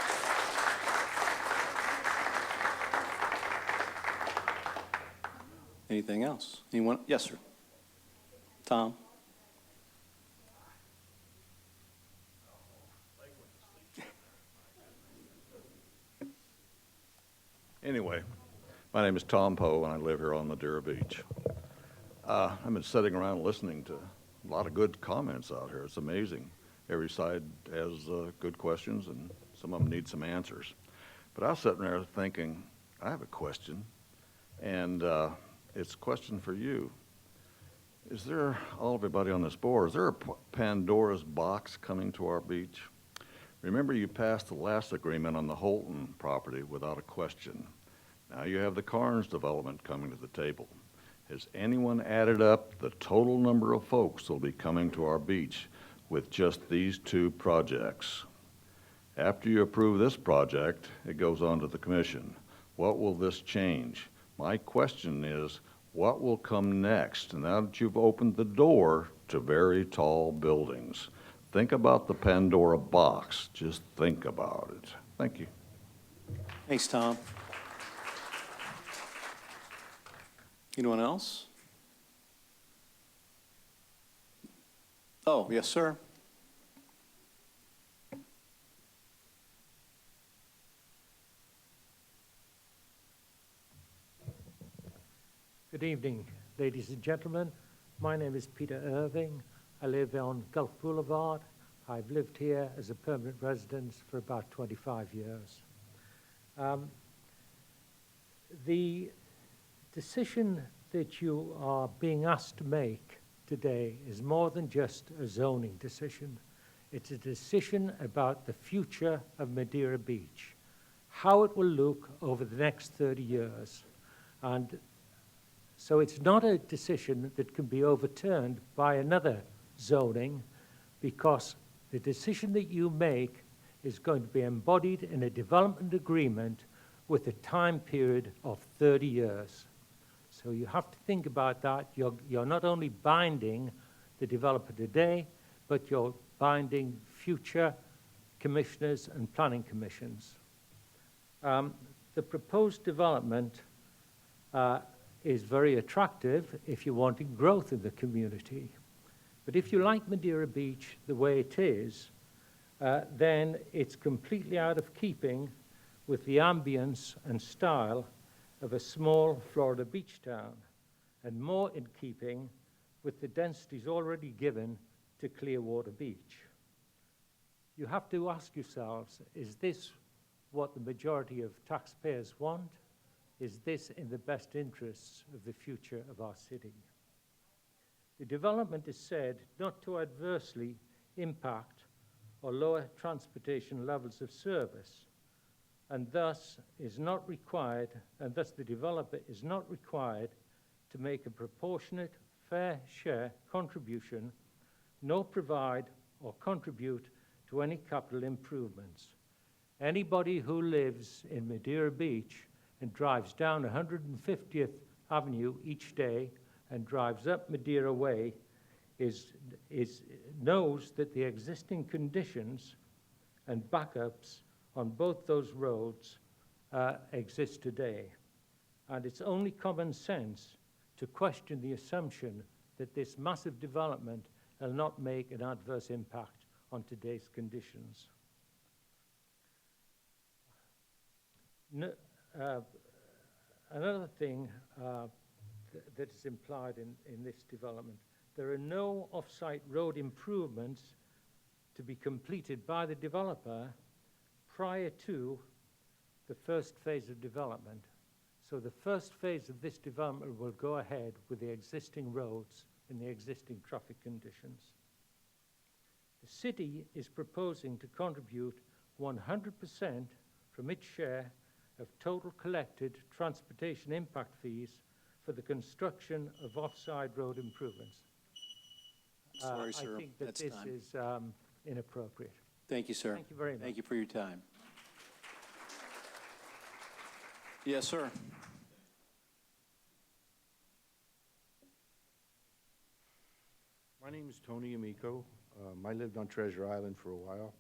Anything else? Anyone? Yes, sir. Tom? Anyway, my name is Tom Poe, and I live here on Madera Beach. I've been sitting around listening to a lot of good comments out here. It's amazing. Every side has good questions, and some of them need some answers. But I was sitting there thinking, I have a question, and it's a question for you. Is there, everybody on this board, is there a Pandora's box coming to our beach? Remember, you passed the last agreement on the Holton property without a question. Now you have the Carnes development coming to the table. Has anyone added up the total number of folks that will be coming to our beach with just these two projects? After you approve this project, it goes on to the commission. What will this change? My question is, what will come next now that you've opened the door to very tall buildings? Think about the Pandora box. Just think about it. Thank you. Thanks, Tom. Anyone else? Oh, yes, sir. Good evening, ladies and gentlemen. My name is Peter Irving. I live on Gulf Boulevard. I've lived here as a permanent resident for about 25 years. The decision that you are being asked to make today is more than just a zoning decision. It's a decision about the future of Madera Beach, how it will look over the next 30 years. And So it's not a decision that can be overturned by another zoning, because the decision that you make is going to be embodied in a development agreement with a time period of 30 years. So you have to think about that. You're not only binding the developer today, but you're binding future commissioners and planning commissions. The proposed development is very attractive if you're wanting growth in the community. But if you like Madeira Beach the way it is, then it's completely out of keeping with the ambience and style of a small Florida beach town, and more in keeping with the densities already given to Clearwater Beach. You have to ask yourselves, is this what the majority of taxpayers want? Is this in the best interests of the future of our city? The development is said not to adversely impact or lower transportation levels of service, and thus is not required, and thus the developer is not required to make a proportionate, fair share contribution, nor provide or contribute to any capital improvements. Anybody who lives in Madeira Beach and drives down 150th Avenue each day and drives up Madeira Way knows that the existing conditions and backups on both those roads exist today. And it's only common sense to question the assumption that this massive development will not make an adverse impact on today's conditions. Another thing that is implied in this development, there are no off-site road improvements to be completed by the developer prior to the first phase of development. So the first phase of this development will go ahead with the existing roads and the existing traffic conditions. The city is proposing to contribute 100% from its share of total collected transportation impact fees for the construction of off-side road improvements. Sorry, sir. I think that That's this time. is inappropriate. Thank you, sir. Thank you very much. Thank you for your time. Yes, sir. My name is Tony Amico. I lived on Treasure Island for a while.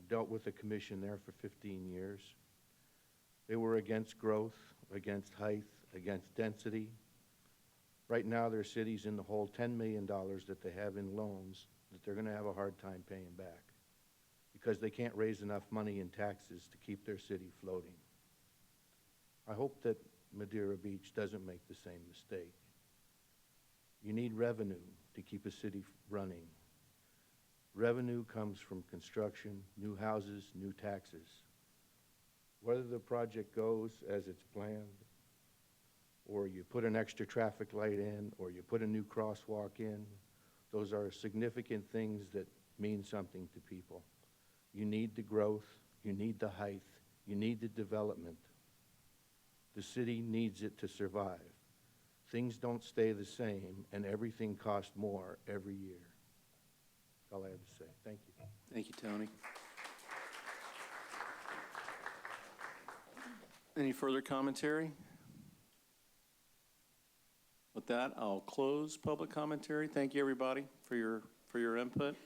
Dealt with the commission there for 15 years. They were against growth, against height, against density. Right now, their city's in the hole $10 million that they have in loans that they're going to have a hard time paying back because they can't raise enough money in taxes to keep their city floating. I hope that Madeira Beach doesn't make the same mistake. You need revenue to keep a city running. Revenue comes from construction, new houses, new taxes. Whether the project goes as it's planned, or you put an extra traffic light in, or you put a new crosswalk in, those are significant things that mean something to people. You need the growth, you need the height, you need the development. The city needs it to survive. Things don't stay the same, and everything costs more every year. That's all I have to say. Thank you. Thank you, Tony. Any further commentary? With that, I'll close public commentary. Thank you, everybody, for your input.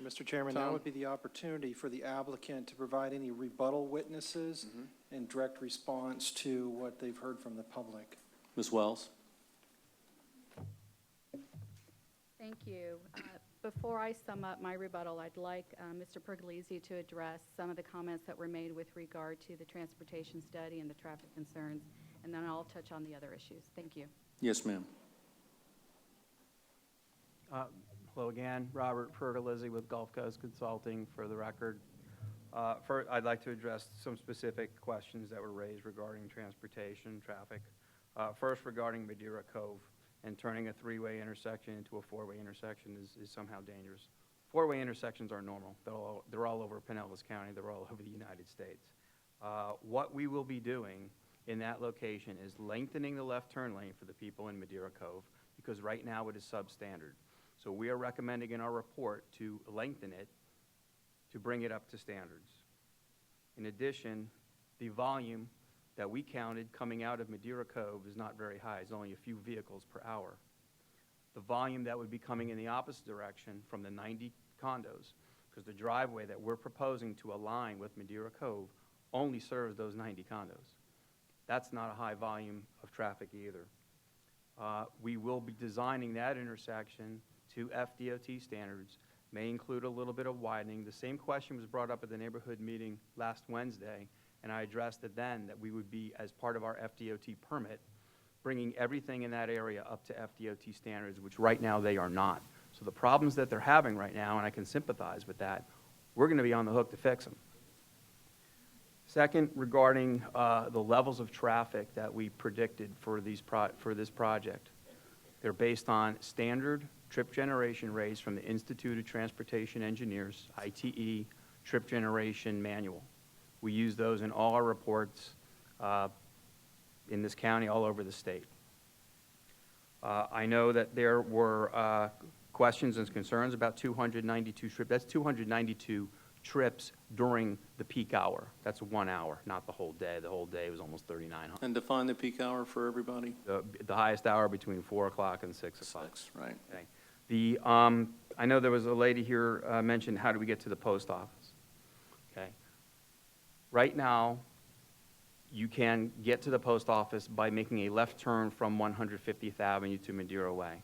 Mr. Chairman, Tom? now would be the opportunity for the applicant to provide any rebuttal witnesses in direct response to what they've heard from the public. Ms. Wells? Thank you. Before I sum up my rebuttal, I'd like Mr. Pergolesi to address some of the comments that were made with regard to the transportation study and the traffic concerns, and then I'll touch on the other issues. Thank you. Yes, ma'am. Hello again, Robert Pergolesi with Gulf Coast Consulting for the record. First, I'd like to address some specific questions that were raised regarding transportation, traffic. First, regarding Madeira Cove and turning a three-way intersection into a four-way intersection is somehow dangerous. Four-way intersections are normal. They're all over Pinellas County. They're all over the United States. What we will be doing in that location is lengthening the left turn lane for the people in Madeira Cove, because right now it is substandard. So we are recommending in our report to lengthen it to bring it up to standards. In addition, the volume that we counted coming out of Madeira Cove is not very high. It's only a few vehicles per hour. The volume that would be coming in the opposite direction from the 90 condos, because the driveway that we're proposing to align with Madeira Cove only serves those 90 condos. That's not a high volume of traffic either. We will be designing that intersection to FDOT standards, may include a little bit of widening. The same question was brought up at the neighborhood meeting last Wednesday, and I addressed it then, that we would be, as part of our FDOT permit, bringing everything in that area up to FDOT standards, which right now they are not. So the problems that they're having right now, and I can sympathize with that, we're going to be on the hook to fix them. Second, regarding the levels of traffic that we predicted for this project, they're based on standard trip generation rates from the Institute of Transportation Engineers, ITE, trip generation manual. We use those in all our reports in this county, all over the state. I know that there were questions and concerns about 292 trips. That's 292 trips during the peak hour. That's 1 hour, not the whole day. The whole day was almost 3,900. And define the peak hour for everybody? The highest hour between 4 o'clock and 6 o'clock. 6, right. Okay. I know there was a lady here mentioned, how do we get to the post office? Okay. Right now, you can get to the post office by making a left turn from 150th Avenue to Madeira Way.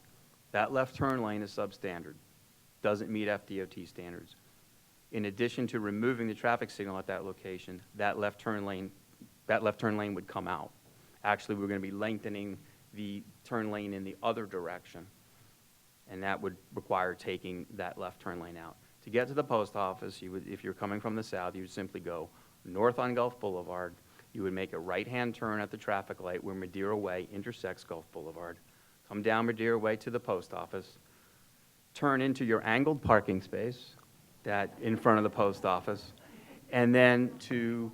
That left turn lane is substandard, doesn't meet FDOT standards. In addition to removing the traffic signal at that location, that left turn lane would come out. Actually, we're going to be lengthening the turn lane in the other direction, and that would require taking that left turn lane out. To get to the post office, you would, if you're coming from the south, you would simply go north on Gulf Boulevard. You would make a right-hand turn at the traffic light where Madeira Way intersects Gulf Boulevard. Come down Madeira Way to the post office. Turn into your angled parking space that in front of the post office. And then to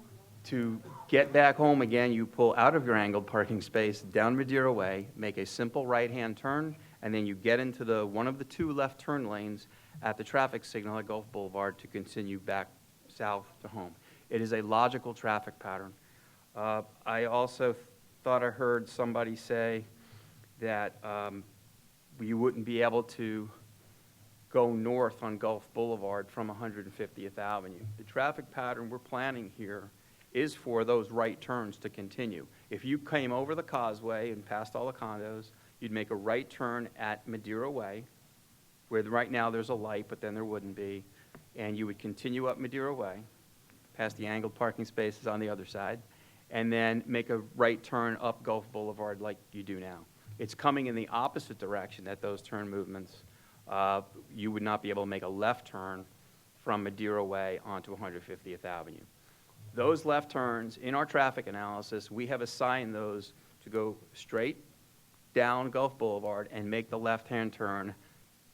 get back home again, you pull out of your angled parking space down Madeira Way, make a simple right-hand turn, and then you get into one of the 2 left turn lanes at the traffic signal at Gulf Boulevard to continue back south to home. It is a logical traffic pattern. I also thought I heard somebody say that you wouldn't be able to go north on Gulf Boulevard from 150th Avenue. The traffic pattern we're planning here is for those right turns to continue. If you came over the causeway and past all the condos, you'd make a right turn at Madeira Way, where right now there's a light, but then there wouldn't be, and you would continue up Madeira Way, past the angled parking spaces on the other side, and then make a right turn up Gulf Boulevard like you do now. It's coming in the opposite direction at those turn movements. You would not be able to make a left turn from Madeira Way onto 150th Avenue. Those left turns, in our traffic analysis, we have assigned those to go straight down Gulf Boulevard and make the left-hand turn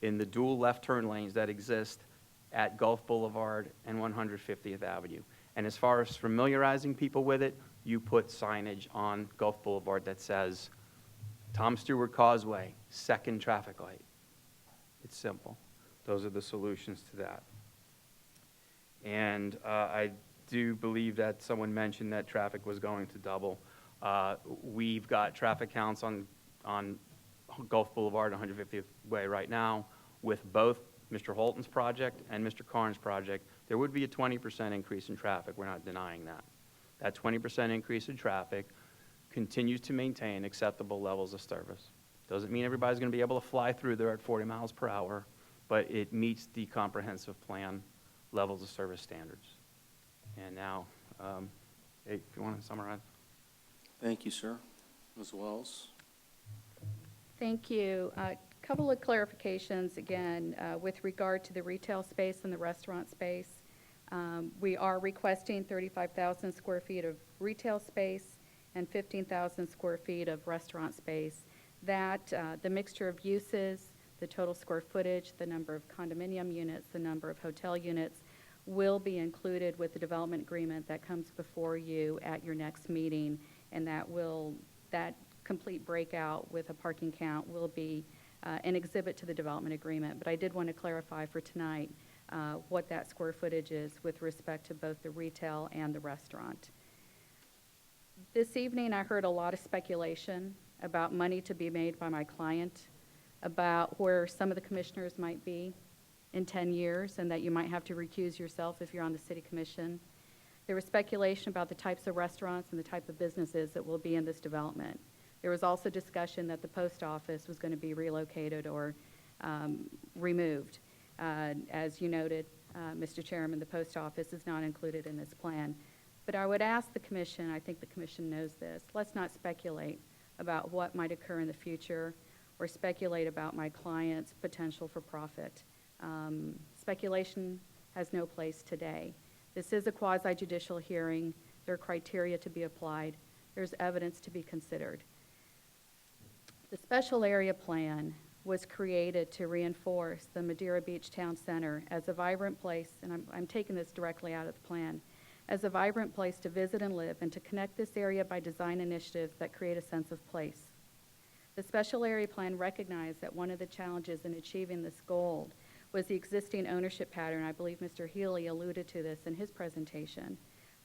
in the dual left turn lanes that exist at Gulf Boulevard and 150th Avenue. And as far as familiarizing people with it, you put signage on Gulf Boulevard that says, Tom Stewart Causeway, second traffic light. It's simple. Those are the solutions to that. And I do believe that someone mentioned that traffic was going to double. We've got traffic counts on Gulf Boulevard and 150th Way right now. With both Mr. Holton's project and Mr. Karn's project, there would be a 20% increase in traffic. We're not denying that. That 20% increase in traffic continues to maintain acceptable levels of service. Doesn't mean everybody's going to be able to fly through there at 40 miles per hour, but it meets the comprehensive plan levels of service standards. And now, if you want to summarize. Thank you, sir. Ms. Wells? Thank you. A couple of clarifications again with regard to the retail space and the restaurant space. We are requesting 35,000 square feet of retail space and 15,000 square feet of restaurant space. That the mixture of uses, the total square footage, the number of condominium units, the number of hotel units will be included with the development agreement that comes before you at your next meeting. and that complete breakout with a parking count will be an exhibit to the development agreement. But I did want to clarify for tonight what that square footage is with respect to both the retail and the restaurant. This evening, I heard a lot of speculation about money to be made by my client, about where some of the commissioners might be in 10 years, and that you might have to recuse yourself if you're on the city commission. There was speculation about the types of restaurants and the type of businesses that will be in this development. There was also discussion that the post office was going to be relocated or removed. As you noted, Mr. Chairman, the post office is not included in this plan. But I would ask the commission, I think the commission knows this, let's not speculate about what might occur in the future or speculate about my client's potential for profit. Speculation has no place today. This is a quasi-judicial hearing. There are criteria to be applied. There's evidence to be considered. The special area plan was created to reinforce the Madeira Beach Town Center as a vibrant place, and I'm taking this directly out of the plan, as a vibrant place to visit and live, and to connect this area by design initiatives that create a sense of place. The special area plan recognized that one of the challenges in achieving this goal was the existing ownership pattern. I believe Mr. Healy alluded to this in his presentation.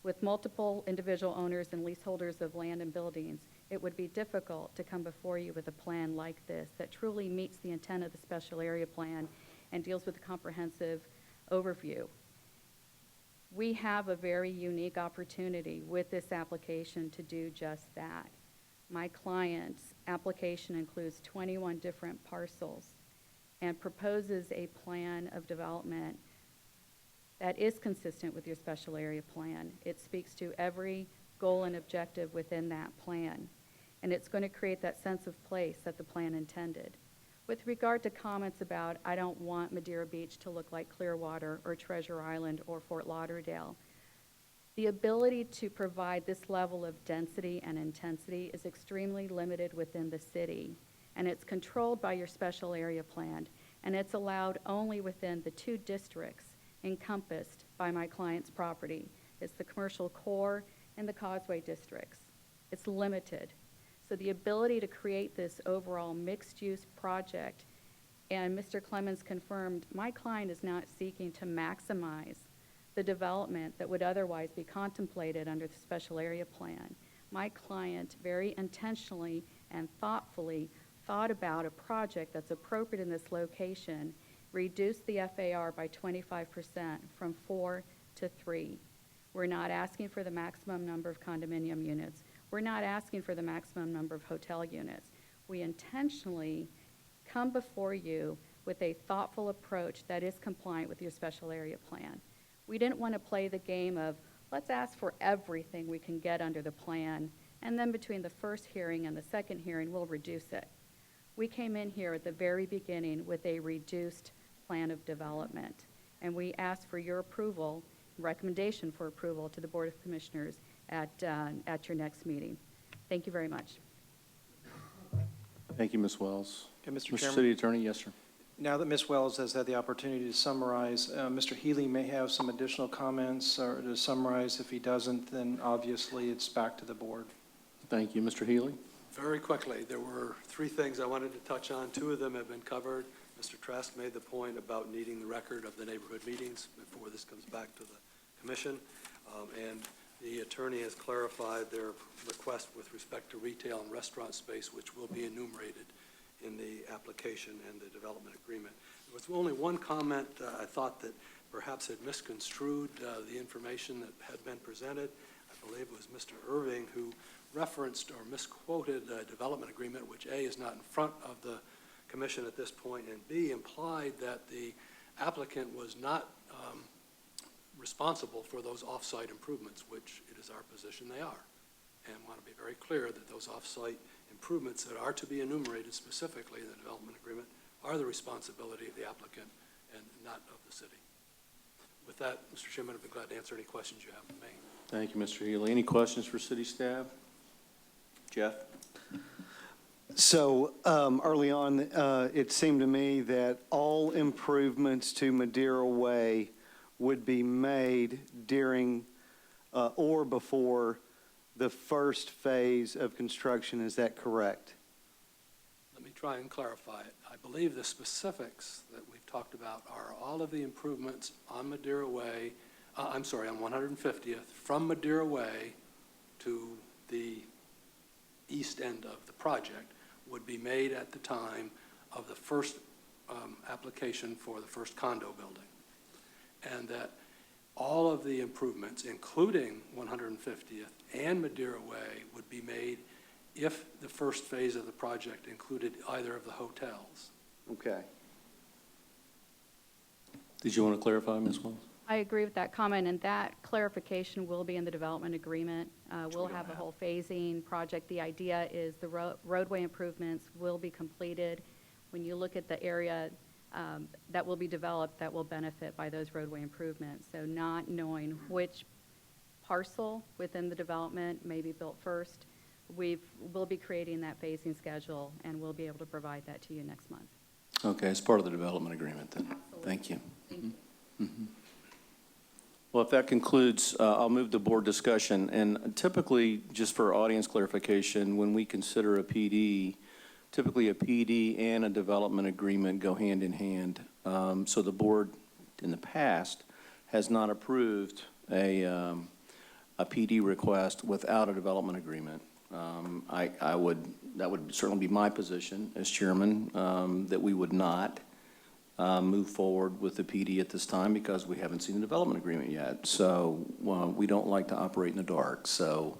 With multiple individual owners and leaseholders of land and buildings, it would be difficult to come before you with a plan like this that truly meets the intent of the special area plan and deals with a comprehensive overview. We have a very unique opportunity with this application to do just that. My client's application includes 21 different parcels and proposes a plan of development that is consistent with your special area plan. It speaks to every goal and objective within that plan, and it's going to create that sense of place that the plan intended. With regard to comments about, I don't want Madeira Beach to look like Clearwater or Treasure Island or Fort Lauderdale, the ability to provide this level of density and intensity is extremely limited within the city, and it's controlled by your special area plan, and it's allowed only within the 2 districts encompassed by my client's property. It's the commercial core and the Causeway districts. It's limited. So the ability to create this overall mixed-use project, and Mr. Clemens confirmed, my client is not seeking to maximize the development that would otherwise be contemplated under the special area plan. My client very intentionally and thoughtfully thought about a project that's appropriate in this location, reduced the FAR by 25% from 4 to 3. We're not asking for the maximum number of condominium units. We're not asking for the maximum number of hotel units. We intentionally come before you with a thoughtful approach that is compliant with your special area plan. We didn't want to play the game of, let's ask for everything we can get under the plan, and then between the first hearing and the second hearing, we'll reduce it. We came in here at the very beginning with a reduced plan of development, and we asked for your approval, recommendation for approval to the Board of Commissioners at your next meeting. Thank you very much. Thank you, Ms. Wells. Okay, Mr. Mr. Chairman. City Attorney, yes, sir. Now that Ms. Wells has had the opportunity to summarize, Mr. Healy may have some additional comments or to summarize. If he doesn't, then obviously it's back to the board. Thank you. Mr. Healy? Very quickly, there were 3 things I wanted to touch on. 2 of them have been covered. Mr. Trask made the point about needing the record of the neighborhood meetings before this comes back to the commission. And the attorney has clarified their request with respect to retail and restaurant space, which will be enumerated in the application and the development agreement. There was only one comment I thought that perhaps had misconstrued the information that had been presented. I believe it was Mr. Irving who referenced or misquoted a development agreement, which A, is not in front of the commission at this point, and B, implied that the applicant was not responsible for those off-site improvements, which it is our position they are. And want to be very clear that those off-site improvements that are to be enumerated specifically in the development agreement are the responsibility of the applicant and not of the city. With that, Mr. Chairman, I'd be glad to answer any questions you have of me. Thank you, Mr. Healy. Any questions for city staff? Jeff? So early on, it seemed to me that all improvements to Madeira Way would be made during or before the first phase of construction. Is that correct? Let me try and clarify it. I believe the specifics that we've talked about are all of the improvements on Madeira Way, on 150th, from Madeira Way to the east end of the project would be made at the time of the first application for the first condo building. And that all of the improvements, including 150th and Madeira Way, would be made if the first phase of the project included either of the hotels. Okay. Did you want to clarify, Ms. Wells? I agree with that comment, and that clarification will be in the development agreement. We'll have a whole phasing project. The idea is the roadway improvements will be completed. When you look at the area that will be developed, that will benefit by those roadway improvements. So not knowing which parcel within the development may be built first, we'll be creating that phasing schedule, and we'll be able to provide that to you next month. Okay, it's part of the development agreement then. Thank you. Thank you. Mhm. Well, if that concludes, I'll move to board discussion. And typically, just for audience clarification, when we consider a PD, typically a PD and a development agreement go hand in hand. So the board in the past has not approved a PD request without a development agreement. That would certainly be my position as chairman, that we would not move forward with the PD at this time because we haven't seen the development agreement yet. So we don't like to operate in the dark. So,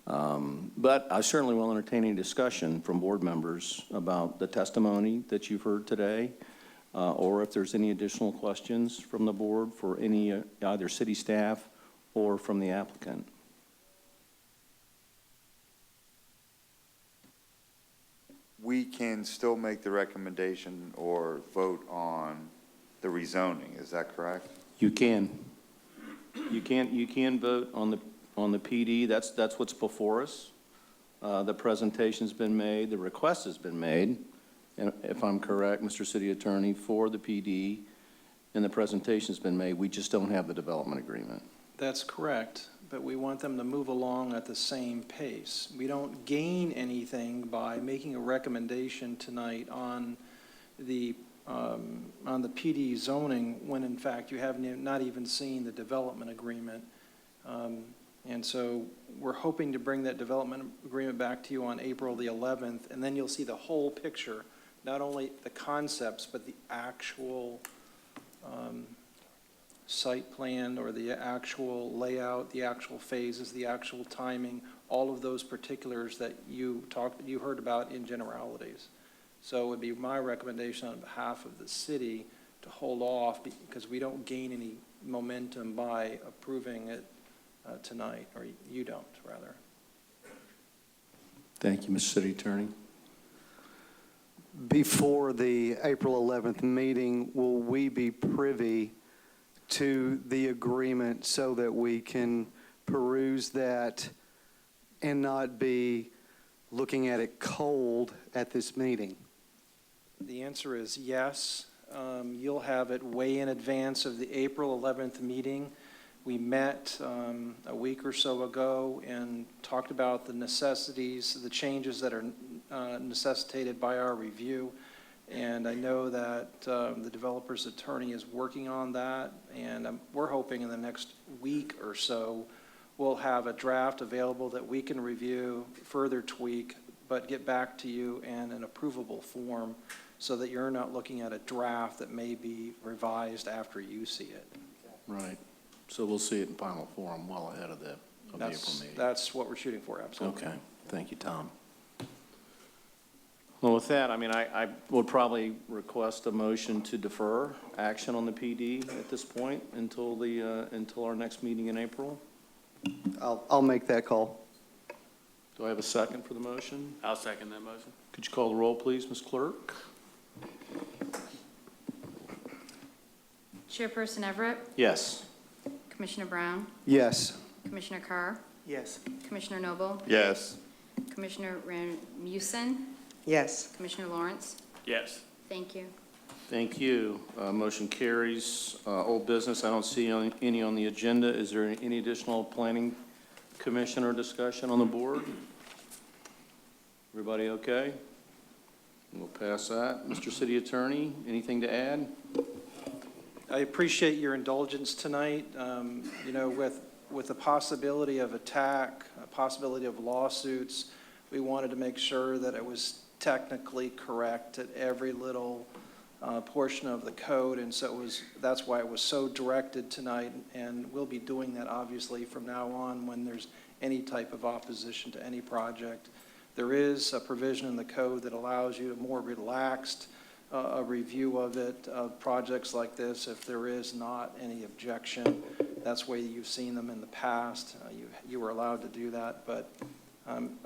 but I certainly will entertain any discussion from board members about the testimony that you've heard today, or if there's any additional questions from the board for any either city staff or from the applicant. We can still make the recommendation or vote on the rezoning, is that correct? You can. You can vote on the PD. That's what's before us. The presentation's been made, the request has been made, and if I'm correct, Mr. City Attorney, for the PD, and the presentation's been made. We just don't have the development agreement. That's correct, but we want them to move along at the same pace. We don't gain anything by making a recommendation tonight on the PD zoning when in fact you have not even seen the development agreement. And so we're hoping to bring that development agreement back to you on April the 11th, and then you'll see the whole picture, not only the concepts, but the actual site plan or the actual layout, the actual phases, the actual timing, all of those particulars that you heard about in generalities. So it would be my recommendation on behalf of the city to hold off because we don't gain any momentum by approving it tonight, or you don't, rather. Thank you, Mr. City Attorney. Before the April 11th meeting, will we be privy to the agreement so that we can peruse that and not be looking at it cold at this meeting? The answer is yes. You'll have it way in advance of the April 11th meeting. We met a week or so ago and talked about the necessities, the changes that are necessitated by our review. And I know that the developer's attorney is working on that, and we're hoping in the next week or so we'll have a draft available that we can review, further tweak, but get back to you in an approvable form so that you're not looking at a draft that may be revised after you see it. Right. So we'll see it in final form well ahead of the April meeting. That's what we're shooting for, absolutely. Okay. Thank you, Tom. Well, with that, I mean, I would probably request a motion to defer action on the PD at this point until our next meeting in April. I'll make that call. Do I have a second for the motion? I'll second that motion. Could you call the roll, please, Ms. Clerk? Chairperson Everett, Yes. Commissioner Brown, Yes. Commissioner Carr, Yes. Commissioner Noble, Yes. Commissioner Rasmussen, Yes. Commissioner Lawrence. Yes. Thank you. Thank you. Motion carries. Old business, I don't see any on the agenda. Is there any additional planning Commissioner discussion on the board? Everybody okay? We'll pass that. Mr. City Attorney, anything to add? I appreciate your indulgence tonight. You know, with the possibility of attack, a possibility of lawsuits, we wanted to make sure that it was technically correct at every little portion of the code, and so that's why it was so directed tonight, and we'll be doing that obviously from now on when there's any type of opposition to any project. There is a provision in the code that allows you a more relaxed a review of it, of projects like this, if there is not any objection. That's the way you've seen them in the past. You were allowed to do that, but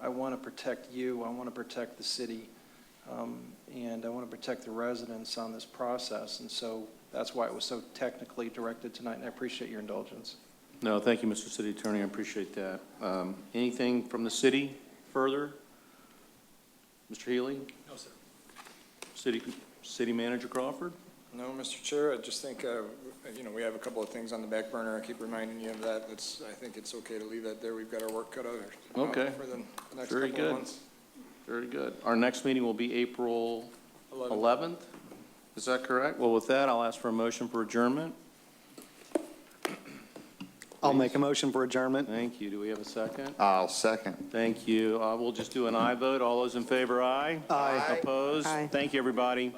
I want to protect you, I want to protect the city, and I want to protect the residents on this process, and so that's why it was so technically directed tonight, and I appreciate your indulgence. No, thank you, Mr. City Attorney, I appreciate that. Anything from the city further? Mr. Healy? No, sir. City Manager Crawford? No, Mr. Chair, I just think, you know, we have a couple of things on the back burner. I keep reminding you of that. I think it's okay to leave that there. We've got our work cut out Okay. for the next Very couple good. of months. Very good. Our next meeting will be April 11th? Is that correct? Well, with that, I'll ask for a motion for adjournment. I'll make a motion for adjournment. Thank you. Do we have a second? I'll second. Thank you. We'll just do an aye vote. All those in favor, aye? Aye. Opposed? Aye. Thank you, everybody.